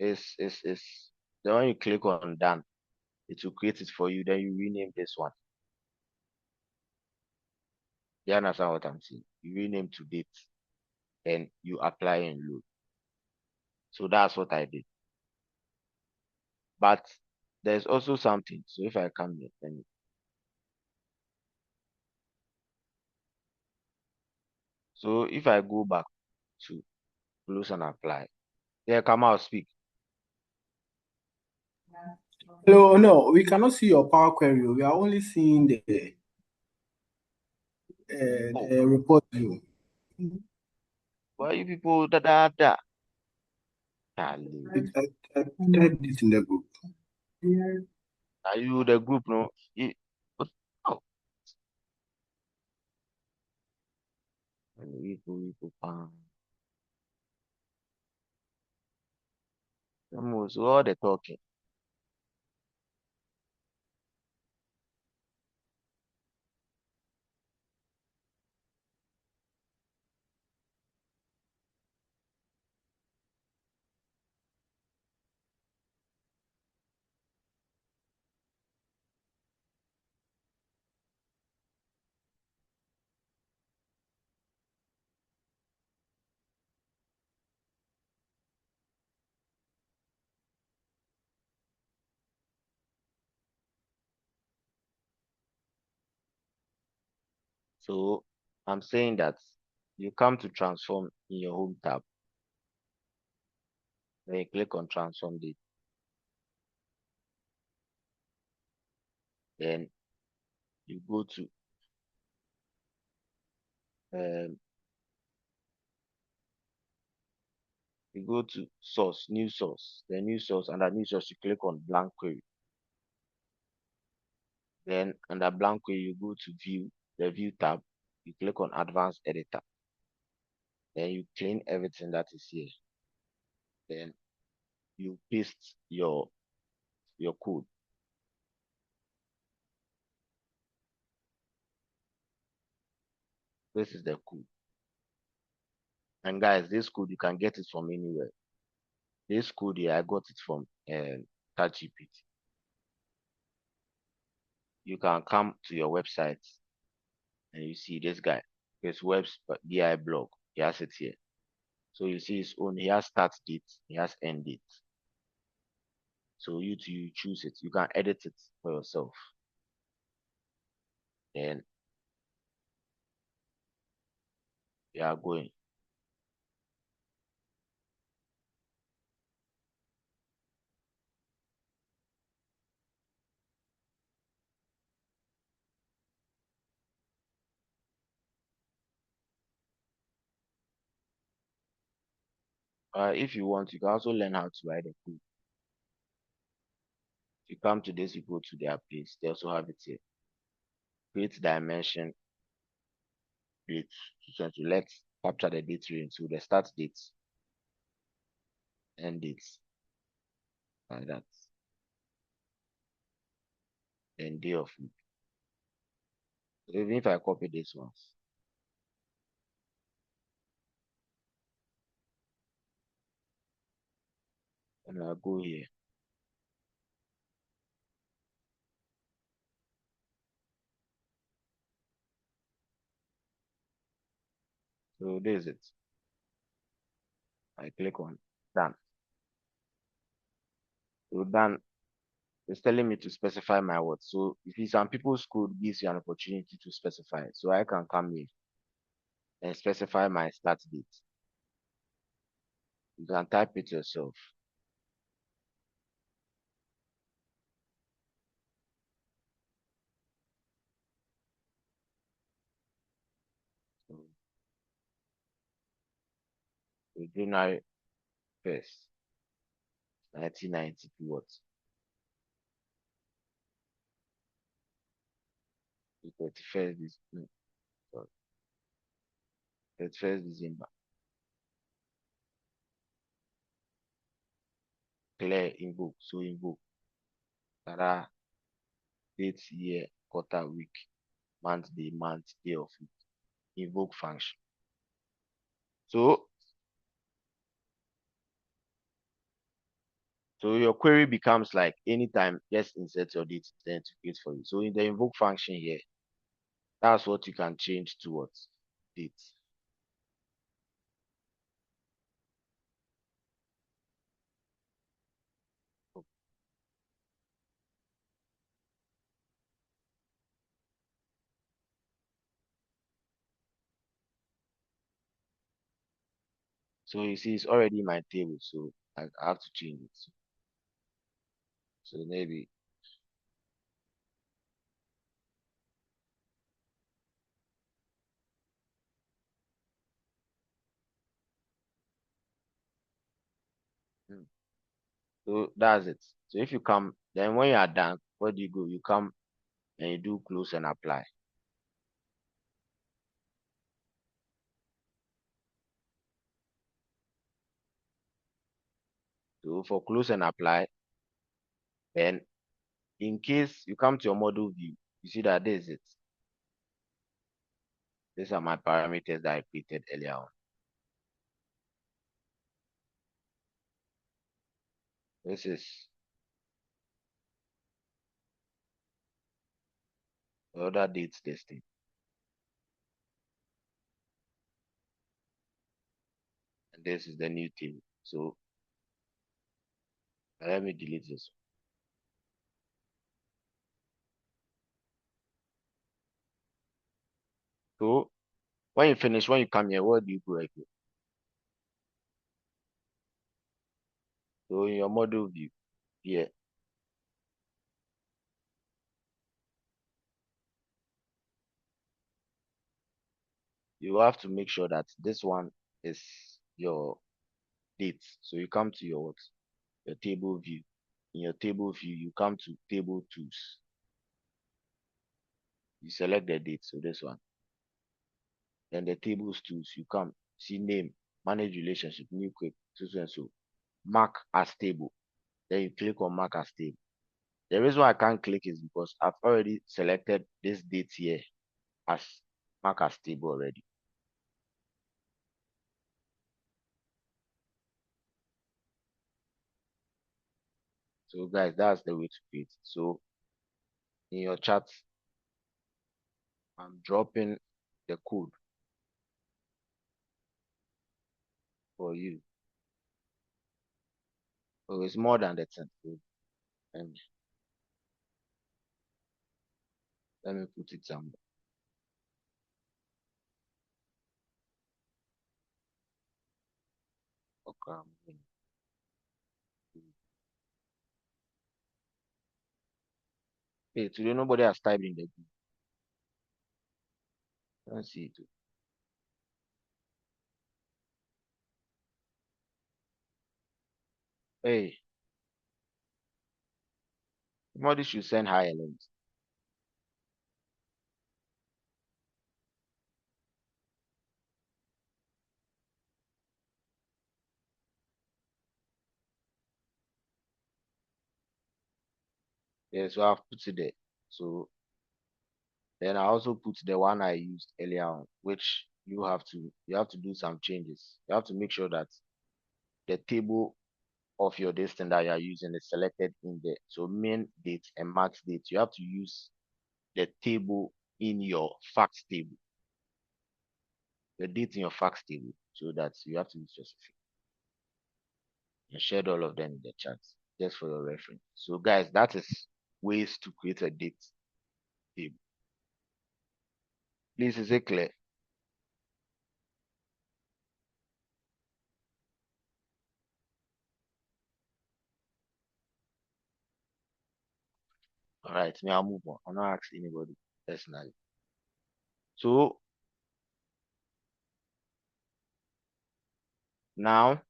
it's then when you click on done, it will create it for you. Then you rename this one. You understand what I'm saying? You rename to date, then you apply and load. So that's what I did. But there's also something. So if I come here, then so if I go back to close and apply, there come out speak. Hello, no, we cannot see your Power Query. We are only seeing the report view. Why you people da? I typed it in the group. Are you the group no? But, oh, we almost all the talking. So I'm saying that you come to transform in your home tab. Then you click on transform date. Then you go to um, source, new source. The new source, under new source you click on blank query. Then under blank query you go to view, the view tab. You click on advanced editor. Then you clean everything that is here. Then you paste your code. This is the code. And guys, this code you can get it from anywhere. This code here I got it from ChatGPT. You can come to your website and you see this guy, his web's BI blog. He has it here. So you see his own. He has start date. He has end date. So you choose it. You can edit it for yourself. Then you are going. If you want, you can also learn how to write a code. If you come to this, you go to their place. They also have it here. Create dimension date. So let's capture the date range. So the start date, end date, like that. Then day of week. So even if I copy this ones, And I'll go here. So this is it. I click on done. So done. It's telling me to specify my words. So if it's some people's code gives you an opportunity to specify. So I can come here and specify my start date. You can type it yourself. So January 1st, 1992 what? The 31st is no, sorry, 31st December. Clear invoke. So invoke. Tada, date, year, quarter, week, month, day of week. Invoke function. So your query becomes like anytime just insert your date, then to create for you. So in the invoke function here, that's what you can change towards date. So you see, it's already in my table, so I have to change it. So maybe hmm, so that's it. So if you come, then when you are done, where do you go? You come and you do close and apply. So for close and apply, then in case you come to your model view, you see that this is it. These are my parameters that I created earlier on. This is the other dates testing. And this is the new table. So let me delete this. So when you finish, when you come here, where do you go again? So in your model view here, you have to make sure that this one is your dates. So you come to your what? Your table view. In your table view, you come to table tools. You select the date, so this one. Then the tables tools, you come, see name, manage relationship, new quick, so and so. Mark as table. Then you click on mark as table. The reason why I can't click is because I've already selected this date here as mark as table already. So guys, that's the way to create. So in your chat, I'm dropping the code for you. So it's more than the 10 code. And let me put it somewhere. Okay. Hey, today nobody has typed in the group. Let's see it. Hey, somebody should send high links. Yeah, so I've put it there. So then I also put the one I used earlier on, which you have to do some changes. You have to make sure that the table of your distance that you are using is selected in there. So main date and max date, you have to use the table in your facts table, the date in your facts table, so that you have to be specific. I shared all of them in the chat just for your reference. So guys, that is ways to create a date table. Please, is it clear? All right, now I'll move on. I'll not ask anybody personally. So now,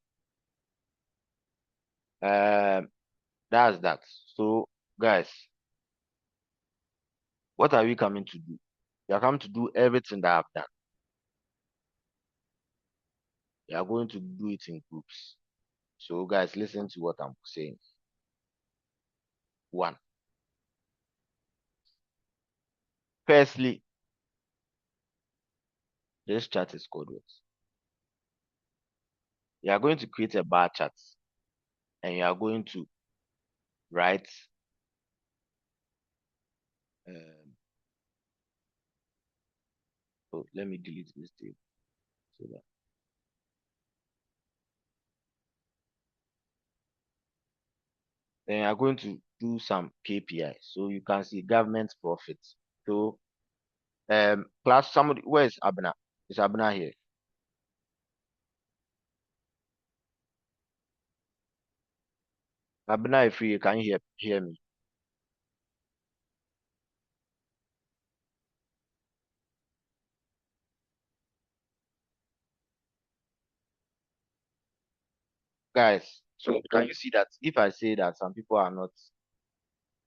that's that. So guys, what are we coming to do? We are coming to do everything that I've done. We are going to do it in groups. So guys, listen to what I'm saying. 1. Firstly, this chart is called what? You are going to create a bar chart and you are going to write oh, let me delete this table so that then you are going to do some KPI. So you can see government profits. So class, somebody, where is Abna? Is Abna here? Abna, if you can hear me. Guys, so can you see that if I say that some people are not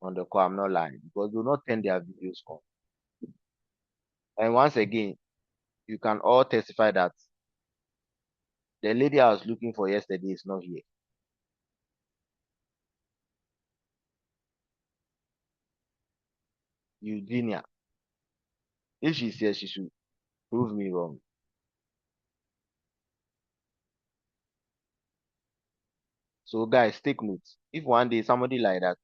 on the call, I'm not lying because they will not turn their videos on. And once again, you can all testify that the lady I was looking for yesterday is not here. Eugenia. If she's here, she should prove me wrong. So guys, take note. If one day somebody like that,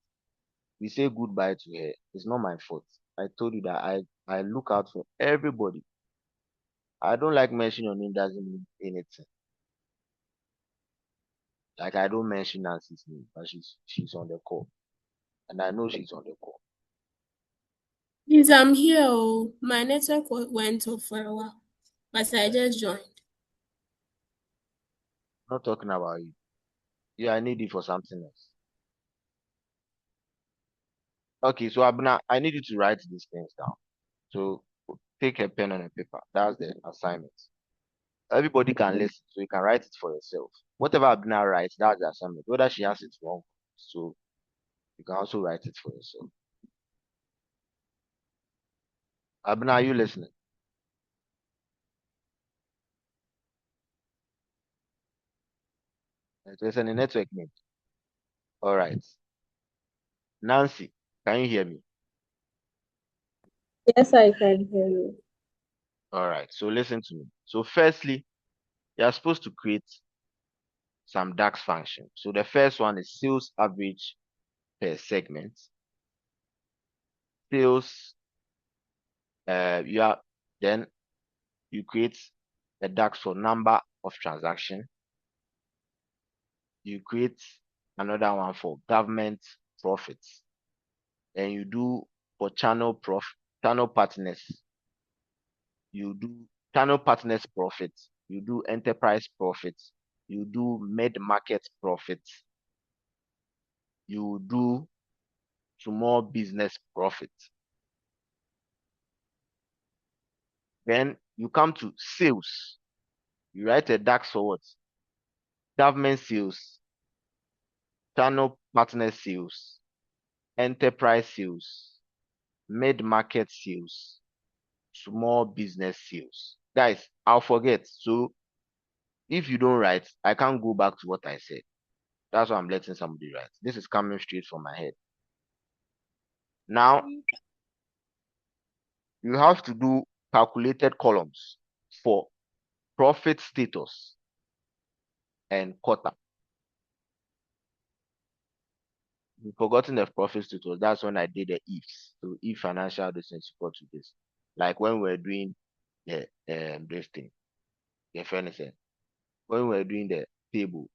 we say goodbye to her, it's not my fault. I told you that I look out for everybody. I don't like mentioning your name doesn't mean anything. Like I don't mention Nancy's name, but she's on the call. And I know she's on the call. Yes, I'm here. Oh, my network went off for a while, but I just joined. I'm not talking about you. Yeah, I need you for something else. Okay, so Abna, I need you to write these things down. So take a pen and a paper. That's the assignment. Everybody can listen, so you can write it for yourself. Whatever Abna writes, that's the assignment. Whether she has it wrong, so you can also write it for yourself. Abna, are you listening? It's a network name. All right. Nancy, can you hear me? Yes, I can hear you. All right. So listen to me. So firstly, you are supposed to create some DAX function. So the first one is sales average per segment. Sales, then you create a DAX for number of transaction. You create another one for government profits. And you do for channel partners. You do channel partners profits. You do enterprise profits. You do mid-market profits. You do small business profits. Then you come to sales. You write a DAX for what? Government sales, channel partner sales, enterprise sales, mid-market sales, small business sales. Guys, I'll forget. So if you don't write, I can't go back to what I said. That's why I'm letting somebody write. This is coming straight from my head. Now, you have to do calculated columns for profit status and quarter. You've forgotten the profit status. That's when I did the ifs. So if financial this is equal to this. Like when we're doing the this thing, the furniture. When we're doing the table,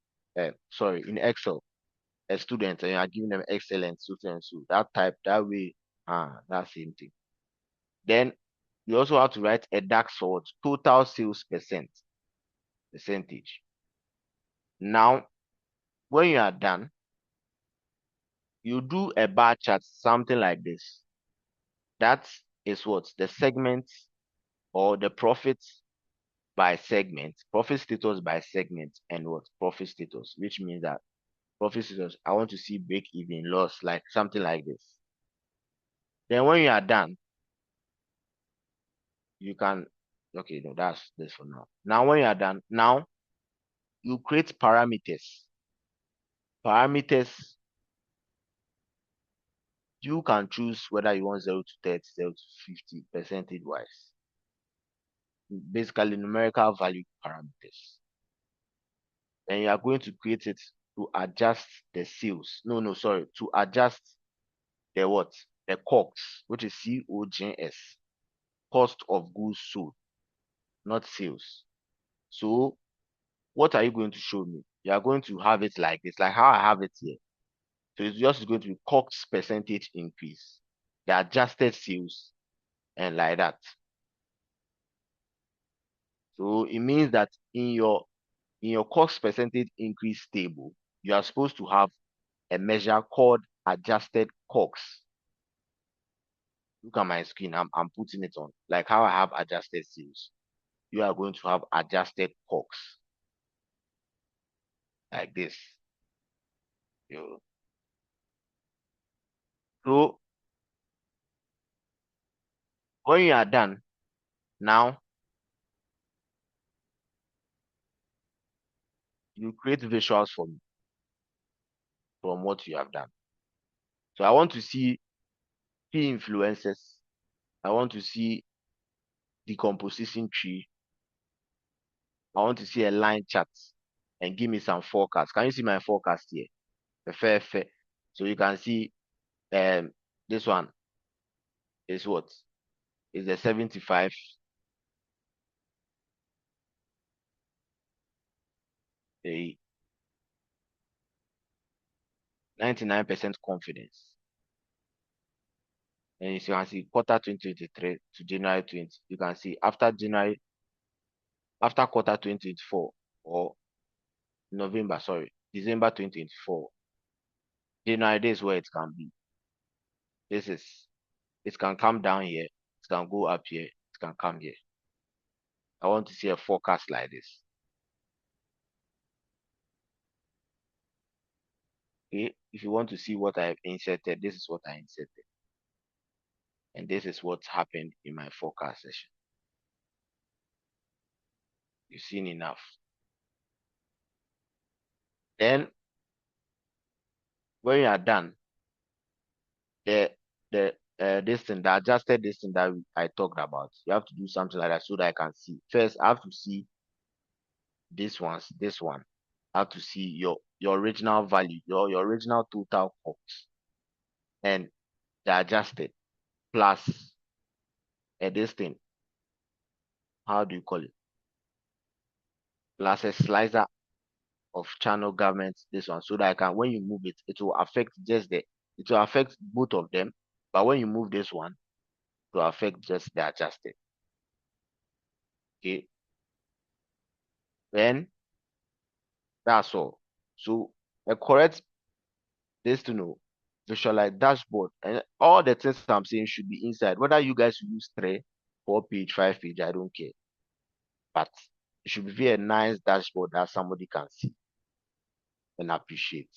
sorry, in Excel, a student and you are giving them excellent so and so that type that way, that same thing. Then you also have to write a DAX for total sales percentage. Now, when you are done, you do a bar chart, something like this. That is what the segments or the profits by segment, profit status by segment, and what profit status, which means that profit status, I want to see break even, loss, like something like this. Then when you are done, you can, okay, no, that's this for now. Now, when you are done, now you create parameters. Parameters, you can choose whether you want 0 to 30, 0 to 50 percentage wise. Basically, numerical value parameters. Then you are going to create it to adjust the sales. No, sorry, to adjust the what? The COGS, which is COGS, cost of goods sold, not sales. So what are you going to show me? You are going to have it like this, like how I have it here. So it's just going to be COGS percentage increase, the adjusted sales, and like that. So it means that in your COGS percentage increase table, you are supposed to have a measure called adjusted COGS. Look at my screen. I'm putting it on. Like how I have adjusted sales. You are going to have adjusted COGS. Like this. So when you are done, now you create visuals for me from what you have done. So I want to see key influences. I want to see the composition tree. I want to see a line chart and give me some forecast. Can you see my forecast here? Fair. So you can see this one is what? Is the 75, the 99% confidence. And you can see quarter 2023 to January 20. You can see after quarter 2024 or December 2024, January, this is where it can be. It can come down here, it can go up here, it can come here. I want to see a forecast like this. Okay, if you want to see what I have inserted, this is what I inserted. And this is what happened in my forecast session. You've seen enough. Then when you are done, the the adjusted this thing that I talked about, you have to do something like that so that I can see. First, I have to see this one. I have to see your original value, your original total cost, and the adjusted plus this thing. How do you call it? Plus a slicer of channel government, this one, so that I can, when you move it, it will affect it will affect both of them. But when you move this one, it will affect just the adjusted. Okay. Then that's all. So a correct this to know visualize dashboard and all the things I'm saying should be inside. Whether you guys use 3, 4 page, 5 page, I don't care. But it should be a nice dashboard that somebody can see and appreciate.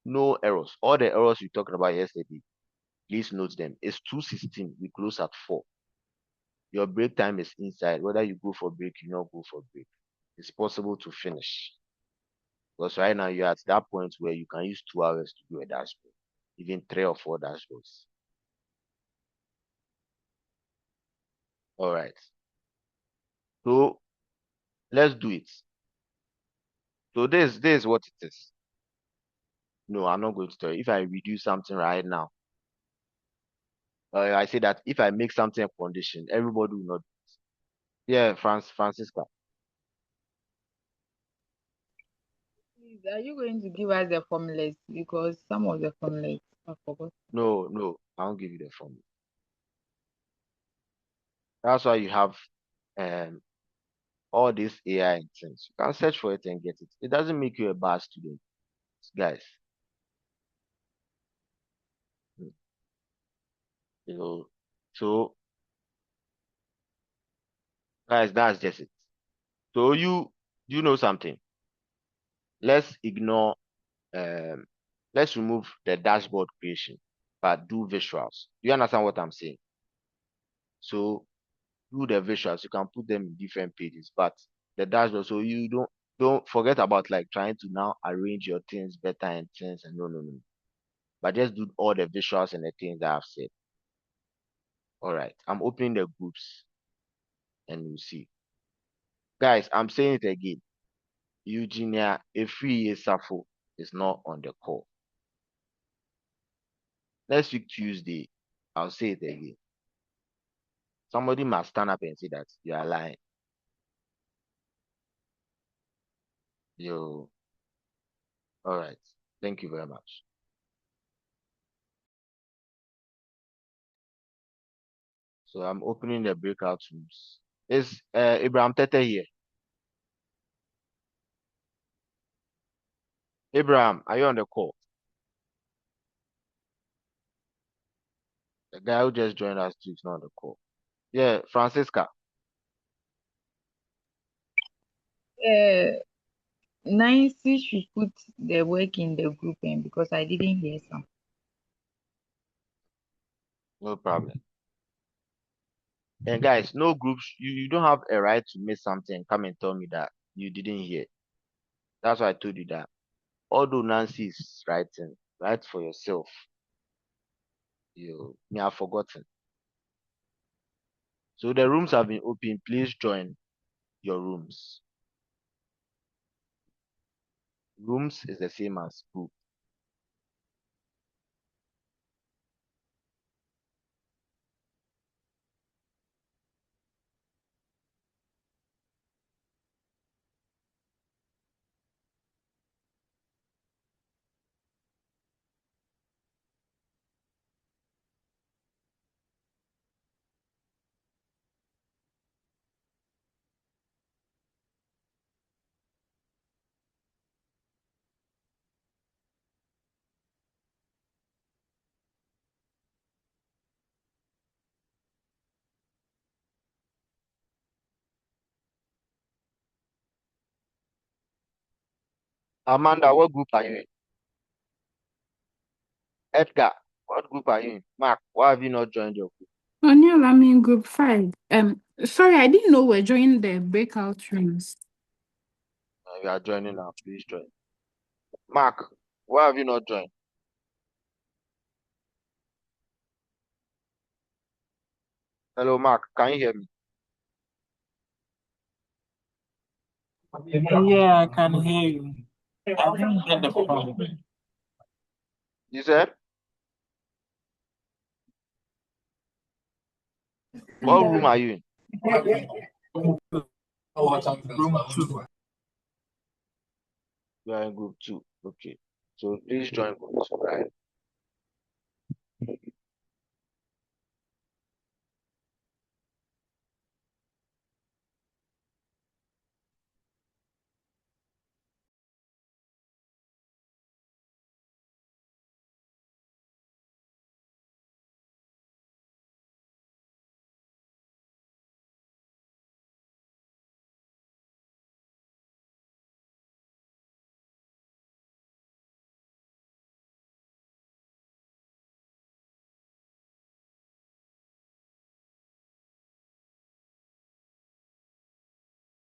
No errors. All the errors we talked about yesterday, please note them. It's 2:16. We close at 4. Your break time is inside. Whether you go for break, you not go for break. It's possible to finish. Because right now you're at that point where you can use 2 hours to do a dashboard, even 3 or 4 dashboards. All right. So let's do it. So this is what it is. No, I'm not going to tell you. If I reduce something right now, I say that if I make something a condition, everybody will not. Yeah, Francisca. Please, are you going to give us the formulas? Because some of the formulas I forgot. No, I won't give you the formula. That's why you have um all these AI things. You can search for it and get it. It doesn't make you a bad student, guys. Mm, You know, so guys, that's just it. So you know something. Let's ignore let's remove the dashboard creation, but do visuals. Do you understand what I'm saying? So do the visuals. You can put them in different pages, but the dashboard. So you don't forget about like trying to now arrange your things better and things and no. But just do all the visuals and the things that I've said. All right, I'm opening the groups and you see, guys. I'm saying it again. Eugenia Efriye Safo is not on the call. Next week Tuesday, I'll say it again. Somebody must stand up and say that you are lying. You all right. Thank you very much. So I'm opening the breakout rooms. Is Abraham Tete here? Abraham, are you on the call? The guy who just joined us too is not on the call. Yeah, Francisca. Uh, Nancy should put the work in the group and because I didn't hear some. No problem. And guys, no groups. You don't have a right to miss something and come and tell me that you didn't hear. That's why I told you that. Although Nancy is writing, write for yourself. You may have forgotten. So the rooms have been open. Please join your rooms. Rooms is the same as group. Amanda, what group are you in? Edgar, what group are you in? Mark, why have you not joined your group? O'Neill, I'm in group 5. Sorry, I didn't know we're joining the breakout rooms. You are joining now. Please join. Mark, why have you not joined? Hello, Mark. Can you hear me? Yeah, I can hear you. I didn't get the point. You said? What room are you in? Room 2. You are in group 2. Okay. So please join group 2, right?